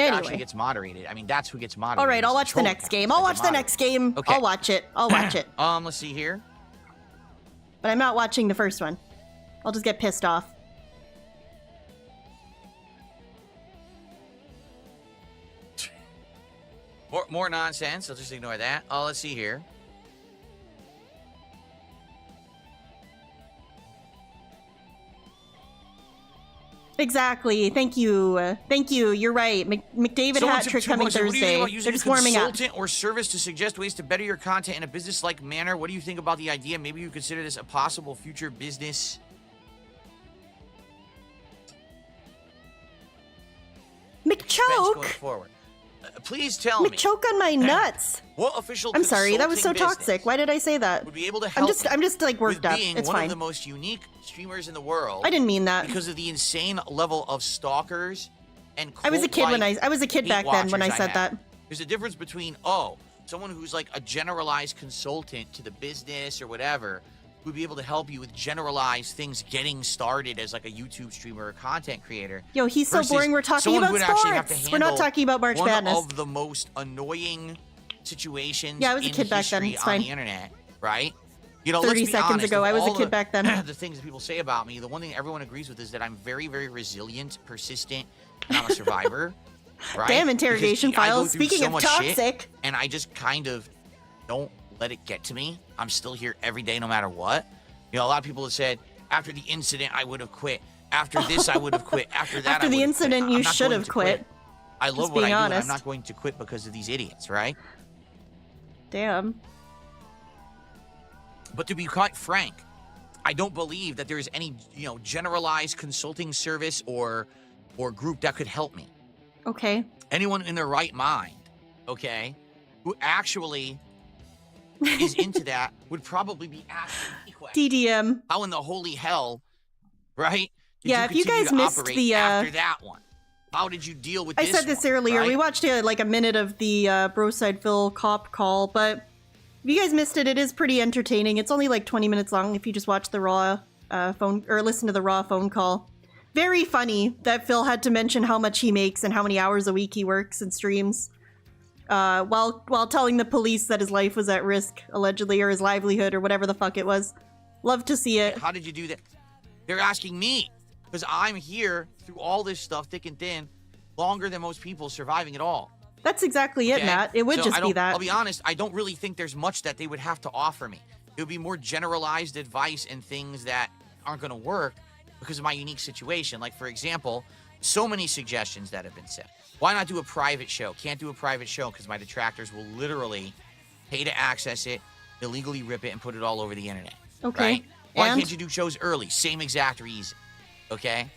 Anyway. actually gets moderated. I mean, that's who gets moderated. All right, I'll watch the next game. I'll watch the next game. Okay. I'll watch it. I'll watch it. Let's see here. But I'm not watching the first one. I'll just get pissed off. More nonsense. I'll just ignore that. Let's see here. Exactly. Thank you. Thank you. You're right. McDavid hat trick coming Thursday. They're just warming up. Consultant or service to suggest ways to better your content in a business-like manner. What do you think about the idea? Maybe you consider this a possible future business. McChoke. Going forward. Please tell me. McChoke on my nuts. What official I'm sorry, that was so consulting toxic. Why did I say that? would be able to help I'm just like worked with up. being It's one fine. of the most unique streamers in the world. I didn't mean that. Because of the insane level of stalkers and I was a kid when cult-like I was a kid hate back then when I watchers said have. that. There's a difference between someone who's like a generalized consultant to the business or whatever, who'd be able to help you with generalized things getting started as like a YouTube streamer or content creator. Yo, he's so versus boring. We're talking someone about who would actually have to sports. We're not handle talking about March one Madness. of the most annoying situations Yeah, I was a in kid back then. history It's on fine. the internet, right? You know, 30 let's be seconds honest, ago, of I was a all kid back then. The things that people say about me, the one thing everyone agrees with is that I'm very, very resilient, persistent, and I'm a survivor. Right? Damn, interrogation Because I go files. through Speaking so of much shit, toxic. and I just kind of don't let it get to me. I'm still here every day, no matter what. You know, a lot of people have said, after the incident, I would have quit. After this, I would have quit. After that, After I the would have incident, quit. you I'm not should going have to quit. I love Just what I being do, and I'm honest. not going to quit because of these idiots, right? Damn. But to be quite frank, I don't believe that there is any, generalized consulting service or group that could help me. Okay. Anyone in their right mind, okay, who actually is into that would probably be asking me questions. DDM. How in the holy hell, right? did Yeah, if you continue guys to missed operate the, after that one? How did you deal with I this said this one, earlier. right? We watched like a minute of the Broside Phil cop call, but if you guys missed it, it is pretty entertaining. It's only like 20 minutes long if you just watch the raw phone or listen to the raw phone call. Very funny that Phil had to mention how much he makes and how many hours a week he works and streams, while telling the police that his life was at risk, allegedly, or his livelihood, or whatever the fuck it was. Love to see it. How did you do that? They're asking me because I'm here through all this stuff, thick and thin, longer than most people, surviving it all. That's exactly it, Okay? Matt. It would So just be that. I'll be honest, I don't really think there's much that they would have to offer me. It would be more generalized advice and things that aren't going to work because of my unique situation. Like, for example, so many suggestions that have been said. Why not do a private show? Can't do a private show because my detractors will literally pay to access it, illegally rip it, and put it all over the internet. Okay. Right? Why And? can't you do shows early? Same exact reason. Okay?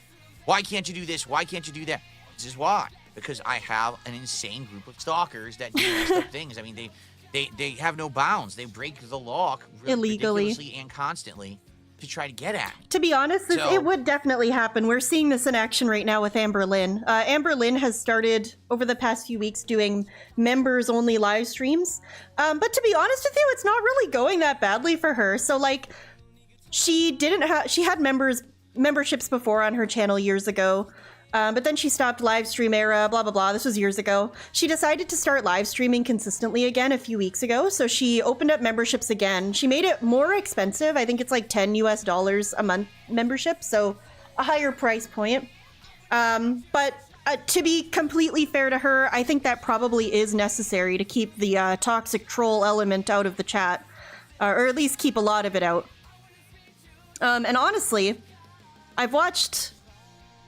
Why can't you do this? Why can't you do that? This is why. Because I have an insane group of stalkers that do messed up things. I mean, they have no bounds. They break the law Illegally. ridiculously and constantly to try to get at me. To be honest, So- it would definitely happen. We're seeing this in action right now with Amber Lynn. Amber Lynn has started over the past few weeks doing members-only live streams. But to be honest with you, it's not really going that badly for her. So, like, she had memberships before on her channel years ago. But then she stopped live stream era, blah, blah, blah. This was years ago. She decided to start live streaming consistently again a few weeks ago. So she opened up memberships again. She made it more expensive. I think it's like $10 US a month membership. So a higher price point. But to be completely fair to her, I think that probably is necessary to keep the toxic troll element out of the chat. Or at least keep a lot of it out. And honestly, I've watched...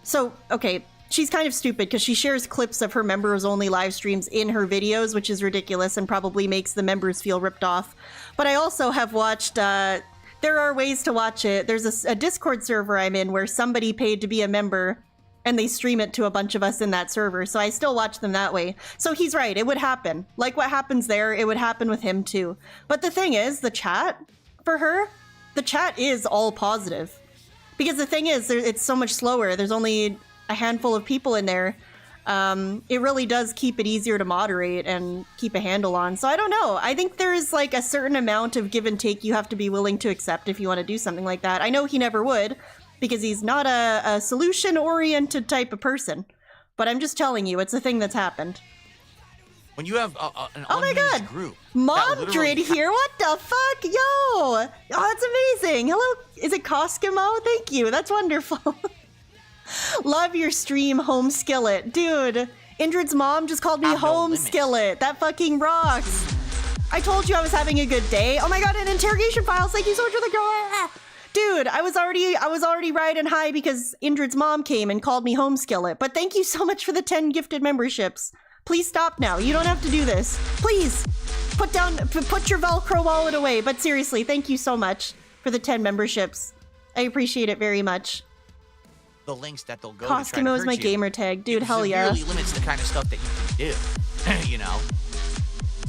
So, okay, she's kind of stupid because she shares clips of her members-only live streams in her videos, which is ridiculous and probably makes the members feel ripped off. But I also have watched, there are ways to watch it. There's a Discord server I'm in where somebody paid to be a member and they stream it to a bunch of us in that server. So I still watch them that way. So he's right, it would happen. Like what happens there, it would happen with him too. But the thing is, the chat, for her, the chat is all positive. Because the thing is, it's so much slower. There's only a handful of people in there. It really does keep it easier to moderate and keep a handle on. So I don't know. I think there's like a certain amount of give and take you have to be willing to accept if you want to do something like that. I know he never would because he's not a solution-oriented type of person. But I'm just telling you, it's a thing that's happened. When you have an Oh my unhinged God. group, Mom Drid here. What the fuck? Yo. Oh, that's amazing. Hello. Is it Koskimo? Thank you. That's wonderful. Love your stream, Home Skillet. Dude, Indrid's mom just called me Home Skillet. That fucking rocks. I told you I was having a good day. Oh my God, and interrogation files. Thank you so much for the girl. Dude, I was already riding high because Indrid's mom came and called me Home Skillet. But thank you so much for the 10 gifted memberships. Please stop now. You don't have to do this. Please put your Velcro wallet away. But seriously, thank you so much for the 10 memberships. I appreciate it very much. The links that they'll go Koskimo is my gamer tag. Dude, hell yeah. It really limits the kind of stuff that you can do.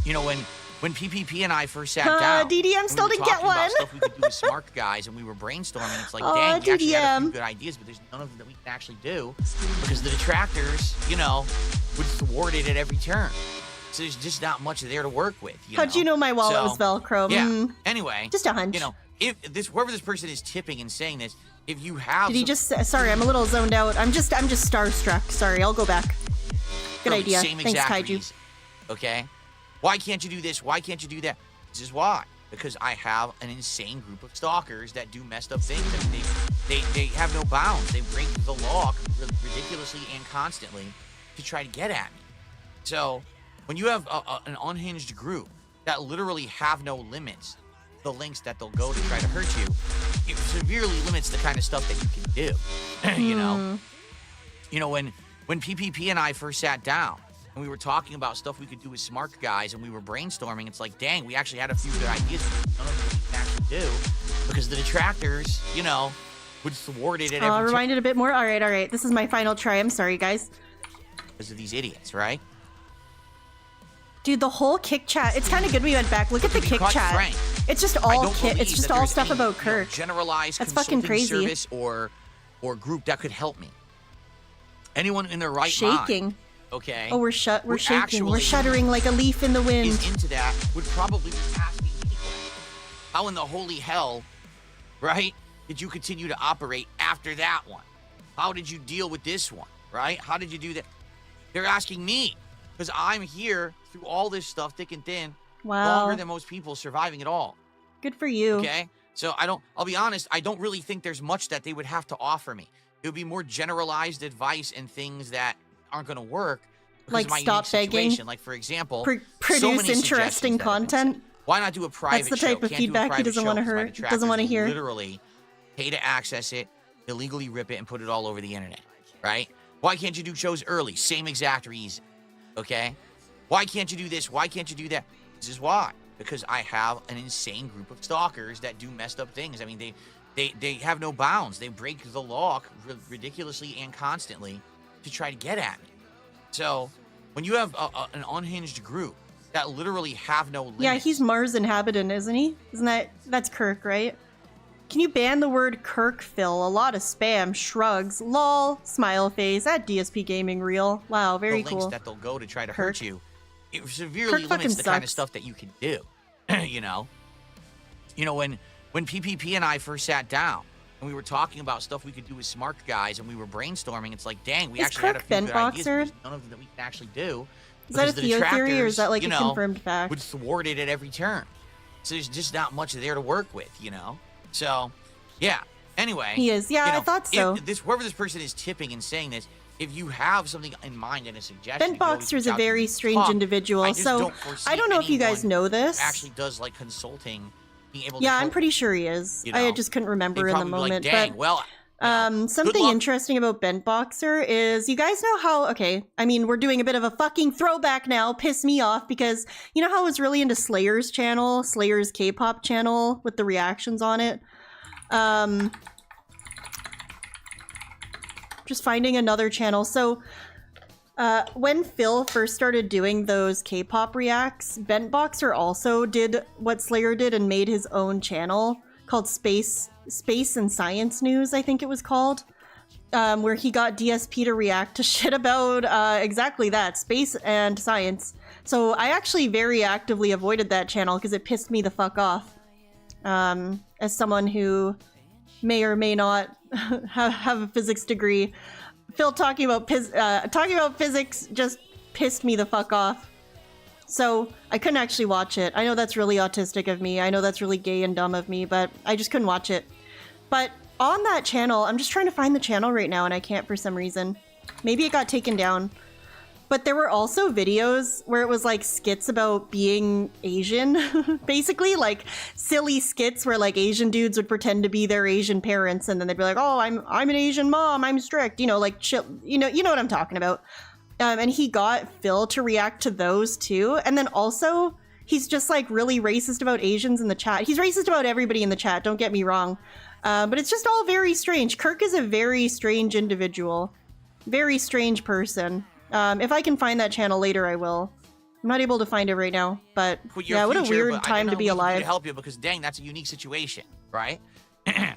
You know, when PPP and I first sat down, DDM still didn't get one. About stuff we could do with smart guys, and we were brainstorming. It's like, dang, we actually had a few good ideas, but there's none of them that we can actually do because the detractors, would thwart it at every turn. So there's just not much there to work with. How'd you know my wallet was Velcro? Yeah. Anyway, just a hunch. If whoever this person is tipping and saying this, if you have, did he just? Sorry, I'm a little zoned out. I'm just starstruck. Sorry, I'll go back. Good idea. Thanks, Kaiju. Okay. Why can't you do this? Why can't you do that? This is why. Because I have an insane group of stalkers that do messed up things. I mean, they have no bounds. They break the law ridiculously and constantly to try to get at me. So when you have an unhinged group that literally have no limits, the links that they'll go to try to hurt you, it severely limits the kind of stuff that you can do. When PPP and I first sat down, and we were talking about stuff we could do with smart guys, and we were brainstorming. It's like, dang, we actually had a few good ideas, but none of them we can actually do because the detractors, would thwart it at every turn. Rewind it a bit more. All right. This is my final try. I'm sorry, guys. Because of these idiots, right? Dude, the whole kick chat. It's kind of good we went back. Look at the kick chat. Frank, it's just all It's just all stuff about Kirk. Generalized That's fucking crazy. Service or group that could help me. Anyone in their right shaking. Mind. Okay. Oh, we're shaking. We're shuddering like a leaf in the wind. Is into that would probably be asking me, how in the holy hell, right, did you continue to operate after that one? How did you deal with this one, right? How did you do that? They're asking me because I'm here through all this stuff, thick and thin, longer than most people, surviving it all. Good for you. Okay. So I'll be honest, I don't really think there's much that they would have to offer me. It would be more generalized advice and things that aren't going to work. Like stop begging. Like, for example, produce interesting content. Why not do a private show? That's the type of feedback he doesn't want to hear. Doesn't want to hear. Literally pay to access it, illegally rip it, and put it all over the internet, right? Why can't you do shows early? Same exact reason, okay? Why can't you do this? Why can't you do that? This is why. Because I have an insane group of stalkers that do messed up things. I mean, they have no bounds. They break the law ridiculously and constantly to try to get at me. So when you have an unhinged group that literally have no limits. Yeah, he's Mars inhabitant, isn't he? That's Kirk, right? Can you ban the word Kirk, Phil? A lot of spam, shrugs, lol, smile face, at DSP Gaming Reel. Wow, very cool. The links that they'll go to try to hurt you, it severely limits the kind of stuff that you can do. When PPP and I first sat down, and we were talking about stuff we could do with smart guys, and we were brainstorming. It's like, dang, we actually had a few good ideas, but none of them that we can actually do. Is that a Theo theory, or is that like a confirmed fact? Would thwart it at every turn. So there's just not much there to work with, So, yeah. Anyway. He is. Yeah, I thought so. Whoever this person is tipping and saying this, if you have something in mind and a suggestion, Bentboxer's a very strange individual, so I don't know if you guys know this. Actually does like consulting. Yeah, I'm pretty sure he is. I just couldn't remember in the moment. Like, but something interesting about Bentboxer is, you guys know how, I mean, we're doing a bit of a fucking throwback now, piss me off, because you know how I was really into Slayer's channel, Slayer's K-pop channel, with the reactions on it? Just finding another channel. So, when Phil first started doing those K-pop reacts, Bentboxer also did what Slayer did and made his own channel called Space and Science News, I think it was called, where he got DSP to react to shit about exactly that, space and science. So I actually very actively avoided that channel because it pissed me the fuck off. As someone who may or may not have a physics degree, Phil talking about physics just pissed me the fuck off. So I couldn't actually watch it. I know that's really autistic of me. I know that's really gay and dumb of me, but I just couldn't watch it. But on that channel, I'm just trying to find the channel right now and I can't for some reason. Maybe it got taken down. But there were also videos where it was like skits about being Asian, basically like silly skits where like Asian dudes would pretend to be their Asian parents and then they'd be like, "Oh, I'm an Asian mom, I'm strict," you know, like chill, you know what I'm talking about. And he got Phil to react to those too. And then also he's just like really racist about Asians in the chat. He's racist about everybody in the chat, don't get me wrong. But it's just all very strange. Kirk is a very strange individual, very strange person. If I can find that channel later, I will. I'm not able to find it right now, but yeah, what a weird time to be alive. To help you because dang, that's a unique situation, right? It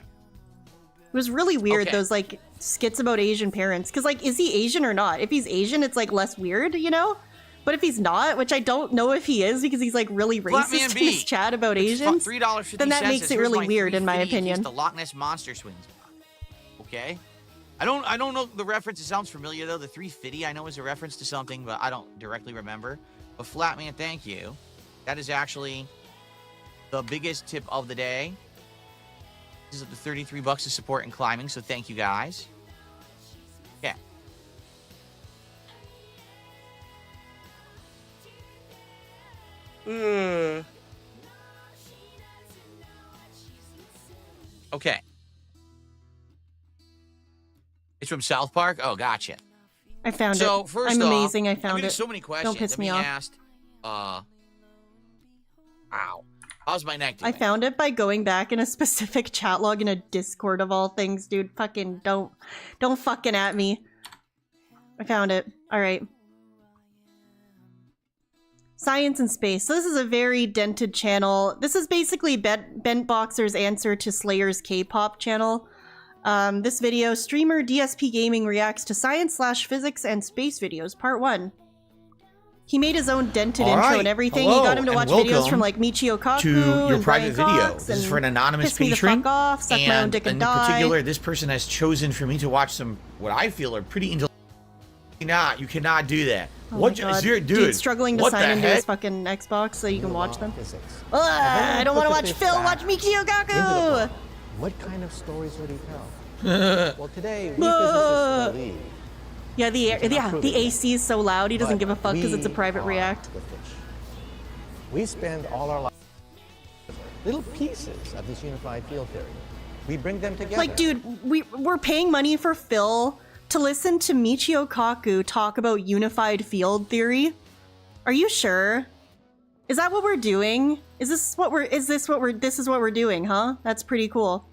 was really weird, Okay. those like skits about Asian parents. Because like, is he Asian or not? If he's Asian, it's like less weird, you know? But if he's not, which I don't know if he is because he's like really racist in his chat about Asians, then that makes it really weird in my opinion. The Loch Ness Monster swings. Okay? I don't know the reference. It sounds familiar though. The 350 I know is a reference to something, but I don't directly remember. But Flatman, thank you. That is actually the biggest tip of the day. This is up to 33 bucks to support and climbing, so thank you guys. Okay. Okay. It's from South Park? Oh, gotcha. I found it. So, first I'm off, amazing. I found there's it. so many questions. Don't piss me Let off. asked, ow. How's my neck doing? I found it by going back in a specific chat log in a Discord of all things, dude. Fucking don't fucking at me. I found it. All right. Science and space. So this is a very dented channel. This is basically Bent Boxer's answer to Slayer's K-pop channel. This video, streamer DSP Gaming reacts to science/physics and space videos, part 1. He made his own dented intro and everything. Hello, he got him to and watch videos welcome from like Michio Kaku to your and private Brian video. Cox This is and for an anonymous piss me the patron. fuck off, suck my own dick and in die. particular, this person has chosen for me to watch some what I feel are pretty You cannot do that. Oh What my God. dude? Struggling to what sign the into heck? his fucking Xbox so you can watch them. I don't want to watch Phil watch Michio Kaku. What kind of stories would he tell? Well, today we physicists believe. Yeah, the AC is so loud. He doesn't give a fuck because it's a private react. The fish. We spend all our lives little pieces of this unified field theory. We bring them together. Like, dude, we're paying money for Phil to listen to Michio Kaku talk about unified field theory. Are you sure? Is that what we're doing? This is what we're doing, huh? That's pretty cool.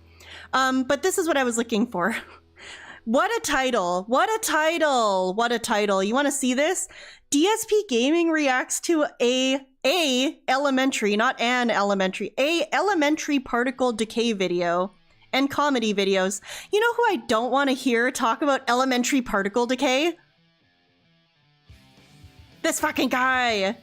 But this is what I was looking for. What a title. What a title. What a title. You want to see this? DSP Gaming reacts to a elementary, not an elementary, a elementary particle decay video and comedy videos. You know who I don't want to hear talk about elementary particle decay? This fucking guy.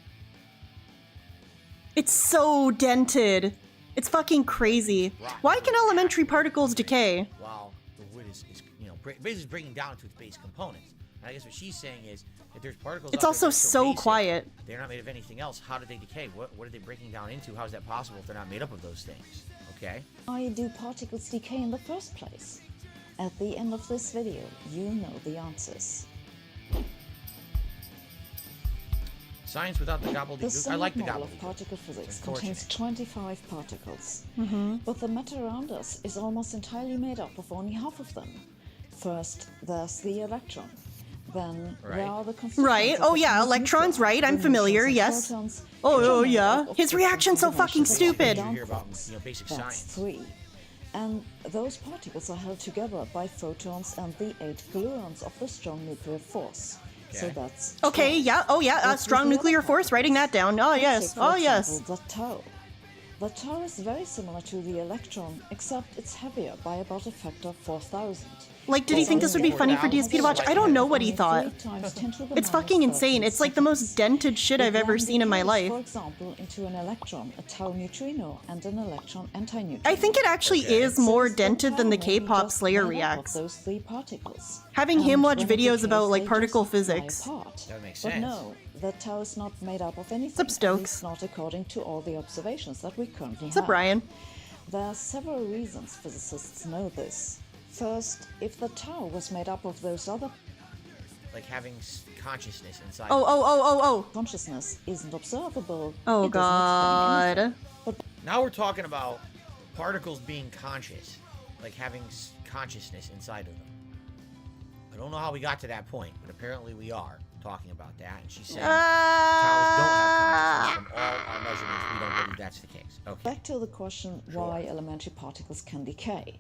It's so dented. It's fucking crazy. Why can elementary particles decay? While the wood is basically breaking down to its base components. And I guess what she's saying is, if there's particles, It's out also there that are so basic, quiet. They're not made of anything else. How do they decay? What are they breaking down into? How is that possible if they're not made up of those things? Okay. Why do particles decay in the first place? At the end of this video, you know the answers. Science without the The gobbledygook. I like the standard model of gobbledygook. particle physics It's contains unfortunate. 25 particles. But the matter around us is almost entirely made up of only half of them. First, there's the electron. Then there are the constituents Right. of Oh the yeah, atomic electrons, nuclei, right? I'm the familiar, neutrons and yes. protons, Oh, which are made yeah. up of His different reaction's so fucking combinations of up and stupid. down You hear about, quarks. basic That's science. 3. And those particles are held together by photons and the 8 gluons of the strong nuclear force. So Okay. that's Okay, 12. yeah. Oh yeah, What's strong with the nuclear other force, writing that down. Oh Let's yes. take, for Oh yes. example, the tau. The tau is very similar to the electron, except it's heavier by about a factor of 4,000. Like, did he think this would be funny for DSP to watch? I don't know what he thought. It's fucking insane. It's like the most dented shit I've ever seen in my life. For example, into an electron, a tau neutrino, and an electron antineutrino. I think it actually is more dented than the K-pop Slayer reacts. Those three particles. Having him watch videos about like particle physics. That makes sense. But no, the tau is not made up of anything. What's up, Stokes? It's not according to all the observations that we currently What's up, Ryan? There are several reasons physicists know this. First, if the tau was made up of those other... Like having consciousness inside. Oh. Consciousness isn't observable. Oh, It doesn't explain God. Now we're talking about particles being conscious, like having consciousness inside of them. I don't know how we got to that point, but apparently we are talking about that. And she's saying towers don't have consciousness. From all our measurements, we don't believe that's the case. Okay. Back to the question why elementary particles can decay.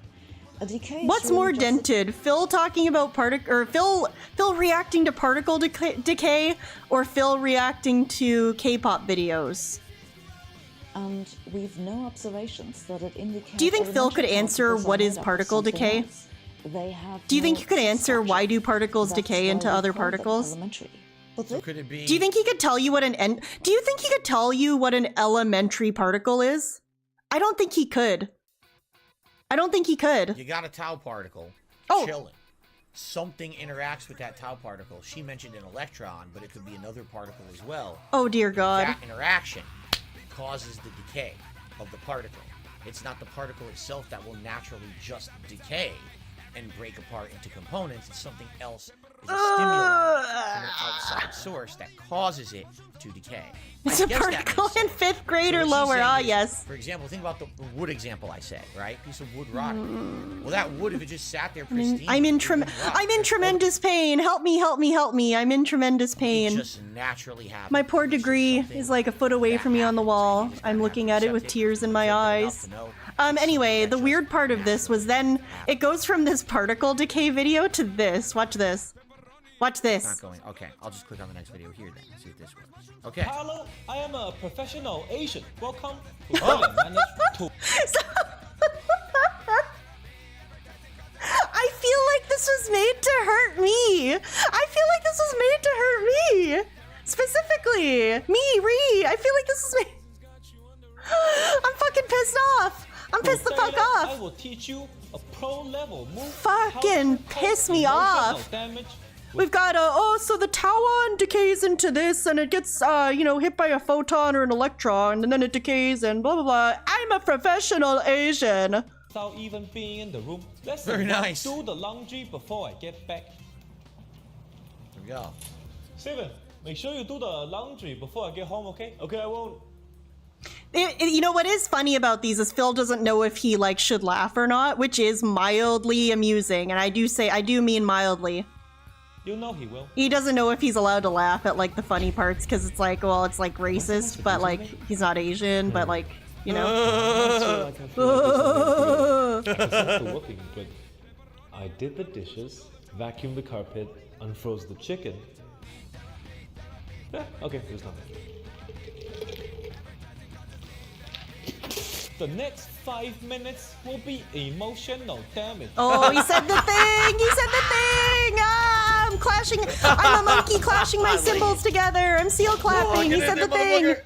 A decay is What's really more just dented? Phil talking about Phil reacting to particle decay, or Phil reacting to K-pop videos? And we've no observations that it indicates. Do you think Phil could elementary answer particles are what made is up of particle something decay? else. They have Do you think no you could answer structure. why do particles That's decay why into we other call them particles? elementary. But So could it be? Do you think he could tell you what Do you think he could tell you what an elementary particle is? I don't think he could. I don't think he could. You got a tau particle chilling. Something interacts with that tau particle. She mentioned an electron, but it could be another particle as well. Oh dear God. That interaction causes the decay of the particle. It's not the particle itself that will naturally just decay and break apart into components. It's something else. Is a stimuli from an outside source that causes it to decay. It's I a guess that particle makes in sense. 5th grade So or what she's lower. saying Ah, is, yes. For example, think about the wood example I said, right? Piece of wood rotting. Well, that wood, if it just sat there pristine, I'm in it wouldn't rot. I'm in tremendous pain. Help me, help me, help me. I'm in tremendous It pain. just naturally happens. My poor It's just degree something is like a foot away that from me on the happens. wall. You just I'm gotta looking have at to it with accept tears in my accept it enough eyes. to know Anyway, that the just weird part of this was then it goes from this particle decay video to this. Watch this. Watch It's this. not going. Okay, I'll just click on the next video here then. See if this works. Okay. Hello, I am a professional Asian. Welcome to manage to. I feel like this was made to hurt me. I feel like this was made to hurt me. Specifically, me, Ree. I feel like this is made. I'm fucking pissed off. I'm pissed the fuck I off. will teach you a pro level move. Fucking piss me off. Damage. We've got so the tauon decays into this and it gets, hit by a photon or an electron and then it decays and blah, blah, blah. I'm a professional Asian. Without even being in the room. Let's Very nice. do the laundry before I get back. Here we go. Steven, make sure you do the laundry before I get home, okay? Okay, I won't. You know what is funny about these is Phil doesn't know if he should laugh or not, which is mildly amusing. And I do mean mildly. You know he will. He doesn't know if he's allowed to laugh at the funny parts because it's racist, but he's not Asian, but It's working, but I did the dishes, vacuumed the carpet, unfroze the chicken. Yeah, okay, there's nothing. The next 5 minutes will be emotional damage. Oh, he said the thing! He said the thing! Ah, I'm clashing. I'm a monkey clashing my cymbals together. I'm seal clapping. He said the thing.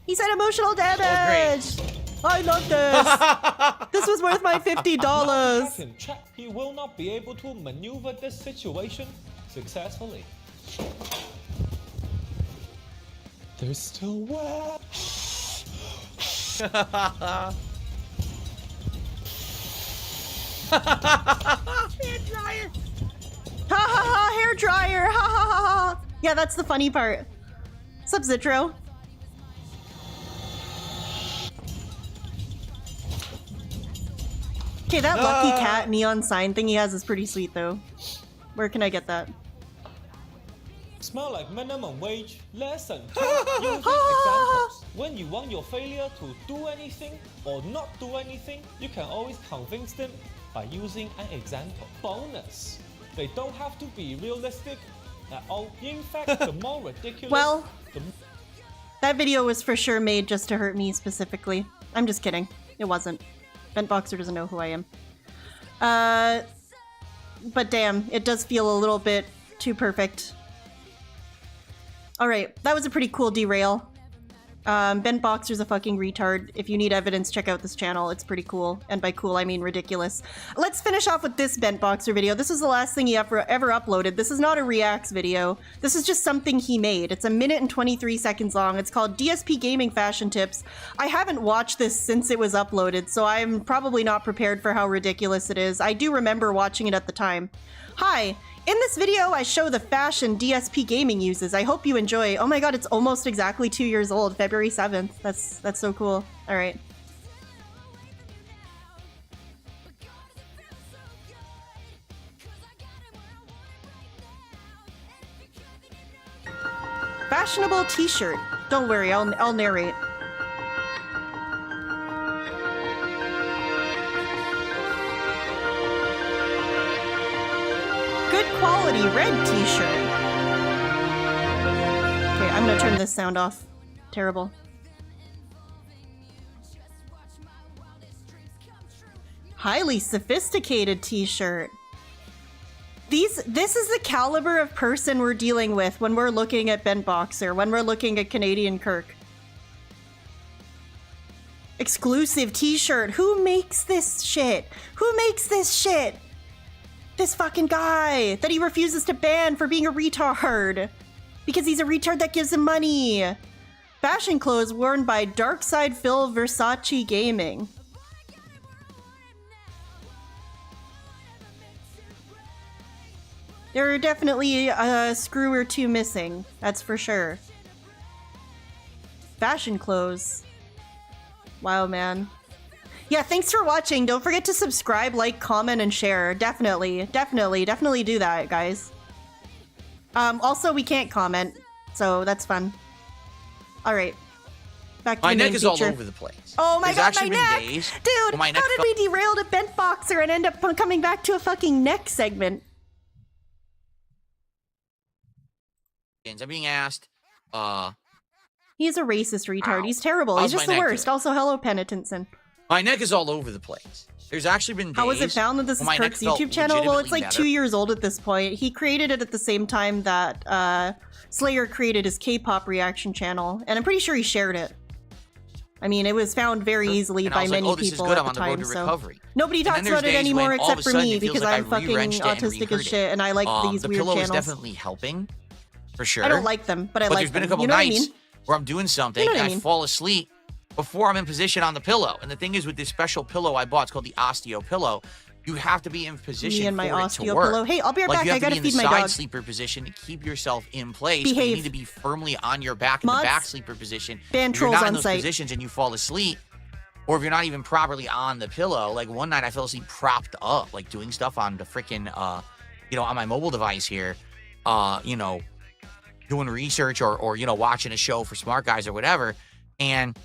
He said emotional damage. I love this. This was worth my $50. Captain Chat, he will not be able to maneuver this situation successfully. There's still work. Hair dryer. Ha ha ha! Hair dryer. Ha ha ha ha! Yeah, that's the funny part. What's up, Zitro? Okay, that lucky cat neon sign thing he has is pretty sweet, though. Where can I get that? Smell like minimum wage, lesson 2, using examples. When you want your failure to do anything or not do anything, you can always convince them by using an example. Bonus, they don't have to be realistic at all. In fact, the more ridiculous... Well, that video was for sure made just to hurt me specifically. I'm just kidding. It wasn't. Bent Boxer doesn't know who I am. But damn, it does feel a little bit too perfect. Alright, that was a pretty cool derail. Bent Boxer's a fucking retard. If you need evidence, check out this channel. It's pretty cool. And by cool, I mean ridiculous. Let's finish off with this Bent Boxer video. This is the last thing he ever uploaded. This is not a reacts video. This is just something he made. It's 1 minute and 23 seconds long. It's called DSP Gaming Fashion Tips. I haven't watched this since it was uploaded, so I'm probably not prepared for how ridiculous it is. I do remember watching it at the time. Hi. In this video, I show the fashion DSP Gaming uses. I hope you enjoy. Oh my god, it's almost exactly 2 years old, February 7th. That's so cool. All right. Fashionable t-shirt. Don't worry, I'll narrate. Good quality red t-shirt. Okay, I'm gonna turn this sound off. Terrible. Highly sophisticated t-shirt. This is the caliber of person we're dealing with when we're looking at Bent Boxer, when we're looking at Canadian Kirk. Exclusive t-shirt. Who makes this shit? Who makes this shit? This fucking guy that he refuses to ban for being a retard. Because he's a retard that gives him money. Fashion clothes worn by Darkside Phil Versace Gaming. There are definitely a screw or two missing, that's for sure. Fashion clothes. Wow, man. Yeah, thanks for watching. Don't forget to subscribe, like, comment, and share. Definitely do that, guys. Also, we can't comment, so that's fun. All right, back to my the main neck is feature. all over the place. Oh my There's god, actually my been neck! days Dude, where my neck how did we derail to Bent Boxer and end up coming back to a fucking neck segment? I'm being asked, He's a racist retard. Ow. He's terrible. How's He's just my the neck worst. doing? Also, hello, Penitenson. my neck is all over the place. There's actually been days How was it found that this is when my neck Kirk's felt YouTube channel? Well, it's legitimately like better. 2 years old at this point. He created it at the same time that Slayer created his K-pop reaction channel, and I'm pretty sure he shared it. I mean, it was found very easily And I by was like, many oh, this is people good. at I'm the on the road time. to So recovery. nobody And then talks there's about it days anymore when all of except a for sudden me it feels because like I I'm fucking re-wrenched it and autistic re-heard as it. shit, and I like these The weird pillow channels. is definitely helping, for sure. I don't like them, but I but like there's been a them. couple You know what I nights mean? where I'm doing something You know what I and I mean. fall asleep before I'm in position on the pillow. And the thing is, with this special pillow I bought, it's called the osteo pillow. You have to be in position Me and my for it to osteo work. pillow. Hey, I'll be right Like, back. you I have to gotta be in feed the my side dog. sleeper position to keep yourself in place. But you Behave. need to be firmly on your back in Mods, the back sleeper position. ban If you're trolls not on in those site. positions and you fall asleep, or if you're not even properly on the pillow, like one night I fell asleep propped up, like doing stuff on the freaking, on my mobile device here, doing research or watching a show for smart guys or whatever, and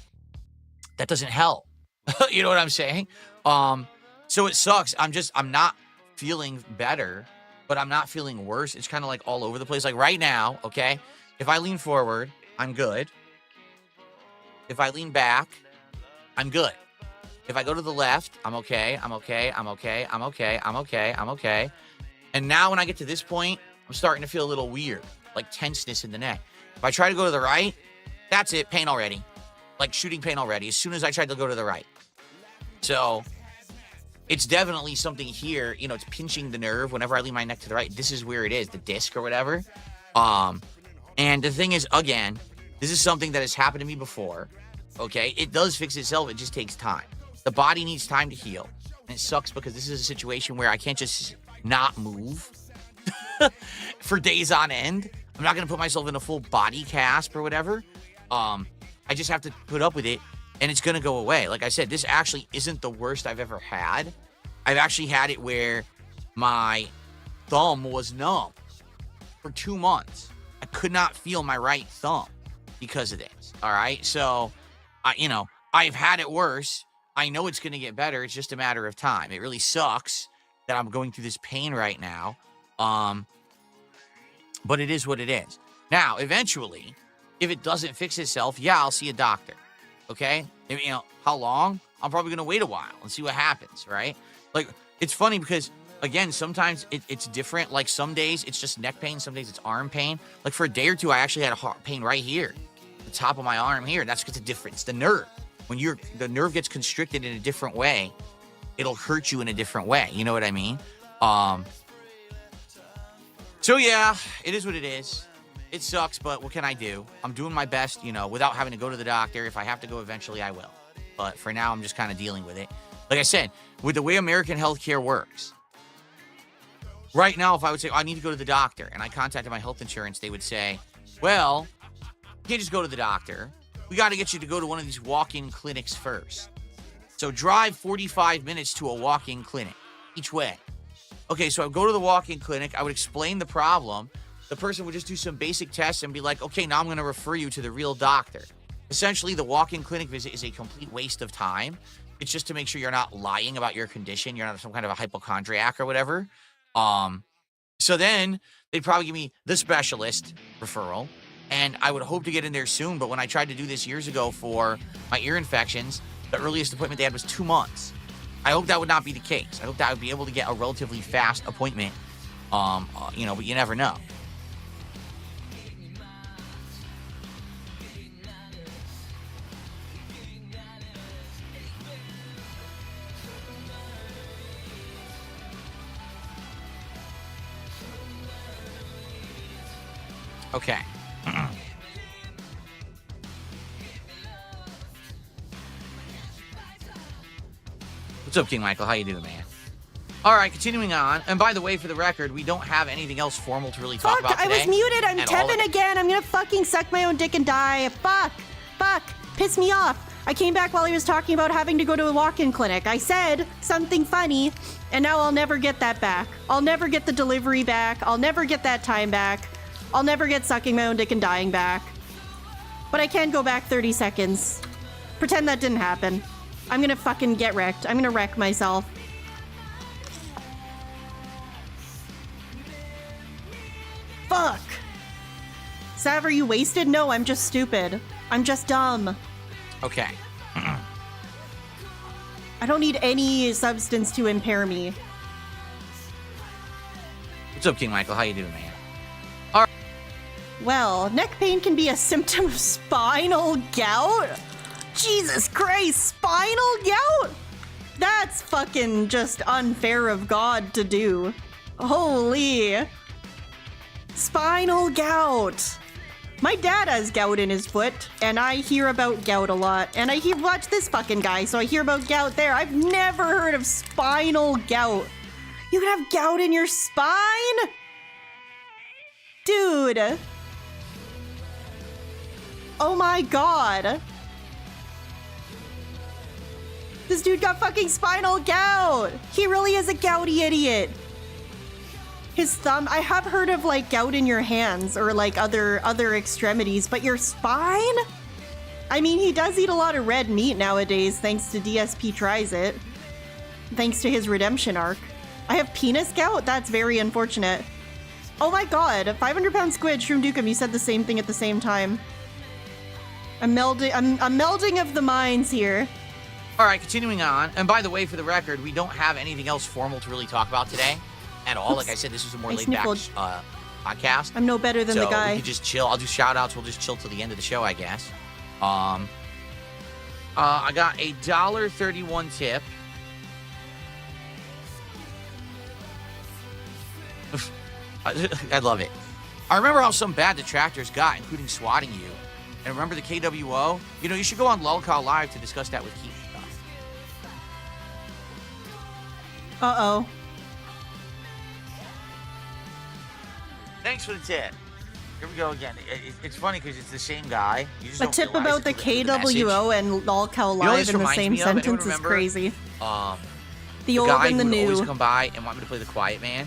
that doesn't help. You know what I'm saying? So it sucks. I'm not feeling better, but I'm not feeling worse. It's kind of like all over the place. Like right now, okay, if I lean forward, I'm good. If I lean back, I'm good. If I go to the left, I'm okay. I'm okay. I'm okay. I'm okay. I'm okay. I'm okay. And now when I get to this point, I'm starting to feel a little weird, like tenseness in the neck. If I try to go to the right, that's it, pain already. Like shooting pain already as soon as I tried to go to the right. So it's definitely something here, it's pinching the nerve whenever I lean my neck to the right. This is where it is, the disc or whatever. And the thing is, again, this is something that has happened to me before. Okay, it does fix itself. It just takes time. The body needs time to heal. And it sucks because this is a situation where I can't just not move for days on end. I'm not going to put myself in a full body cast or whatever. I just have to put up with it, and it's going to go away. Like I said, this actually isn't the worst I've ever had. I've actually had it where my thumb was numb for 2 months. I could not feel my right thumb because of this. All right. So, I've had it worse. I know it's going to get better. It's just a matter of time. It really sucks that I'm going through this pain right now. But it is what it is. Now, eventually, if it doesn't fix itself, yeah, I'll see a doctor. Okay? How long? I'm probably gonna wait a while and see what happens, right? Like, it's funny because, again, sometimes it's different. Like, some days it's just neck pain, some days it's arm pain. Like, for a day or two, I actually had a pain right here, the top of my arm here. That's because it's the nerve. When the nerve gets constricted in a different way, it'll hurt you in a different way. You know what I mean? So yeah, it is what it is. It sucks, but what can I do? I'm doing my best, you know, without having to go to the doctor. If I have to go eventually, I will. But for now, I'm just kind of dealing with it. Like I said, with the way American healthcare works, right now, if I would say, I need to go to the doctor, and I contacted my health insurance, they would say, well, you can't just go to the doctor. We got to get you to go to one of these walk-in clinics first. So drive 45 minutes to a walk-in clinic each way. Okay, so I would go to the walk-in clinic. I would explain the problem. The person would just do some basic tests and be like, okay, now I'm going to refer you to the real doctor. Essentially, the walk-in clinic visit is a complete waste of time. It's just to make sure you're not lying about your condition. You're not some kind of a hypochondriac or whatever. So then they'd probably give me the specialist referral, and I would hope to get in there soon. But when I tried to do this years ago for my ear infections, the earliest appointment they had was 2 months. I hope that would not be the case. I hope that I would be able to get a relatively fast appointment. You know, but you never know. Okay. What's up, King Michael? How you doing, man? All right, continuing on. And by the way, for the record, we don't have anything else formal to really talk about today. I was muted. I'm Tevin again. I'm gonna fucking suck my own dick and die. Fuck. Piss me off. I came back while he was talking about having to go to a walk-in clinic. I said something funny, and now I'll never get that back. I'll never get the delivery back. I'll never get that time back. I'll never get sucking my own dick and dying back. But I can go back 30 seconds. Pretend that didn't happen. I'm gonna fucking get wrecked. I'm gonna wreck myself. Fuck! Sav, are you wasted? No, I'm just stupid. I'm just dumb. Okay. I don't need any substance to impair me. What's up, King Michael? How you doing, man? Well, neck pain can be a symptom of spinal gout? Jesus Christ, spinal gout? That's fucking just unfair of God to do. Holy. Spinal gout. My dad has gout in his foot, and I hear about gout a lot. And I watch this fucking guy, so I hear about gout there. I've never heard of spinal gout. You can have gout in your spine? Dude. Oh my god. This dude got fucking spinal gout. He really is a gouty idiot. His thumb, I have heard of like gout in your hands or like other extremities, but your spine? I mean, he does eat a lot of red meat nowadays thanks to DSP tries it. Thanks to his redemption arc. I have penis gout? That's very unfortunate. Oh my god, 500-pound squid, Shroom Dukem, you said the same thing at the same time. I'm melding of the minds here. All right, continuing on. And by the way, for the record, we don't have anything else formal to really talk about today at all. Like I said, this is a more laid-back podcast. I'm no better than the guy. So we could just chill. I'll do shout-outs. We'll just chill till the end of the show, I guess. I got a $1.31 tip. I love it. I remember how some bad detractors got, including swatting you. And remember the KWO? You know, you should go on Lolcow Live to discuss that with Keith. Uh-oh. Thanks for the tip. Here we go again. It's funny because it's the same guy. A tip about the KWO and Lolcow Live in the same sentence is crazy. The old and the new. He would always come by and want me to play the Quiet Man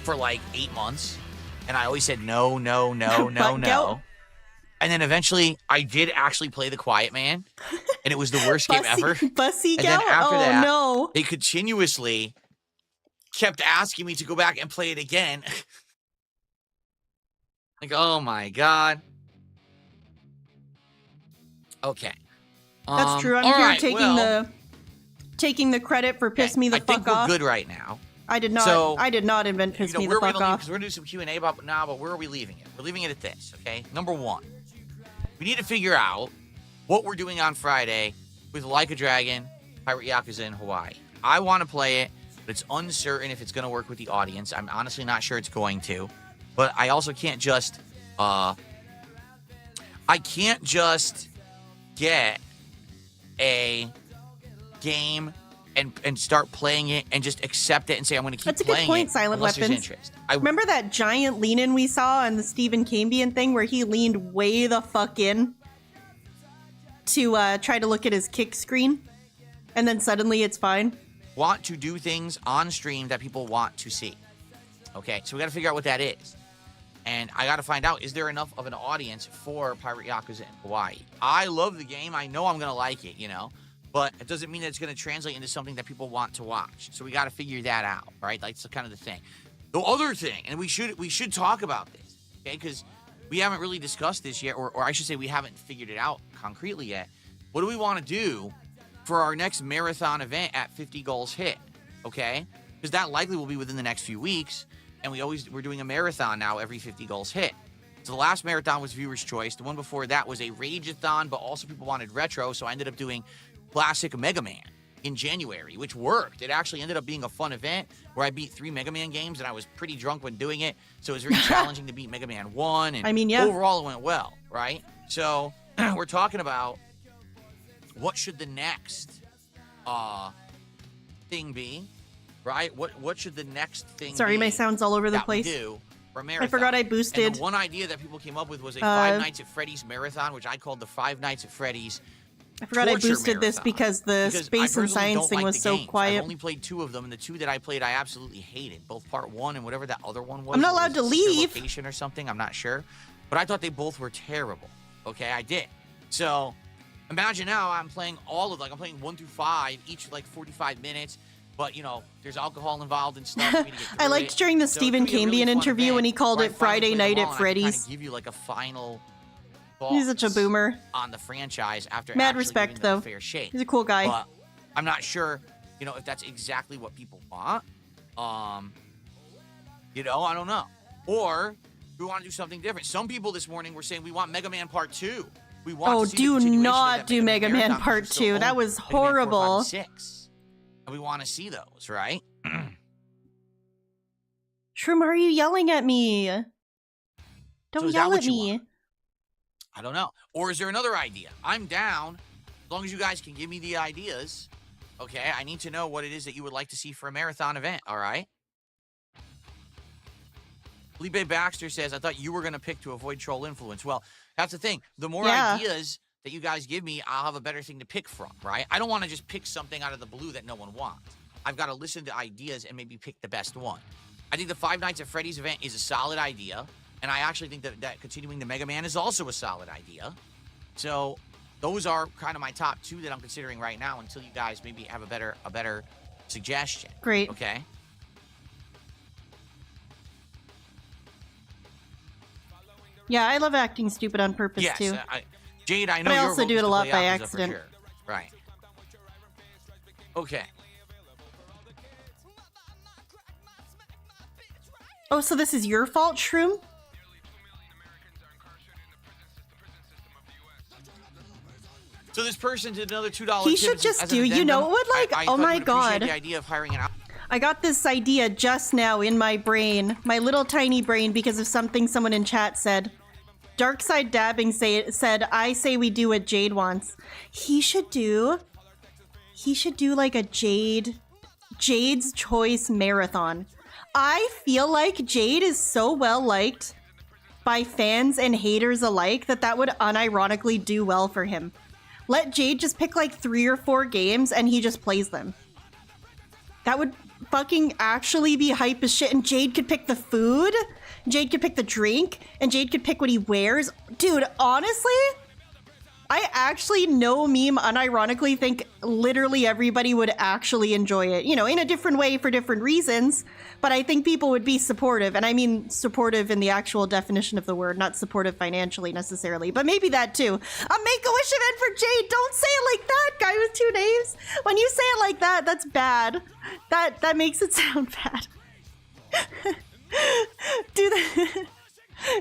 for like 8 months. And I always said no. And then eventually, I did actually play the Quiet Man, and it was the worst game ever. Bussy and then after that, no. They continuously kept asking me to go back and play it again. Like, oh my god. Okay. That's true. I'm here taking taking the credit for piss me the fuck think we're off. good right now. I did not. So, I did not invent piss me the fuck off. We're gonna do some Q&A about now, but where are we leaving it? We're leaving it at this, okay? Number one, we need to figure out what we're doing on Friday with Like a Dragon, Pirate Yakuza in Hawaii. I want to play it, but it's uncertain if it's going to work with the audience. I'm honestly not sure it's going to, but I also can't just get a game and start playing it and just accept it and say I'm going to keep That's a playing good point, it Silent unless Weapons. there's interest. Remember that giant lean-in we saw on the Stephen Cambion thing where he leaned way the fuck in to try to look at his kick screen, and then suddenly it's fine? Want to do things on stream that people want to see. Okay, so we got to figure out what that is. And I got to find out, is there enough of an audience for Pirate Yakuza in Hawaii? I love the game. I know I'm going to like it, you know. But it doesn't mean that it's going to translate into something that people want to watch. So we got to figure that out, right? Like, that's kind of the thing. The other thing, and we should talk about this, okay? Because we haven't really discussed this yet, or I should say we haven't figured it out concretely yet. What do we want to do for our next marathon event at 50 goals hit, okay? Because that likely will be within the next few weeks, and we're doing a marathon now every 50 goals hit. So the last marathon was Viewer's Choice. The one before that was a Rageathon, but also people wanted retro, so I ended up doing Classic Mega Man in January, which worked. It actually ended up being a fun event where I beat 3 Mega Man games, and I was pretty drunk when doing it, so it was very challenging to beat Mega Man 1, and overall it went well, right? So we're talking about what should the next thing be, right? What should the next thing be? Sorry, my sound's all over the place. Do for a marathon? I forgot I boosted. And the one idea that people came up with was a Five Nights at Freddy's marathon, which I called the Five Nights at Freddy's I forgot I torture boosted marathon, this because the space and science thing was so quiet. I've only played 2 of them, and the 2 that I played I absolutely hated, both part 1 and whatever that other one was. I'm not allowed to leave. Location or something, I'm not sure, but I thought they both were terrible. Okay, I did. So imagine now I'm playing I'm playing 1 through 5, each like 45 minutes. But, you know, there's alcohol involved and stuff. For me to get I liked during the Stephen Cambion interview when he called it Friday Night at Freddy's. Give you like a final. He's such a boomer. On the franchise after mad respect though. A fair shake. He's a cool guy. But I'm not sure, you know, if that's exactly what people want. You know, I don't know. Or we want to do something different. Some people this morning were saying we want Mega Man Part 2. We want to see do not do Mega Man Part 2. That was horrible. 6. And we want to see those, right? Shroom, are you yelling at me? Don't yell at me. I don't know. Or is there another idea? I'm down. As long as you guys can give me the ideas. Okay, I need to know what it is that you would like to see for a marathon event, all right? Felipe Baxter says, I thought you were going to pick to avoid troll influence. Well, that's the thing. The more ideas that you guys give me, I'll have a better thing to pick from, right? I don't want to just pick something out of the blue that no one wants. I've got to listen to ideas and maybe pick the best one. I think the Five Nights at Freddy's event is a solid idea. And I actually think that continuing the Mega Man is also a solid idea. So those are kind of my top 2 that I'm considering right now until you guys maybe have a better suggestion. Great. Okay. Yeah, I love acting stupid on purpose too. Jade, I know but I also do it a lot by accident. Sure. Right. Okay. Oh, so this is your fault, Shroom? So this person did another $2. He should just do, you know, what, like, oh my god. The idea of hiring an I got this idea just now in my brain, my little tiny brain, because of something someone in chat said. Darkside Dabbing said, I say we do what Jade wants. He should do like a Jade's Choice marathon. I feel like Jade is so well liked by fans and haters alike that would unironically do well for him. Let Jade just pick like 3 or 4 games and he just plays them. That would fucking actually be hype as shit. And Jade could pick the food, Jade could pick the drink, and Jade could pick what he wears. Dude, honestly, I actually no meme unironically think literally everybody would actually enjoy it, you know, in a different way for different reasons, but I think people would be supportive, and I mean supportive in the actual definition of the word, not supportive financially necessarily, but maybe that too. A Make-A-Wish event for Jade, don't say it like that, guy with 2 names. When you say it like that, that's bad. That makes it sound bad. Do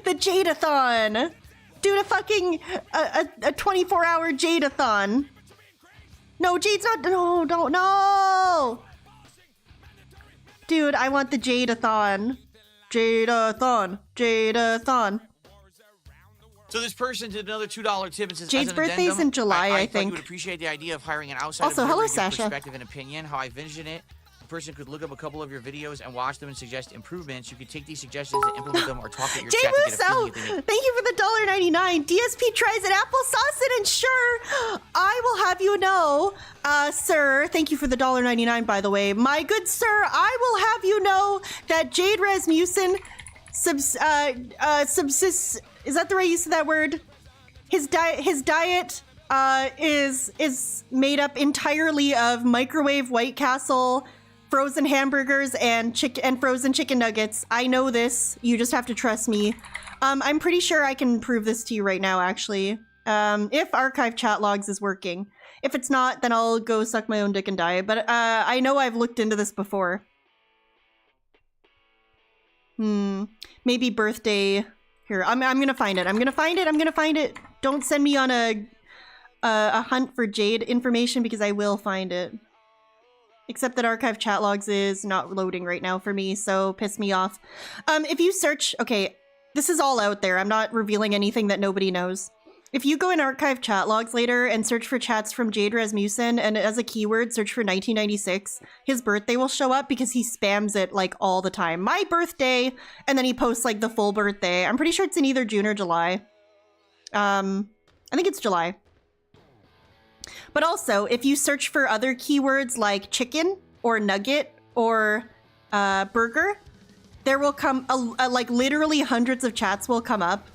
the Jade-a-thon. Do a fucking a 24-hour Jade-a-thon. No, Jade's not. No, don't. No. Dude, I want the Jade-a-thon. Jade-a-thon. Jade-a-thon. So this person did another $2 tip and says, Jade's as an birthday's addendum, in July, I thought think. you would appreciate the idea of hiring an outside Also, observer hello, to give Sasha. perspective and opinion. How I envision it. The person could look up a couple of your videos and watch them and suggest improvements. You could take these suggestions and implement them or talk to your Jay chat to get a feeling Musso, if they make thank you for the $1.99. DSP tries an applesauce it, and sure, I will have you know, sir, thank you for the $1.99, by the way. My good sir, I will have you know that Jade Rasmussen subsists, is that the right use of that word? His diet is made up entirely of microwave White Castle, frozen hamburgers, and frozen chicken nuggets. I know this. You just have to trust me. I'm pretty sure I can prove this to you right now, actually. If archive chat logs is working. If it's not, then I'll go suck my own dick and die. But I know I've looked into this before. Maybe birthday. Here, I'm gonna find it. I'm gonna find it. Don't send me on a hunt for Jade information, because I will find it. Except that archive chat logs is not loading right now for me, so piss me off. If you search, okay, this is all out there. I'm not revealing anything that nobody knows. If you go in archive chat logs later and search for chats from Jade Rasmussen, and as a keyword search for 1996, his birthday will show up because he spams it like all the time. My birthday, and then he posts like the full birthday. I'm pretty sure it's in either June or July. I think it's July. But also, if you search for other keywords like chicken or nugget or burger, there will come, like literally hundreds of chats will come up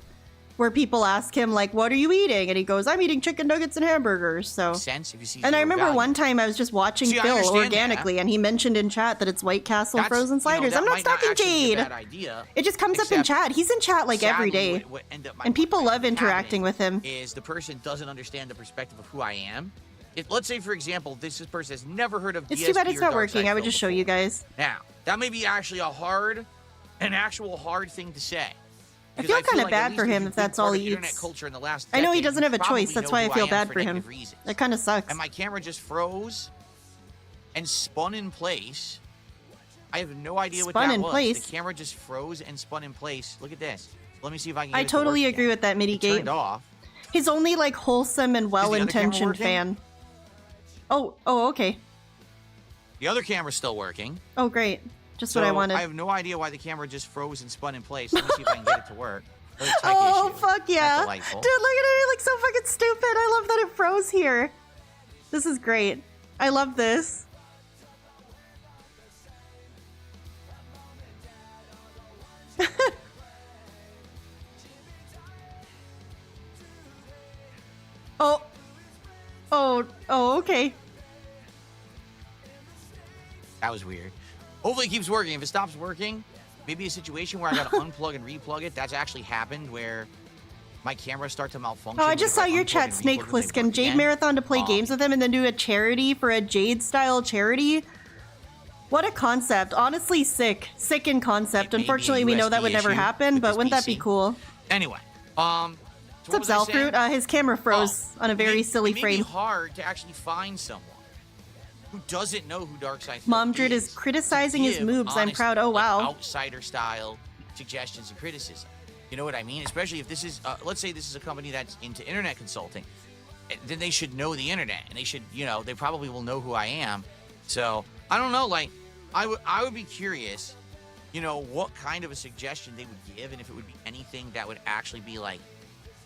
where people ask him like, what are you eating? And he goes, I'm eating chicken nuggets and hamburgers. So, sense if you see. And I remember one time I was just watching See, I Phil understand organically, and he mentioned in chat that it's White Castle frozen sliders. that I'm not might not stalking actually be a Jade. bad idea, It just comes up in except chat. He's in chat like every sadly, day. what end up And people love happening interacting with him. Is the person doesn't understand the perspective of who I am. If, let's say, for example, this person has never heard of It's DSP too bad it's or not Dark working. Side I would Phil just show before. you guys. Now, that may be actually an actual hard thing to say. I Because feel kind of like at bad for least him if if you've been that's all part of he internet eats. culture in the last I know he decade, doesn't have a you probably choice. That's know why I who feel am bad for for him. negative reasons. That kind of sucks. And my camera just froze and spun in place. I have no idea what Spun that in was. place? The camera just froze and spun in place. Look at this. Let me see if I can get I it to work totally again. agree with that MIDI It gate. turned off. His only like wholesome and well-intentioned working? fan. Oh, okay. The other camera's still working. Oh, great. Just So what I wanted. I have no idea why the camera just froze and spun in place. Let me see if I can get it to work. Another tech Oh, issue. fuck yeah. That's delightful. Dude, look at it. It looks so fucking stupid. I love that it froze here. This is great. I love this. Oh, okay. That was weird. Hopefully it keeps working. If it stops working, maybe a situation where I gotta unplug and replug it. That's actually happened where my cameras start to malfunction. Oh, I just saw your chat, Snake Fliskin. Jade Marathon to play games with him and then do a charity for a Jade-style charity. What a concept. Honestly, sick. Sick in concept. Unfortunately, we know that would never happen, but wouldn't that be cool? Anyway, so What's up, Zalfruit? His camera froze on a very silly it may frame. be hard to actually find someone who doesn't know who Darkside Momdred is criticizing his moves. I'm proud. Oh, wow. Outsider style suggestions and criticism. You know what I mean? Especially if this is, let's say this is a company that's into internet consulting, then they should know the internet, and they should, they probably will know who I am. So I don't know. Like, I would be curious, what kind of a suggestion they would give, and if it would be anything that would actually be like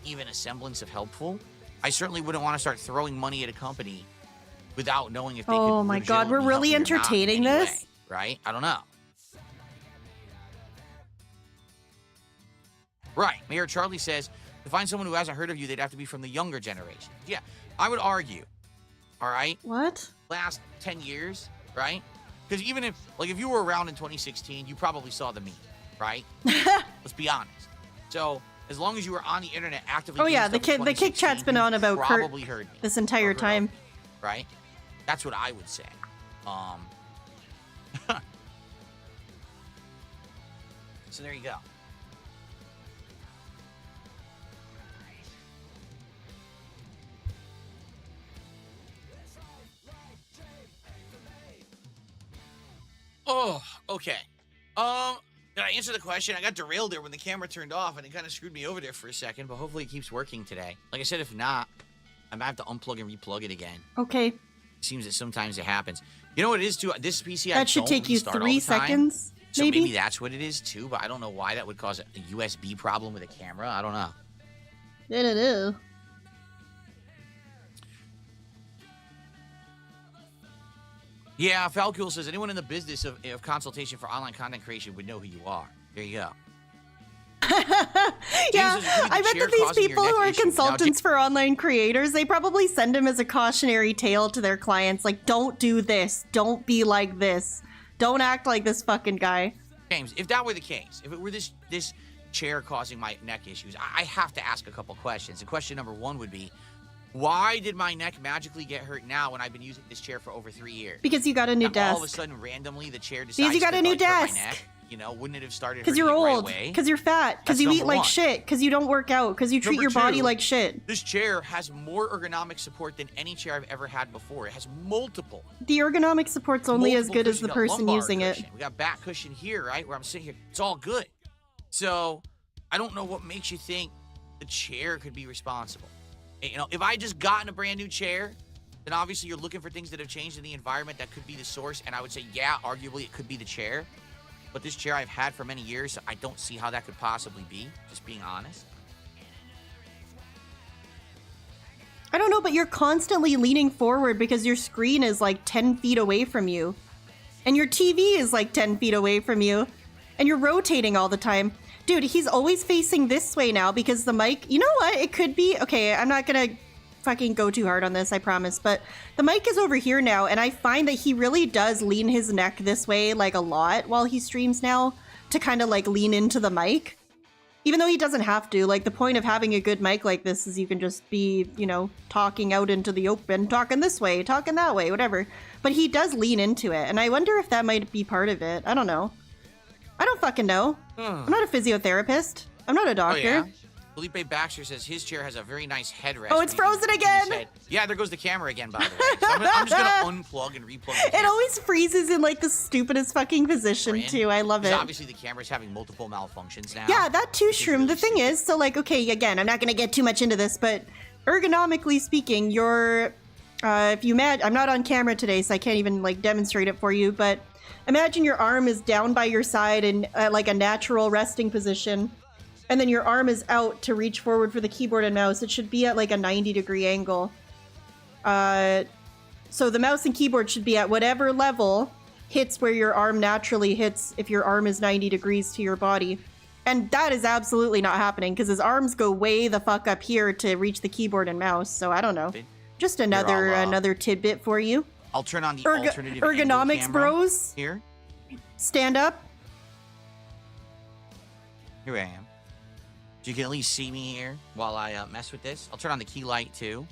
even a semblance of helpful. I certainly wouldn't want to start throwing money at a company without knowing if they could. Oh my God, we're really entertaining this? Right? I don't know. Right. Mayor Charlie says, To find someone who hasn't heard of you, they'd have to be from the younger generation. Yeah, I would argue. All right? What? Last 10 years, right? Because even if you were around in 2016, you probably saw the meme, right? Let's be honest. So as long as you were on the internet actively, oh yeah, the kick chat's been on about Kurt probably heard me this entire time, right? That's what I would say. So there you go. Oh, okay. Did I answer the question? I got derailed there when the camera turned off, and it kind of screwed me over there for a second, but hopefully it keeps working today. Like I said, if not, I might have to unplug and replug it again. Okay. It seems that sometimes it happens. You know what it is, too? This PC, that should take you 3 seconds, so maybe? Maybe that's what it is, too, but I don't know why that would cause a USB problem with a camera. I don't know. I don't know. Yeah, Falcool says, anyone in the business of consultation for online content creation would know who you are. There you go. Yeah, I bet that these people who are consultants for online creators, they probably send him as a cautionary tale to their clients, like, don't do this, don't be like this, don't act like this fucking guy. James, if that were the case, if it were this chair causing my neck issues, I have to ask a couple questions. And question number 1 would be, why did my neck magically get hurt now when I've been using this chair for over 3 years? Because you got a new desk. All of a sudden, randomly, the chair decides because you got a new desk. My neck. You know, wouldn't it have started? Because you're old. Because you're fat. Because you eat like shit. Because you don't work out. Because you treat your body like shit. This chair has more ergonomic support than any chair I've ever had before. It has multiple. The ergonomic support's only as good as the person using it. We got back cushion here, right, where I'm sitting here. It's all good. So I don't know what makes you think the chair could be responsible. You know, if I just gotten a brand new chair, then obviously you're looking for things that have changed in the environment that could be the source. And I would say, yeah, arguably it could be the chair. But this chair I've had for many years, so I don't see how that could possibly be, just being honest. I don't know, but you're constantly leaning forward because your screen is like 10 feet away from you. And your TV is like 10 feet away from you. And you're rotating all the time. Dude, he's always facing this way now because the mic... You know what? It could be... Okay, I'm not gonna fucking go too hard on this, I promise. But the mic is over here now, and I find that he really does lean his neck this way, like, a lot while he streams now to kind of, like, lean into the mic. Even though he doesn't have to. Like, the point of having a good mic like this is you can just be, you know, talking out into the open, talking this way, talking that way, whatever. But he does lean into it, and I wonder if that might be part of it. I don't know. I don't fucking know. I'm not a physiotherapist. I'm not a doctor. Oh, yeah? Felipe Baxter says his chair has a very nice headrest. Oh, it's frozen again! Yeah, there goes the camera again, by the way. So I'm just going to unplug and replug the camera. It always freezes in, like, the stupidest fucking position, too. I love it. Obviously, the camera's having multiple malfunctions now. Yeah, that too, Shroom. Really the thing is, so, like, okay, again, I'm not going to get too much into this, but ergonomically speaking, you're... if you I'm not on camera today, so I can't even, like, demonstrate it for you, but imagine your arm is down by your side in, like, a natural resting position. And then your arm is out to reach forward for the keyboard and mouse. It should be at like a 90-degree angle. So the mouse and keyboard should be at whatever level hits where your arm naturally hits if your arm is 90 degrees to your body. And that is absolutely not happening because his arms go way the fuck up here to reach the keyboard and mouse. So I don't know. Just another tidbit for you. I'll turn on the alternative ergonomics bros. Here. Stand up. Here I am. So you can at least see me here while I mess with this. I'll turn on the key light too.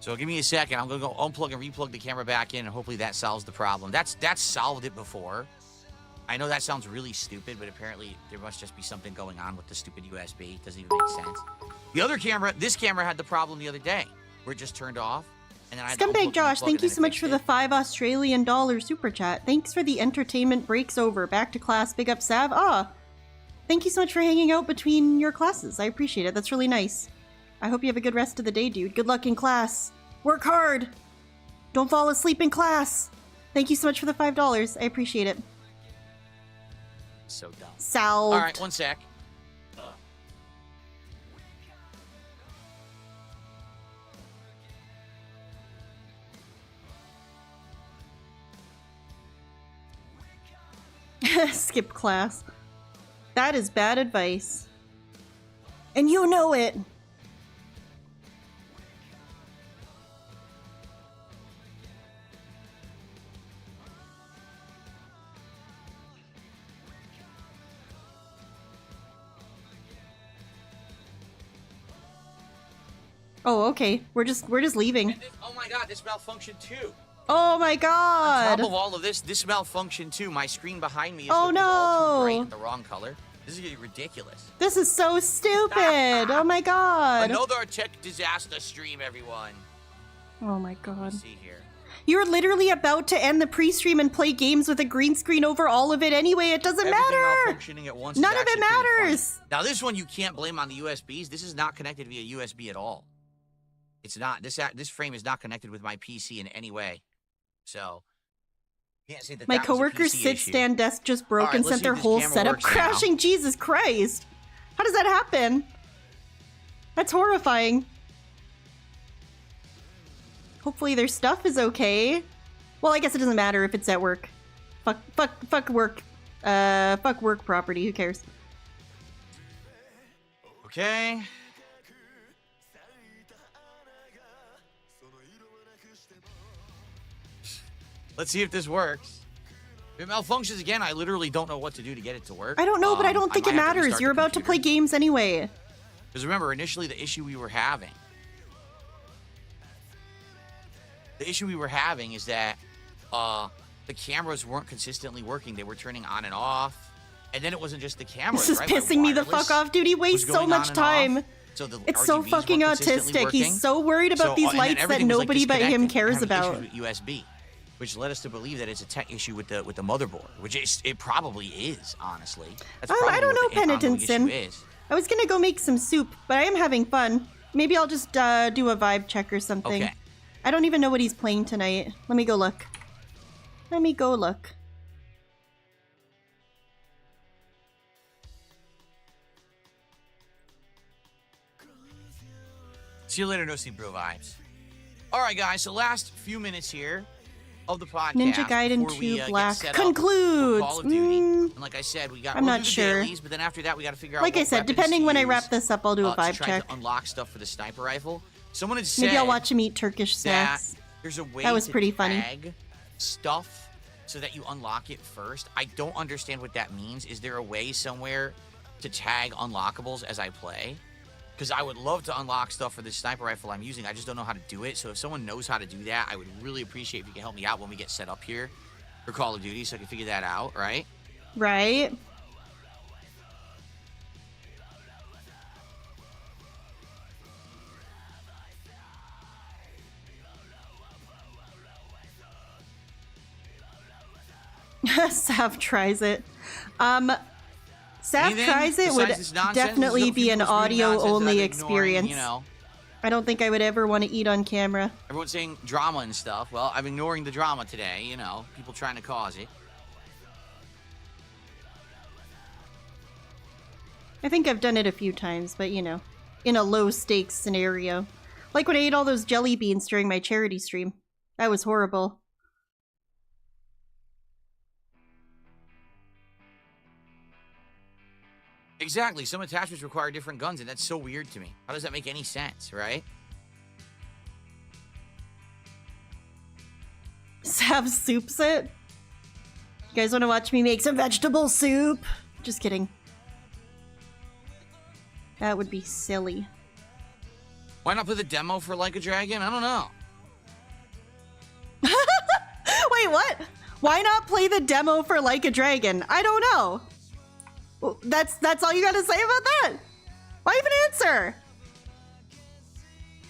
So give me a second. I'm going to go unplug and replug the camera back in, and hopefully that solves the problem. That's solved it before. I know that sounds really stupid, but apparently there must just be something going on with the stupid USB. It doesn't even make sense. The other camera, this camera had the problem the other day where it just turned off. And then I had to Scumbag Josh, thank you so much for the $5 Australian super chat. Thanks for the entertainment breaks over. Back to class. Big up, Sav. Thank you so much for hanging out between your classes. I appreciate it. That's really nice. I hope you have a good rest of the day, dude. Good luck in class. Work hard. Don't fall asleep in class. Thank you so much for the $5. I appreciate it. So dumb. Solved. All right, one sec. Skip class. That is bad advice. And you know it. Oh, okay. We're just leaving. And oh my god, this malfunctioned too. Oh my On god. top of all of this malfunctioned too. My screen behind me is Oh looking all too bright no. and the wrong color. This is getting ridiculous. This is so stupid. Oh my god. Another tech disaster stream, everyone. Oh my god. Let's see here. You're literally about to end the pre-stream and play games with a green screen over all of it anyway. It doesn't Everything matter. malfunctioning at once None is of it actually pretty funny. matters. Now this one you can't blame on the USBs. This is not connected via USB at all. It's not. This frame is not connected with my PC in any way. So can't say that. My that was a coworker's PC sit issue. stand desk just broke Alright, and let's sent see their if this whole camera setup works now. crashing. Jesus Christ. How does that happen? That's horrifying. Hopefully their stuff is okay. Well, I guess it doesn't matter if it's at work. Fuck work. Fuck work property. Who cares? Okay. Let's see if this works. If it malfunctions again, I literally don't know what to do to get it to work. I don't know, but I don't think it might have to matters. restart You're the about to play computer. games anyway. Because remember, initially the issue we were having is that the cameras weren't consistently working. They were turning on and off. And then it wasn't just the cameras, This is right? My pissing me the wireless fuck off, dude. He was wastes so going much on and time. off. So the It's so RGBs fucking weren't consistently autistic. working. He's so worried about these and then lights that everything was, like, nobody but him disconnected. cares Having about. issues with USB, which led us to believe that it's a tech issue with the motherboard, which it probably is, honestly. That's I probably don't know, what the ongoing Penitenson. issue is. I was gonna go make some soup, but I am having fun. Maybe I'll just do a vibe check or something. Okay. I don't even know what he's playing tonight. Let me go look. Let me go look. See you later, No See Bro vibes. All right, guys. So last few minutes here of the podcast. Ninja Gaiden before we, 2 get Black set up for concludes. Call of Duty. And like I said, I'm we'll not do the sure. dailies, but then after that, we got to figure out. Like I what said, weapons depending to when I use, wrap this up, I'll do a to vibe try check. to unlock stuff for the sniper rifle. Someone had said Maybe I'll watch him eat Turkish that snacks. there's a way That was to pretty funny. tag stuff so that you unlock it first. I don't understand what that means. Is there a way somewhere to tag unlockables as I play? Because I would love to unlock stuff for this sniper rifle I'm using. I just don't know how to do it. So if someone knows how to do that, I would really appreciate if you can help me out when we get set up here for Call of Duty so I can figure that out, right? Right? Sav tries it. Sav Anything tries it would besides this nonsense? definitely There's no be an people screwing nonsense that audio-only I'm ignoring, experience. You know, I don't think I would ever want to eat on camera. everyone's saying drama and stuff. Well, I'm ignoring the drama today. You know, people trying to cause it. I think I've done it a few times, but you know, in a low-stakes scenario. Like when I ate all those jelly beans during my charity stream. That was horrible. Exactly. Some attachments require different guns, and that's so weird to me. How does that make any sense, right? Sav soups it. You guys want to watch me make some vegetable soup? Just kidding. That would be silly. Why not play the demo for Like a Dragon? I don't know. Wait, what? Why not play the demo for Like a Dragon? I don't know. Well, that's all you gotta say about that? Why even answer?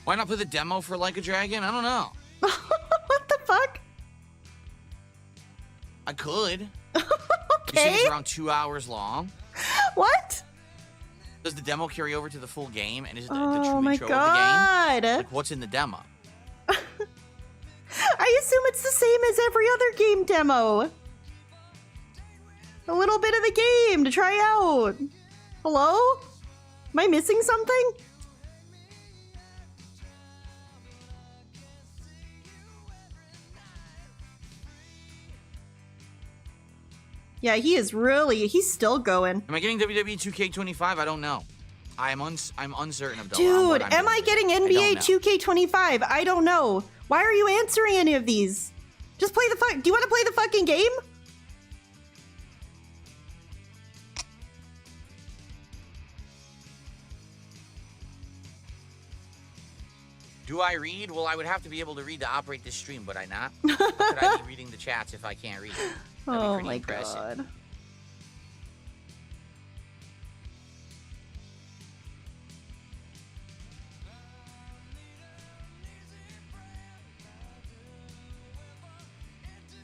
Why not play the demo for Like a Dragon? I don't know. What the fuck? I could. You said Okay. it's around 2 hours long. What? Does the demo carry over to the full game? And is it the Oh true my intro of the god. game? Like, what's in the demo? I assume it's the same as every other game demo. A little bit of the game to try out. Hello? Am I missing something? Yeah, he's still going. Am I getting WWE 2K25? I don't know. I'm uncertain of the. Dude, am I getting NBA 2K25? I don't know. Why are you answering any of these? Just play the fuck. Do you want to play the fucking game? Do I read? Well, I would have to be able to read to operate this stream, but I not. How could I be reading the chats if I can't read? Oh my god.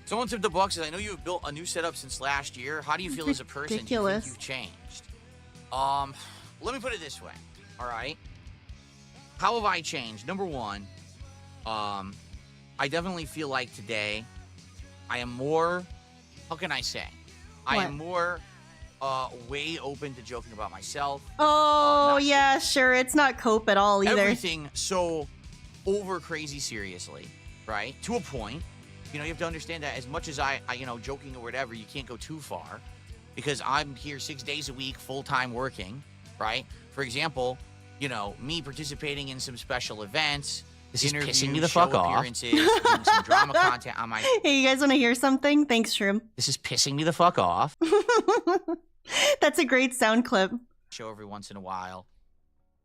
Someone tipped the boxes. I know you've built a new setup since last year. How do you feel as a person? Ridiculous. Do you think you've changed? Let me put it this way. All right. How have I changed? Number one, I definitely feel like today I am more, how can I say? I am more way open to joking about myself. Oh, yeah, sure. It's not cope at all either. Everything so over crazy seriously, right? To a point. You know, you have to understand that as much as I you know, joking or whatever, you can't go too far because I'm here 6 days a week, full-time working, right? For example, you know, me participating in some special events, this is pissing me the fuck off. Appearances, doing some drama content on my... Hey, you guys want to hear something? Thanks, Shroom. This is pissing me the fuck off. That's a great sound clip. Show every once in a while.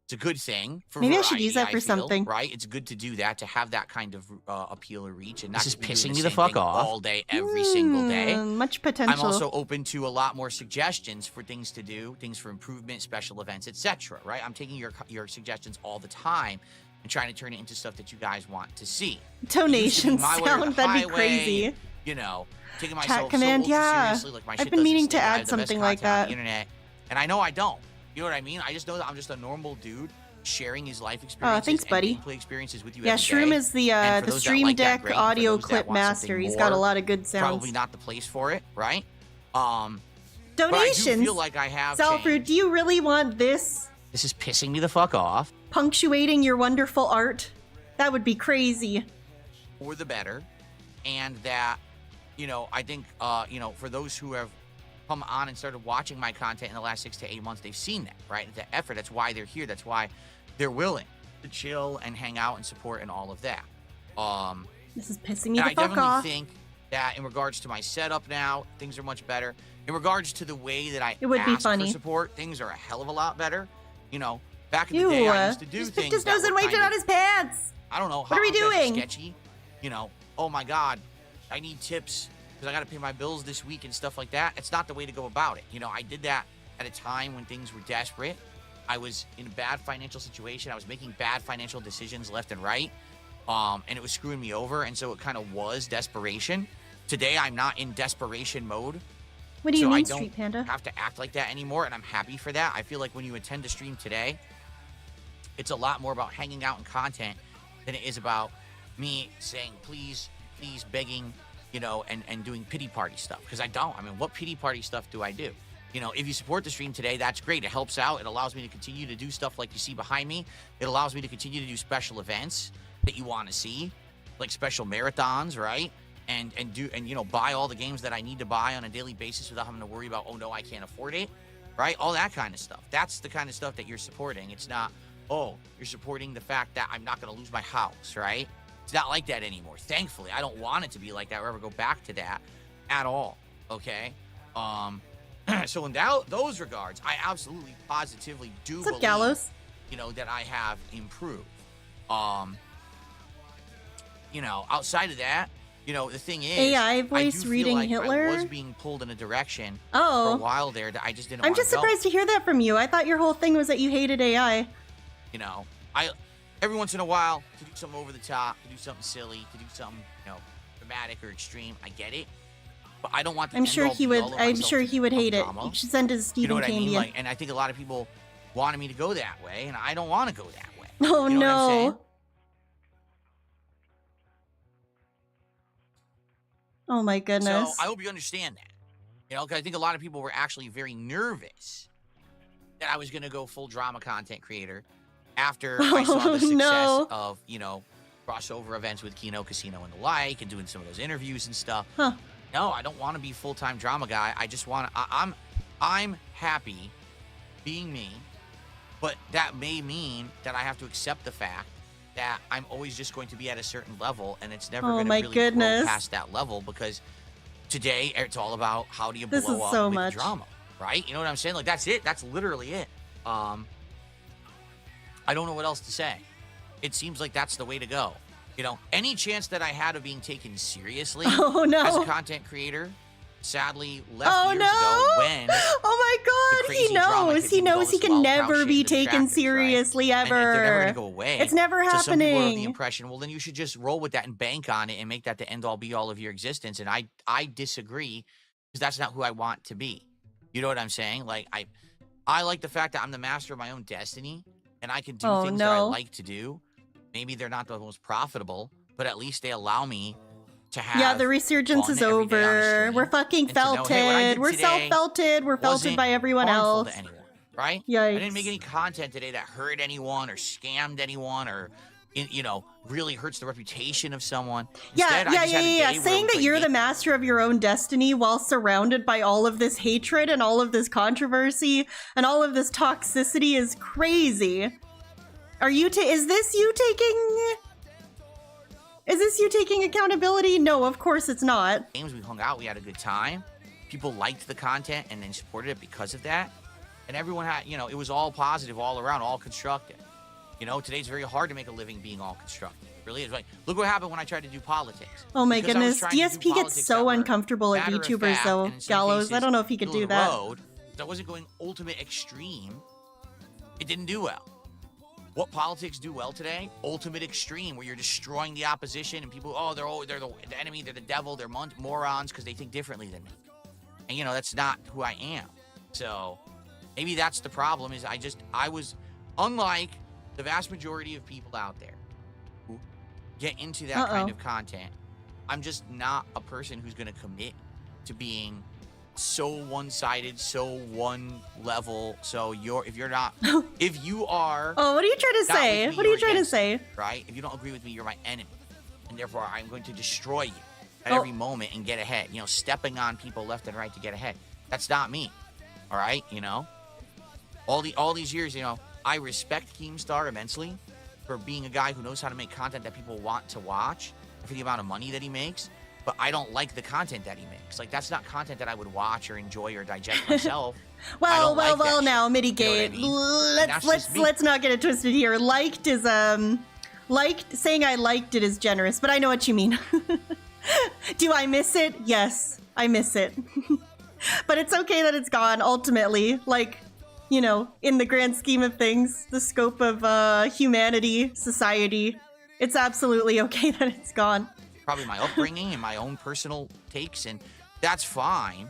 It's a good thing for maybe variety, I should use that for something, right? It's good to do that, to have that kind of appeal or reach, and not this is pissing me the fuck off all day, every single day. Much potential. I'm also open to a lot more suggestions for things to do, things for improvement, special events, etc. Right? I'm taking your suggestions all the time and trying to turn it into stuff that you guys want to see. Donation sound, that'd be crazy. You know, taking Chat myself command, so seriously, like my I've shit been meaning to doesn't add stay something the like best content on that. the internet, and I know I don't. You know what I mean? I just know that I'm just a normal dude sharing his life experiences. Thanks, buddy. And gameplay experiences with you. Yeah, every Shroom day. is the Stream like Deck great. audio For those clip that want master. He's more, got a lot of good sounds. Probably not the place for it, right? Donations. But I do feel like I have Salfruit, do you really want this? This is pissing me the fuck off. Punctuating your wonderful art? That would be crazy. Or the better. And that, you know, I think, you know, for those who have come on and started watching my content in the last 6 to 8 months, they've seen that, right? The effort. That's why they're here. That's why they're willing to chill and hang out and support and all of that. This is pissing me the I fuck definitely off. think that in regards to my setup now, things are much better. In regards to the way that I It would be ask funny. for support, things are a hell of a lot better. You know, back in the day, I used to do just things picked his that nose and were waved it kind on his pants. I don't know. What are we doing? Sketchy. You know, oh my God, I need tips because I got to pay my bills this week and stuff like that. It's not the way to go about it. You know, I did that at a time when things were desperate. I was in a bad financial situation. I was making bad financial decisions left and right. And it was screwing me over. And so it kind of was desperation. Today, I'm not in desperation mode. What do you so mean, I don't Street Panda? have to act like that anymore. And I'm happy for that. I feel like when you attend a stream today, it's a lot more about hanging out and content than it is about me saying, please, begging, you know, and doing pity party stuff. Because I don't. I mean, what pity party stuff do I do? You know, if you support the stream today, that's great. It helps out. It allows me to continue to do stuff like you see behind me. It allows me to continue to do special events that you want to see, like special marathons, right? And you know, buy all the games that I need to buy on a daily basis without having to worry about, oh no, I can't afford it, right? All that kind of stuff. That's the kind of stuff that you're supporting. It's not, oh, you're supporting the fact that I'm not going to lose my house, right? It's not like that anymore. Thankfully, I don't want it to be like that or ever go back to that at all, okay? So in those regards, I absolutely, positively do What's up, believe, Gallows? you know, that I have improved. You know, outside of that, you know, the thing is, AI I voice do reading feel like Hitler? I was being pulled in a direction Oh. for a while there that I just didn't I'm want to just surprised to hear that from you. I thought your whole thing was that you hated AI. You know, every once in a while, to do something over the top, to do something silly, to do something, you know, dramatic or extreme, I get it. But I don't want the I'm end sure all he be would. all of I'm myself sure to he would become hate it. drama. You should send his You know Stephen what I mean? Cambian. Like, and I think a lot of people wanted me to go that way, and I don't want to go that way. Oh You know what I'm saying? no! Oh my goodness! So I hope you understand that. You know, because I think a lot of people were actually very nervous that I was going to go full drama content creator after I saw the success of, you know, crossover events with Kino Casino and the like, and doing some of those interviews and stuff. Huh. No, I don't want to be full-time drama guy. I just want to, I'm happy being me But that may mean that I have to accept the fact that I'm always just going to be at a certain level, and it's never going to really grow past that level, because today it's all about how do you blow up with drama, right? You know what I'm saying? Like, that's it. That's literally it. I don't know what else to say. It seems like that's the way to go. You know, any chance that I had of being taken seriously as a content creator, sadly left years ago when he knows he can never be taken seriously ever. And they're never going to go away. It's never happening. So some people are under the impression, well, then you should just roll with that and bank on it and make that the end all be all of your existence. And I disagree, because that's not who I want to be. You know what I'm saying? Like, I like the fact that I'm the master of my own destiny, and I can do things that I like to do. Maybe they're not the most profitable, but at least they allow me to have the resurgence is over. We're fucking felted. We're self-felted. We're felted by everyone else. To anyone, right? Yikes. I didn't make any content today that hurt anyone or scammed anyone or, you know, really hurts the reputation of someone. Instead, Saying that you're the master of your own destiny while surrounded by all of this hatred and all of this controversy and all of this toxicity is crazy. Is this you taking accountability? No, of course it's not. Games, we hung out, we had a good time. People liked the content and then supported it because of that. And everyone had, you know, it was all positive all around, all constructive. You know, today's very hard to make a living being all constructive. It really is. Like, look what happened when I tried to do politics. Oh my goodness. DSP gets so uncomfortable at YouTubers though. Gallows, I don't know if he could do that. That wasn't going ultimate extreme. It didn't do well. What politics do well today? Ultimate extreme, where you're destroying the opposition and people, they're the enemy, they're the devil, they're morons because they think differently than me. And, you know, that's not who I am. So maybe that's the problem, is I was, unlike the vast majority of people out there who get into that kind of content, I'm just not a person who's going to commit to being so one-sided, so one level. So if you are what are you trying to say? What are you trying to say? Right? If you don't agree with me, you're my enemy, and therefore I'm going to destroy you at every moment and get ahead. You know, stepping on people left and right to get ahead. That's not me. All right, you know, all these years, you know, I respect Keemstar immensely for being a guy who knows how to make content that people want to watch, and for the amount of money that he makes. But I don't like the content that he makes. Like, that's not content that I would watch or enjoy or digest myself. Now, mitigate. You know what I mean? Let's not get it twisted here. Liked is saying I liked it is generous, but I know what you mean. Do I miss it? Yes, I miss it. But it's okay that it's gone ultimately. Like, you know, in the grand scheme of things, the scope of humanity, society, it's absolutely okay that it's gone. Probably my upbringing and my own personal takes, and that's fine.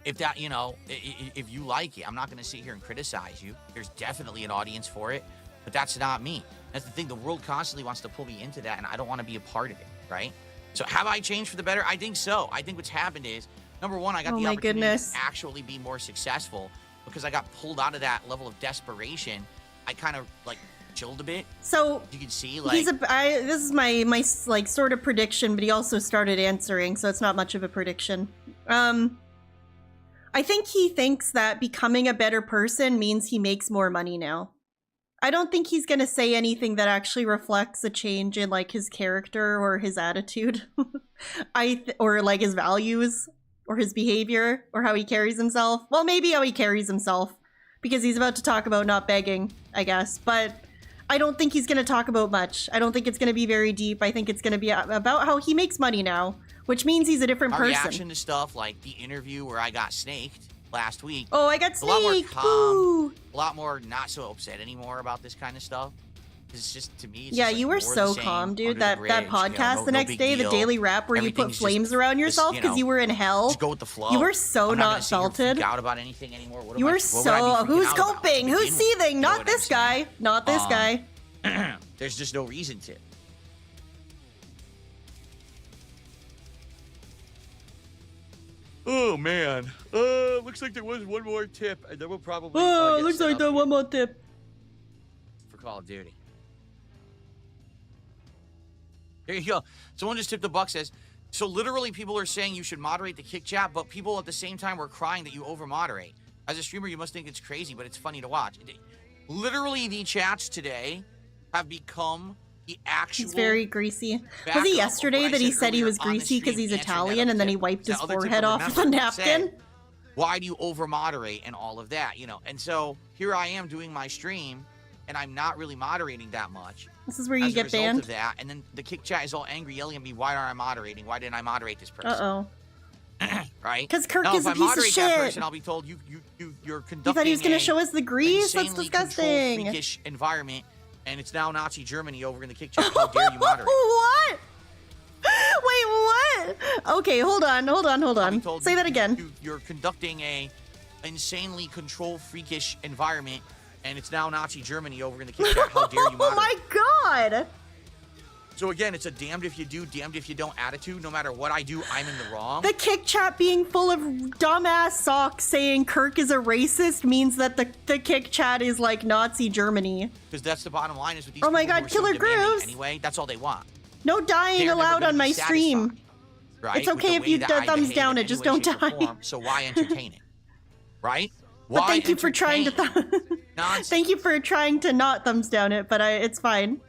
If that, you know, if you like it, I'm not going to sit here and criticize you. There's definitely an audience for it, but that's not me. That's the thing. The world constantly wants to pull me into that, and I don't want to be a part of it, right? So have I changed for the better? I think so. I think what's happened is, number one, I got the opportunity to actually be more successful because I got pulled out of that level of desperation. I kind of, like, chilled a bit. So you can see, like, this is my like sort of prediction, but he also started answering, so it's not much of a prediction. I think he thinks that becoming a better person means he makes more money now. I don't think he's gonna say anything that actually reflects a change in like his character or his attitude, or like his values or his behavior or how he carries himself. Well, maybe how he carries himself, because he's about to talk about not begging, I guess, but I don't think he's going to talk about much. I don't think it's going to be very deep. I think it's going to be about how he makes money now, which means he's a different person. Reaction to stuff like the interview where I got snaked last week. Oh, I got snaked. A lot more calm, a lot more not so upset anymore about this kind of stuff. It's just, to me, it's yeah, just like you were so calm, dude. That podcast, you know, the next day, the Daily Wrap, where you put flames around yourself because you were in hell. Just go with the flow. You were so not felted. Out about anything anymore. You were so. Who's coping? Who's seething? Not this guy. Not this guy. There's just no reason to. Oh man. Looks like there was one more tip, and then we'll probably. Looks like there one more tip for Call of Duty. There you go. Someone just tipped $1. Says, so literally people are saying you should moderate the kick chat, but people at the same time were crying that you over moderate. As a streamer, you must think it's crazy, but it's funny to watch. Literally, the chats today have become the actual... He's very greasy. Was it yesterday that he said he was greasy because he's Italian and then he wiped his forehead off with a napkin? Why do you over-moderate and all of that, And so here I am doing my stream, and I'm not really moderating that much. This is where you get banned? Of that, and then the kick chat is all angry, yelling at me, why aren't I moderating? Why didn't I moderate this person? Uh-oh. Right? Because Kirk now, is a piece of shit. If I moderate that person, I'll be told you're conducting You thought he was going to show us the grease? That's disgusting. Freakish environment, and it's now Nazi Germany over in the kick chat. How dare you moderate? What? Wait, what? Okay, hold on. Say that again. You're conducting a insanely control freakish environment, and it's now Nazi Germany over in the kick chat. How dare you moderate? Oh my god! So again, it's a damned if you do, damned if you don't attitude. No matter what I do, I'm in the wrong. The kick chat being full of dumbass socks saying Kirk is a racist means that the kick chat is like Nazi Germany. Because that's the bottom line is with these Oh my god, Killer Grooves! Anyway, that's all they want. No dying allowed on my stream. Right? It's okay if you thumbs down it, just don't die. So why entertain it? Right? But thank you for trying to thank you for trying to not thumbs down it, but it's fine.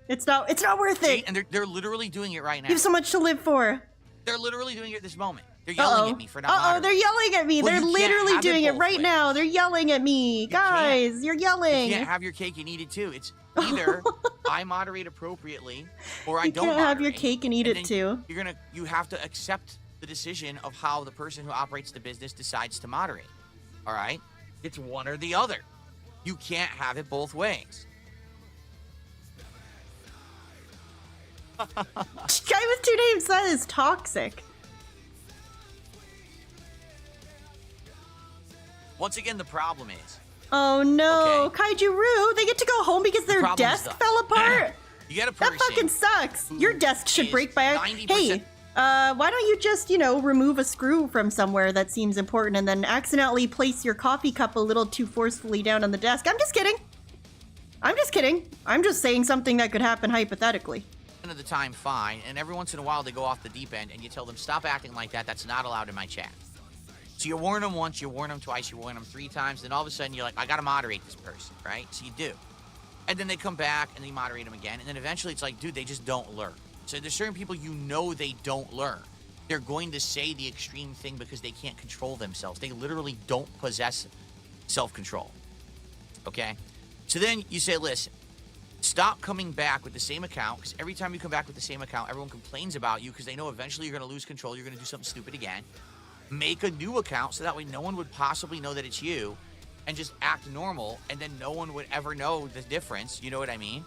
It's not worth it. And they're literally doing it right now. You have so much to live for. They're literally doing it this moment. They're yelling at me for not moderating. They're yelling at me. They're literally doing it right now. They're yelling at me. Guys, you're yelling. You can't have your cake and eat it too. It's either I moderate appropriately or I don't moderate. You can't have your cake and eat it too. You have to accept the decision of how the person who operates the business decides to moderate. All right? It's one or the other. You can't have it both ways. Guy with two names, that is toxic. Once again, the problem is... Oh no, okay. Kaiju-Roo, they get to go home because their desk fell apart? You got a person... That fucking sucks. Your desk should break by... Hey, why don't you just, remove a screw from somewhere that seems important and then accidentally place your coffee cup a little too forcefully down on the desk? I'm just kidding. I'm just saying something that could happen hypothetically. Of the time, fine, and every once in a while they go off the deep end and you tell them, stop acting like that. That's not allowed in my chat. So you warn them once, you warn them twice, you warn them 3 times, then all of a sudden you're like, I gotta moderate this person, right? So you do. And then they come back and they moderate them again, and then eventually it's like, dude, they just don't learn. So there's certain people they don't learn. They're going to say the extreme thing because they can't control themselves. They literally don't possess self-control. Okay? So then you say, listen, stop coming back with the same account, because every time you come back with the same account, everyone complains about you because they know eventually you're going to lose control, you're going to do something stupid again. Make a new account so that way no one would possibly know that it's you, and just act normal, and then no one would ever know the difference, you know what I mean?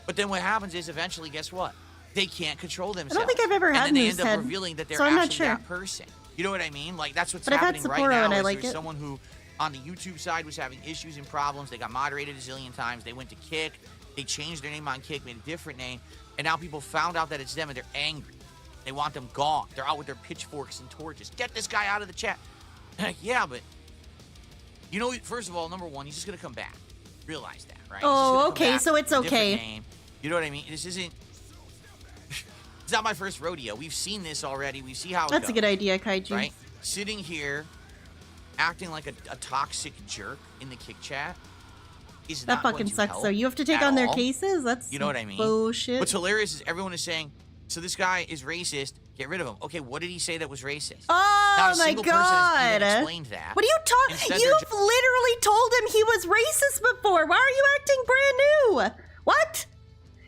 But then what happens is eventually, guess what? They can't control themselves. I don't think I've ever had and then they end up head, revealing that they're so I'm actually not sure. that person. You know what I mean? Like, that's what's but happening right now. And I is like there's it. someone who, on the YouTube side, was having issues and problems. They got moderated a zillion times. They went to Kick. They changed their name on Kick, made a different name, and now people found out that it's them, and they're angry. They want them gone. They're out with their pitchforks and torches. Get this guy out of the chat. Yeah, but, first of all, number one, he's just going to come back. Realize that, right? Oh, okay, so it's okay. Name. You know what I mean? This isn't... It's not my first rodeo. We've seen this already. We see how it That's goes, a good idea, Kaiju. Right? Sitting here, acting like a toxic jerk in the Kick chat is that not fucking going to sucks. help So you have to take at on their all. cases? That's you know what I mean? Bullshit. What's hilarious is everyone is saying, so this guy is racist, get rid of him. Okay, what did he say that was racist? Oh Not a my single person has even god. explained that. What are you talking? You've literally told him he was racist before. Why are you acting brand new? What?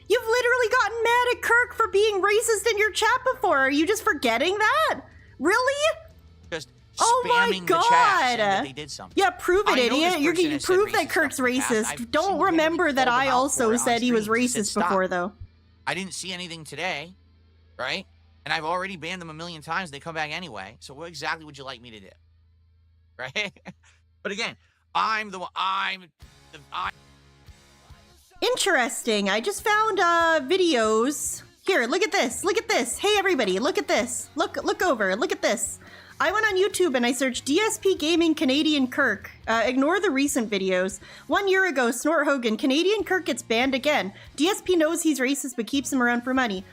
You've literally gotten mad at Kirk for being racist in your chat before. Are you just forgetting that? Really? Just oh my spamming god. the chat saying that they did something. Yeah, prove it, idiot. You can prove that Kirk's racist. Don't remember that I also said he was racist before, though. I didn't see anything today, right? And I've already banned them a million times. They come back anyway. So what exactly would you like me to do? Right? But again, I'm Interesting. I just found videos. Here, look at this. Look at this. Hey, everybody, look at this. Look over. Look at this. I went on YouTube and I searched DSP Gaming Canadian Kirk. Ignore the recent videos. 1 year ago, Snort Hogan, Canadian Kirk gets banned again. DSP knows he's racist but keeps him around for money.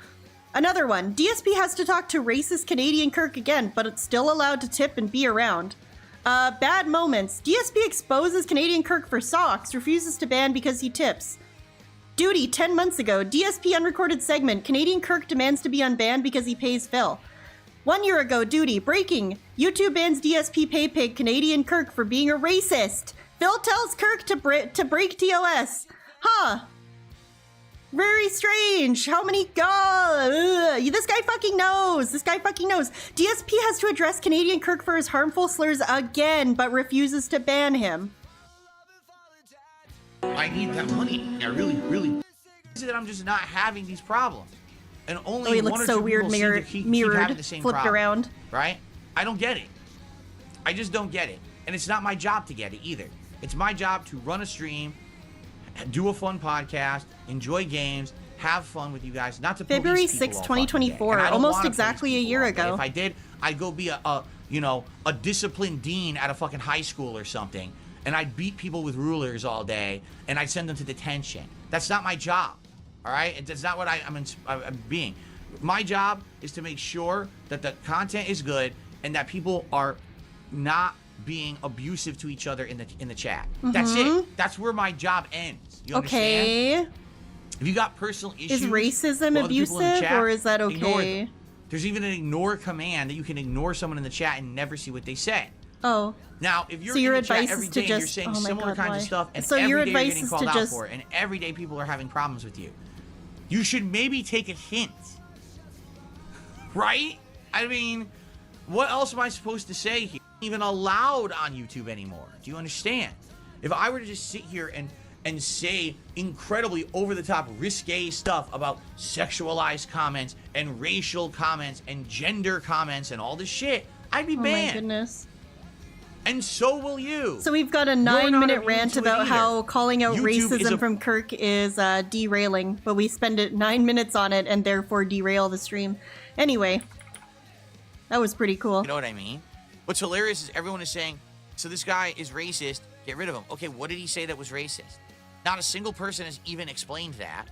Another one. DSP has to talk to racist Canadian Kirk again, but it's still allowed to tip and be around. Bad moments. DSP exposes Canadian Kirk for socks, refuses to ban because he tips. Duty, 10 months ago. DSP unrecorded segment. Canadian Kirk demands to be unbanned because he pays Phil. 1 year ago, Duty. Breaking. YouTube bans DSP pay pig Canadian Kirk for being a racist. Phil tells Kirk to break TOS. Huh. Very strange. How many this guy fucking knows. This guy fucking knows. DSP has to address Canadian Kirk for his harmful slurs again, but refuses to ban him. I need that money. I really. That I'm just not having these problems, and only he one looks or so two weird, people seem to keep having the same flipped problem, around. right? I don't get it. I just don't get it, and it's not my job to get it either. It's my job to run a stream, do a fun podcast, enjoy games, have fun with you guys, not to February police people 6, all 2024, fucking day. almost exactly a year ago. If I did, I'd go be a disciplined dean at a fucking high school or something, and I'd beat people with rulers all day, and I'd send them to detention. That's not my job, all right? That's not what I'm being. My job is to make sure that the content is good and that people are not being abusive to each other in the chat. That's it. That's where my job ends. You understand? Okay. If you got personal issues, Is racism with other people in the abusive, chat, or is that ignore okay? them. There's even an ignore command that you can ignore someone in the chat and never see what they say. Oh. Now, if you're So your in the chat advice every is to day and you're just- saying oh my similar God, kinds why? of stuff, and So every your day you're advice getting is called to out just- for it, and every day people are having problems with you, you should maybe take a hint. Right? I mean, what else am I supposed to say here? Even allowed on YouTube anymore. Do you understand? If I were to just sit here and say incredibly over-the-top risque stuff about sexualized comments and racial comments and gender comments and all this shit, I'd be banned. Oh my goodness. And so will you. So we've got a You're not 9-minute immune rant to it about either. how calling out YouTube is racism from Kirk is derailing, but we spend 9 minutes on it and therefore derail the stream. Anyway, that was pretty cool. You know what I mean? What's hilarious is everyone is saying, so this guy is racist, get rid of him. Okay, what did he say that was racist? Not a single person has even explained that.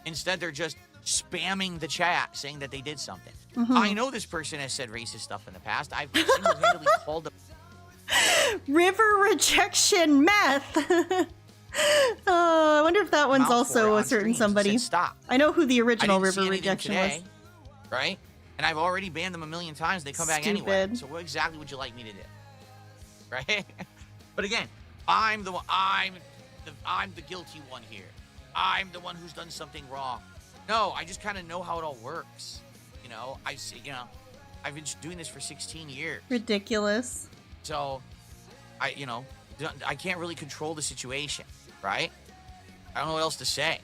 Instead, they're just spamming the chat saying that they did something. I know this person has said racist stuff in the past. I've single-handedly called them. River rejection meth. I wonder if that one's out for also it a on certain streams and somebody. said, stop. I know who the I original didn't see river anything rejection today, was. right? And I've already banned them a million times. They come back anyway. Stupid. So what exactly would you like me to do? Right? But again, I'm the one. I'm the guilty one here. I'm the one who's done something wrong. No, I just kind of know how it all works. You know, I've been doing this for 16 years. Ridiculous. So, I can't really control the situation, right? I don't know what else to say.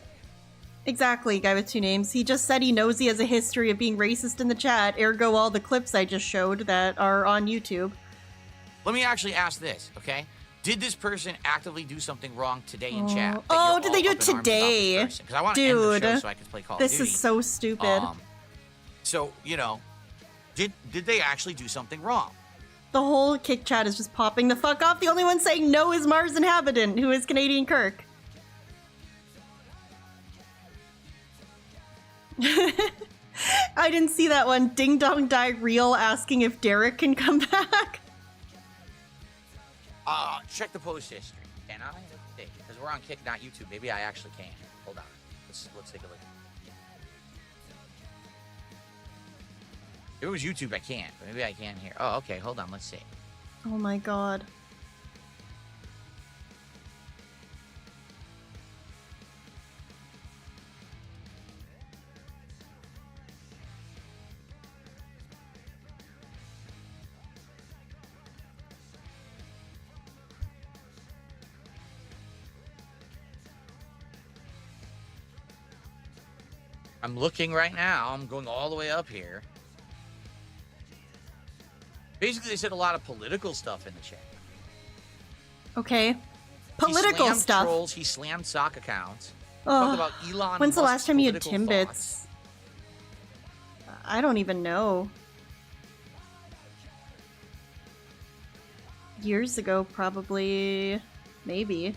Exactly, guy with two names. He just said he knows he has a history of being racist in the chat, ergo all the clips I just showed that are on YouTube. Let me actually ask this, okay? Did this person actively do something wrong today in chat? Oh, did they do it today? Because I want to end the show Dude, so I can play Call of this Duty. is so stupid. So, did they actually do something wrong? The whole kick chat is just popping the fuck off. The only one saying no is Mars Inhabitant, who is Canadian Kirk. I didn't see that one. Ding Dong Die Real asking if Derek can come back. Check the post history. Can I? Because we're on Kick, not YouTube. Maybe I actually can. Hold on. Let's take a look. If it was YouTube, I can't. But maybe I can here. Oh, okay. Hold on. Let's see. Oh my god. I'm looking right now. I'm going all the way up here. Basically, they said a lot of political stuff in the chat. Okay. Political he slammed stuff. Trolls, he slammed sock accounts. Ugh. Talked about Elon When's the Musk's last time you had political Timbits? thoughts. I don't even know. Years ago, probably. Maybe.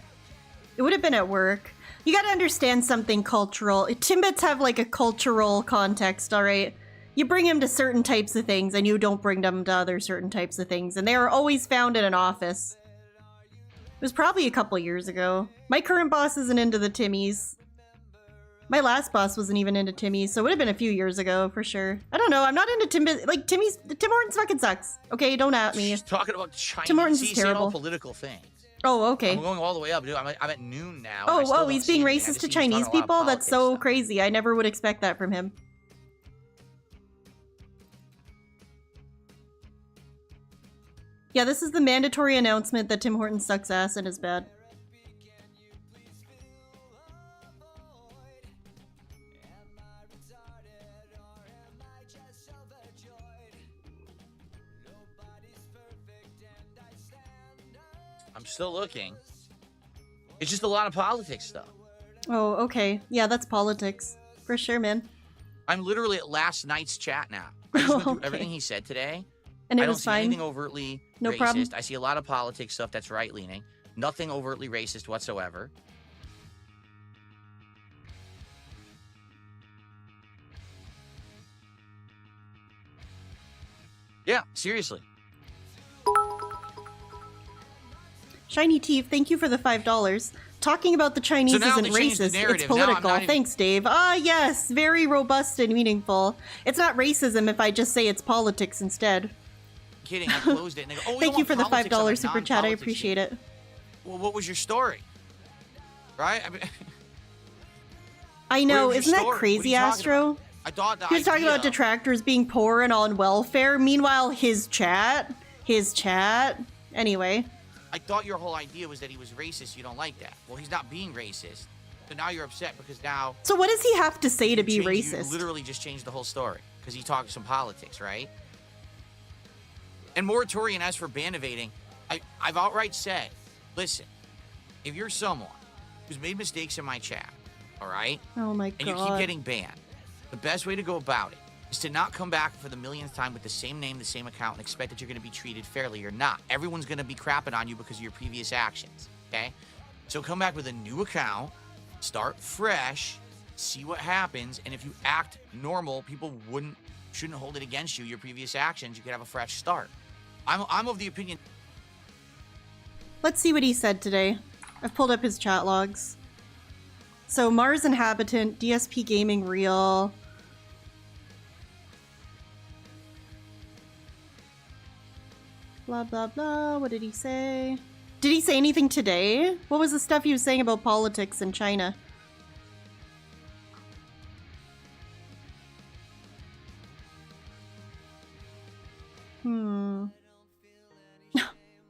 It would have been at work. You gotta understand something cultural. Timbits have like a cultural context, alright? You bring him to certain types of things, and you don't bring them to other certain types of things, and they are always found in an office. It was probably a couple years ago. My current boss isn't into the Timmies. My last boss wasn't even into Timmies, so it would have been a few years ago for sure. I don't know. I'm not into Timmy's. Like Tim Hortons fucking sucks. Okay, don't at me. She's talking about Chinese. Tim Hortons is terrible. All political things. Oh, okay. I'm going all the way up, dude. I'm at noon now. Oh, whoa, he's being racist to Chinese people? That's so crazy. I never would expect that from him. Yeah, this is the mandatory announcement that Tim Hortons sucks ass and is bad. I'm still looking. It's just a lot of politics stuff. Oh, okay. Yeah, that's politics. For sure, man. I'm literally at last night's chat now. I just went through everything he said today. And I it don't was see fine. anything overtly No racist. problem. I see a lot of politics stuff that's right-leaning. Nothing overtly racist whatsoever. Yeah, seriously. Shiny Teeth, thank you for the $5. Talking about the Chinese So now isn't they changed the racist, it's narrative. Now I'm political. not even- Thanks, Dave. Ah, yes, very robust and meaningful. It's not racism if I just say it's politics instead. Kidding, I closed it. And they go, oh, we Thank don't you for the want politics. I'm $5 like, super chat, I non-politics. appreciate it. Well, what was your story? Right? I mean, I know, Where's your isn't that story? What are crazy, you talking Astro? about? I thought the He was talking idea- about detractors being poor and on welfare. Meanwhile, his chat. Anyway. I thought your whole idea was that he was racist. You don't like that. Well, he's not being racist. So now you're upset because now... So what does he have to say to be You racist? literally just changed the whole story because he talked some politics, right? And moratorium, as for ban evading, I've outright said, listen, if you're someone who's made mistakes in my chat, all right? Oh my And you keep god. getting banned, the best way to go about it is to not come back for the millionth time with the same name, the same account, and expect that you're going to be treated fairly. You're not. Everyone's going to be crapping on you because of your previous actions, okay? So come back with a new account, start fresh, see what happens, and if you act normal, people shouldn't hold it against you, your previous actions. You could have a fresh start. I'm of the opinion... Let's see what he said today. I've pulled up his chat logs. So, Mars Inhabitant, DSP Gaming Real. Blah, blah, blah. What did he say? Did he say anything today? What was the stuff he was saying about politics in China?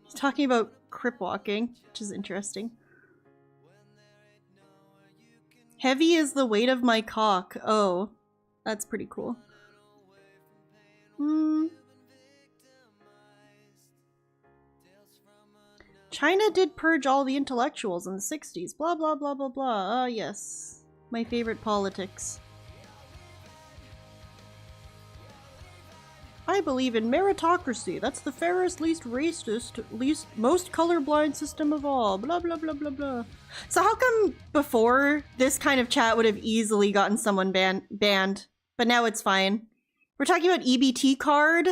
He's talking about crip walking, which is interesting. Heavy is the weight of my cock. Oh, that's pretty cool. China did purge all the intellectuals in the 60s. Blah, blah, blah, blah, blah. Ah, yes. My favorite politics. I believe in meritocracy. That's the fairest, least racist, most colorblind system of all. Blah, blah, blah, blah, blah. So how come before this kind of chat would have easily gotten someone banned, but now it's fine? We're talking about EBT card?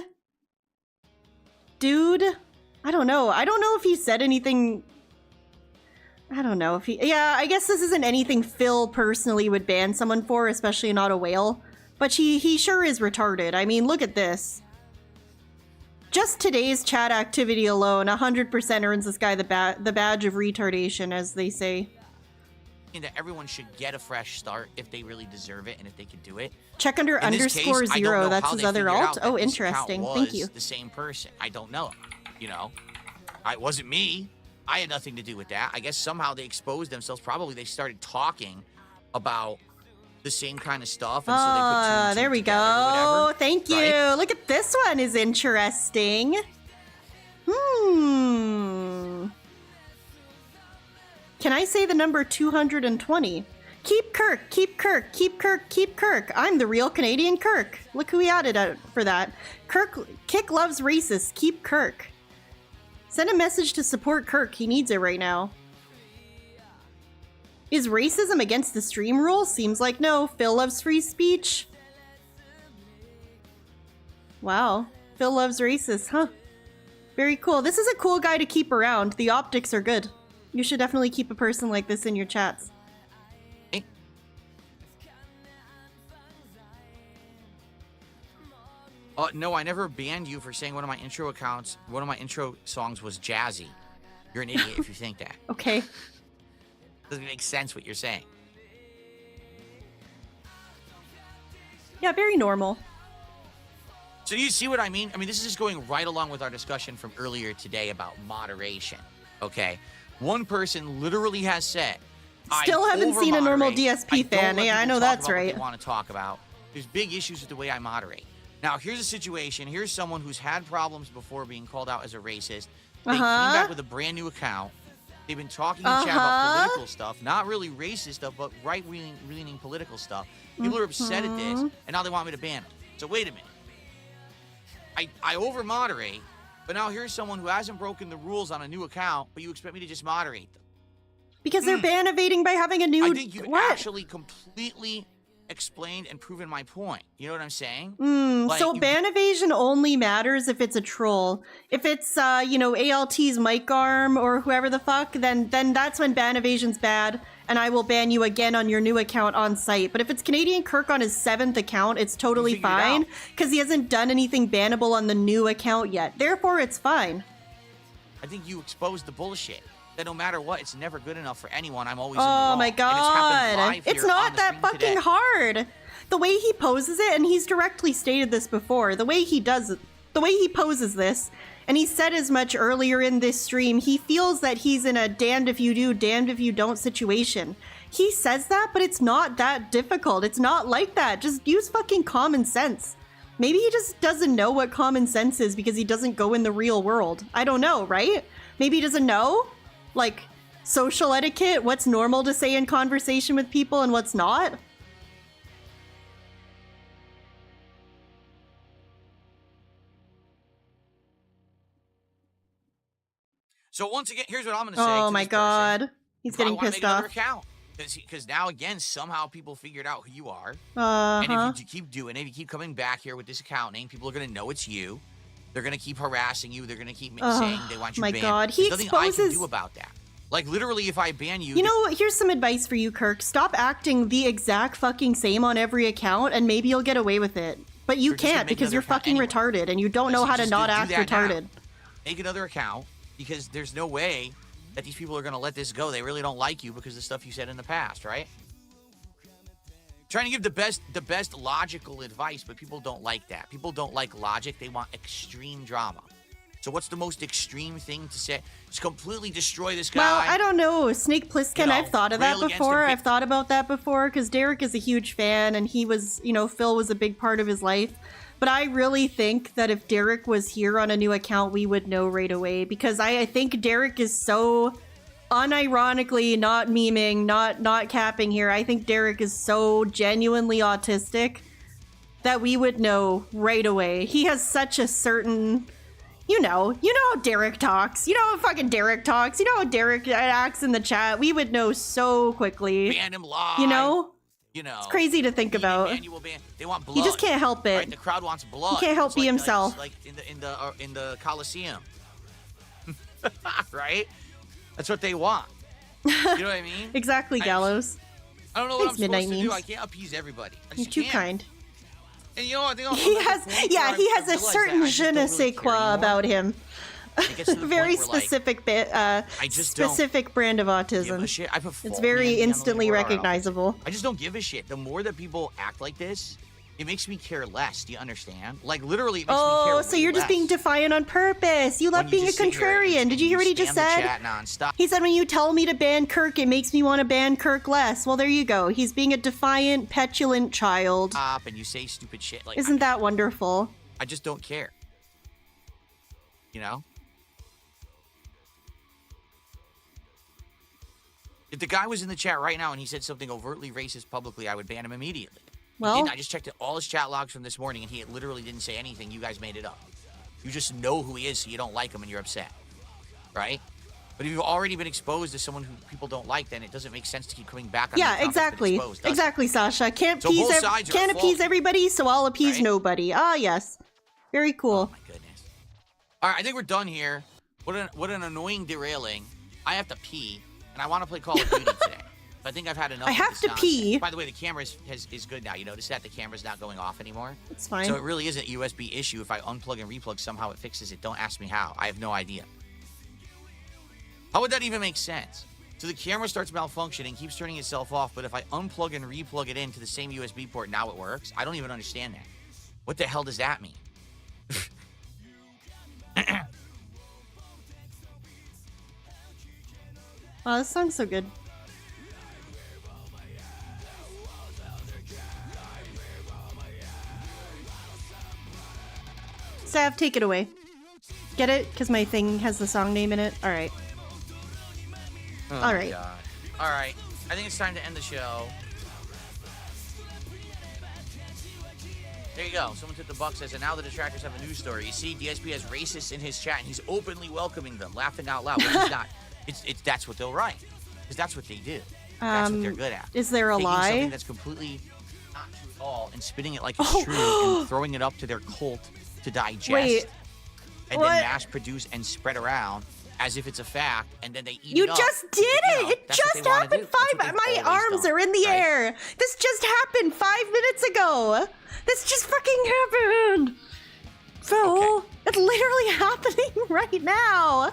Dude? I don't know. I don't know if he said anything... I don't know if he... Yeah, I guess this isn't anything Phil personally would ban someone for, especially not a whale. But he sure is retarded. I mean, look at this. Just today's chat activity alone, 100% earns this guy the badge of retardation, as they say. That everyone should get a fresh start if they really deserve it and if they can do it. Check under In this case, underscore I don't zero. know That's how his they other figured alt. out that Oh, this interesting. account Thank was you. the same person. I don't know. You know, it wasn't me. I had nothing to do with that. I guess somehow they exposed themselves. Probably they started talking about the same kind of stuff. And so they put two and two there we together or go. whatever, Thank you. right? Look at this one is interesting. Can I say the number 220? Keep Kirk, keep Kirk, keep Kirk, keep Kirk. I'm the real Canadian Kirk. Look who we added out for that. Kick loves racists. Keep Kirk. Send a message to support Kirk. He needs it right now. Is racism against the stream rules? Seems like no. Phil loves free speech. Wow. Phil loves racists, huh? Very cool. This is a cool guy to keep around. The optics are good. You should definitely keep a person like this in your chats. No, I never banned you for saying one of my intro songs was jazzy. You're an idiot if you think that. Okay. Doesn't make sense what you're saying. Yeah, very normal. So do you see what I mean? I mean, this is just going right along with our discussion from earlier today about moderation, okay? One person literally has said, Still haven't seen a normal DSP fan. Yeah, I know that's right. What they want to talk about. There's big issues with the way I moderate. Now, here's a situation. Here's someone who's had problems before being called out as a racist. They came back with a brand new account. They've been talking in chat about political stuff, not really racist stuff, but right-leaning political stuff. People are upset at this, and now they want me to ban them. So wait a minute. I over-moderate, but now here's someone who hasn't broken the rules on a new account, but you expect me to just moderate them. Because they're ban evading by having a new... I think you've actually completely explained and proven my point. You know what I'm saying? Like, so ban evasion only matters if it's a troll. If it's, you know, ALT's mic arm or whoever the fuck, then that's when ban evasion's bad, and I will ban you again on your new account on site. But if it's Canadian Kirk on his 7th account, it's totally fine, because he hasn't done anything bannable on the new account yet. Therefore, it's fine. I think you exposed the bullshit. That no matter what, it's never good enough for anyone. I'm always in the Oh wrong. my god. It's not that fucking hard. The way he poses it, and he's directly stated this before, the way he does it, the way he poses this, and he said as much earlier in this stream, he feels that he's in a damned if you do, damned if you don't situation. He says that, but it's not that difficult. It's not like that. Just use fucking common sense. Maybe he just doesn't know what common sense is because he doesn't go in the real world. I don't know, right? Maybe he doesn't know? Like, social etiquette, what's normal to say in conversation with people and what's not? So once again, here's what I'm going to say. Oh my god. He's getting pissed off. Because now, again, somehow people figured out who you are. Uh-huh. And if you keep doing it, if you keep coming back here with this account name, people are going to know it's you. They're going to keep harassing you. They're going to keep saying they want you banned. My god. He There's exposes... nothing I can do about that. Like, literally, if I ban you... You know, here's some advice for you, Kirk. Stop acting the exact fucking same on every account, and maybe you'll get away with it. But you can't, because you're fucking retarded, and you don't know how to not act retarded. Now. Make another account, because there's no way that these people are going to let this go. They really don't like you because of the stuff you said in the past, right? Trying to give the best logical advice, but people don't like that. People don't like logic. They want extreme drama. So what's the most extreme thing to say? Just completely destroy this guy? Well, I don't know. Snake Plissken, I've thought of that before. I've thought about that before, because Derek is a huge fan, and he was, you know, Phil was a big part of his life. But I really think that if Derek was here on a new account, we would know right away, because I think Derek is so unironically, not memeing, not capping here. I think Derek is so genuinely autistic that we would know right away. He has such a certain... You know how Derek talks. You know how fucking Derek talks. You know how Derek acts in the chat. We would know so quickly. Ban him live. You know? You know. It's crazy to think about. They want blood. He just can't help it. Right? The crowd wants blood. He can't help be himself. Like in the Coliseum. Right? That's what they want. You know what I mean? Exactly, Gallows. I don't know what I'm supposed to do. I can't appease everybody. You're too kind. And you know what? He has a certain je ne sais quoi about him. Very specific specific brand of autism. It's very instantly recognizable. I just don't give a shit. The more that people act like this, it makes me care less. Do you understand? Like, literally, it makes me care so you're just being defiant on purpose. You love being a contrarian. Did you hear what he just said? He said, when you tell me to ban Kirk, it makes me want to ban Kirk less. Well, there you go. He's being a defiant, petulant child. And you say stupid shit. Like, isn't that wonderful? I just don't care. You know? If the guy was in the chat right now and he said something overtly racist publicly, I would ban him immediately. Well, I just checked all his chat logs from this morning, and he literally didn't say anything. You guys made it up. You just know who he is, so you don't like him, and you're upset, right? But if you've already been exposed as someone who people don't like, then it doesn't make sense to keep coming back on. Yeah, exactly, exactly, Sasha. Can't appease everybody, so I'll appease nobody. Ah, yes, Very cool. Oh my goodness. All right, I think we're done here. What an annoying derailing. I have to pee, and I want to play Call of Duty today. I think I've had enough. I of have this to nonsense. pee. By the way, the camera is good now. You notice that the camera's not going off anymore. It's fine. So it really is a USB issue. If I unplug and replug, somehow it fixes it. Don't ask me how. I have no idea. How would that even make sense? So the camera starts malfunctioning, keeps turning itself off, but if I unplug and replug it into the same USB port, now it works? I don't even understand that. What the hell does that mean? Oh, this song's so good. Sav, take it away. Get it? Because my thing has the song name in it? Alright. Oh Alright. Alright. I think it's time to end the show. There you go. Someone took the buck, says, and now the detractors have a news story. You see, DSP has racists in his chat, and he's openly welcoming them, laughing out loud. But he's not. That's what they'll write. Because that's what they do. That's what they're good at. Is there a Taking lie? something that's completely not true at all and spinning it like it's true and throwing it up to their cult to digest. Wait. And What? then mass produce and spread around as if it's a fact, and then they eat You it up. just did it! It that's what just they wanna happened do. That's what my they've always arms done, are in the right? air! This just happened 5 minutes ago! This just fucking happened! Phil, it's literally happening right now!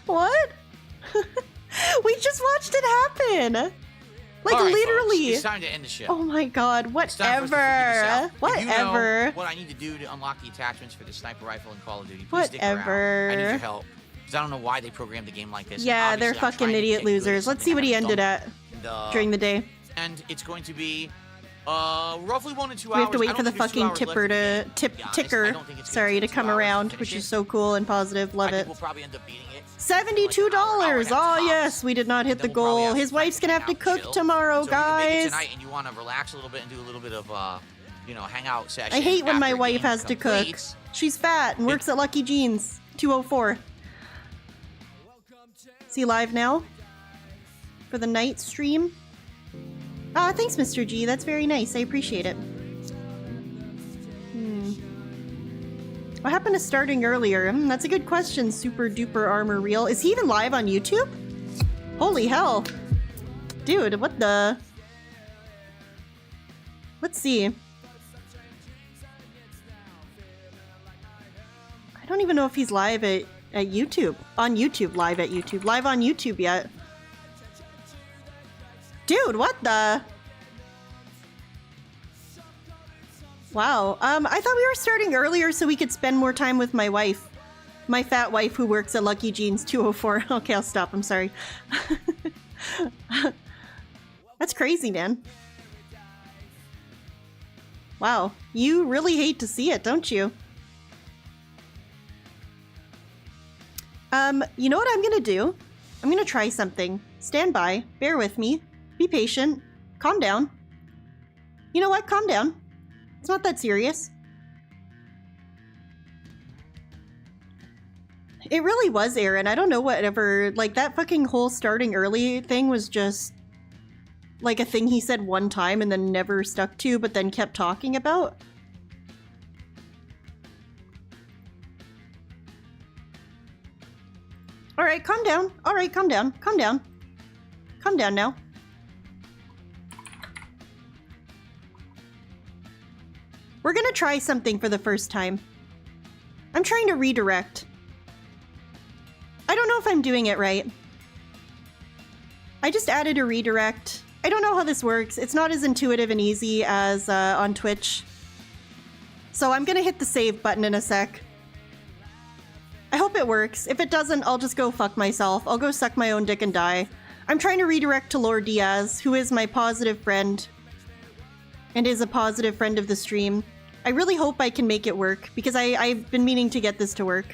What? We just watched it happen! Like, All right, literally! folks, it's time to end the show. Oh my god, It's time for us to figure this out. whatever! If you know Whatever! what I need to do to unlock the attachments for the sniper rifle in Call of Duty, please stick around. Whatever. I need your help. Because I don't know why they programmed the game like this. Yeah, And they're obviously I'm fucking trying to idiot get good at losers. Let's something see I what he haven't ended done. at And, during the day. And it's going to be roughly 1 to 2 hours. We have to I wait don't for the think there's 2 fucking hours tipper left in the to game, tip be honest. I ticker. don't think it's gonna Sorry, to take 2 come hours around, finish which it. is so cool and positive. Love I think it. we'll probably end up beating it. $72. Oh yes, we did not hit the goal. His wife's gonna have to cook tomorrow, So if you can make it guys. tonight and you want to relax a little bit and do a little bit of hangout session. I hate when after my a wife game has to cook. completes. She's fat and works at Lucky Jeans. 204. Is he live now? For the night stream? Ah, thanks, Mr. G. That's very nice. I appreciate it. What happened to starting earlier? That's a good question, Super Duper Armor Real. Is he even live on YouTube? Holy hell. Dude, what the... Let's see. I don't even know if he's live at YouTube. On YouTube, live at YouTube. Live on YouTube yet. Dude, what the... Wow. I thought we were starting earlier so we could spend more time with my wife. My fat wife who works at Lucky Jeans 204. Okay, I'll stop. I'm sorry. That's crazy, man. Wow. You really hate to see it, don't you? You know what I'm gonna do? I'm gonna try something. Stand by. Bear with me. Be patient. Calm down. You know what? Calm down. It's not that serious. It really was, Aaron. I don't know whatever. Like, that fucking whole starting early thing was just like a thing he said one time and then never stuck to, but then kept talking about. Alright, calm down. Alright, calm down. Calm down. Calm down now. We're gonna try something for the first time. I'm trying to redirect. I don't know if I'm doing it right. I just added a redirect. I don't know how this works. It's not as intuitive and easy as on Twitch. So I'm gonna hit the save button in a sec. I hope it works. If it doesn't, I'll just go fuck myself. I'll go suck my own dick and die. I'm trying to redirect to Lord Diaz, who is my positive friend and is a positive friend of the stream. I really hope I can make it work because I've been meaning to get this to work.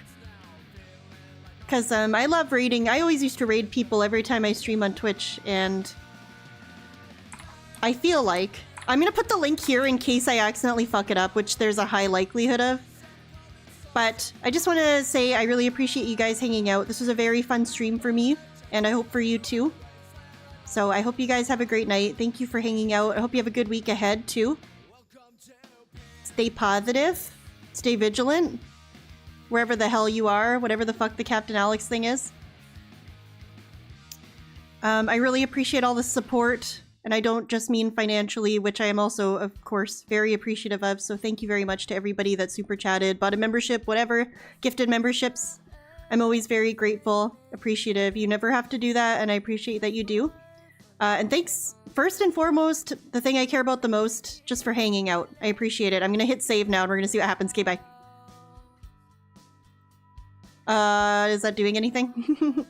Because I love raiding. I always used to raid people every time I stream on Twitch, and I feel like... I'm going to put the link here in case I accidentally fuck it up, which there's a high likelihood of. But I just want to say I really appreciate you guys hanging out. This was a very fun stream for me, and I hope for you too. So I hope you guys have a great night. Thank you for hanging out. I hope you have a good week ahead too. Stay positive. Stay vigilant. Wherever the hell you are, whatever the fuck the Captain Alex thing is. I really appreciate all the support, and I don't just mean financially, which I am also, of course, very appreciative of. So thank you very much to everybody that super chatted, bought a membership, whatever, gifted memberships. I'm always very grateful, appreciative. You never have to do that, and I appreciate that you do. And thanks, first and foremost, the thing I care about the most, just for hanging out. I appreciate it. I'm gonna hit save now, and we're gonna see what happens. Okay, bye. Is that doing anything?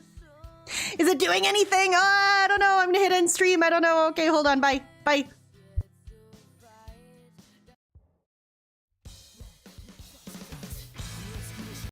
Is it doing anything? I don't know. I'm gonna hit end stream. I don't know. Okay, hold on. Bye. Bye.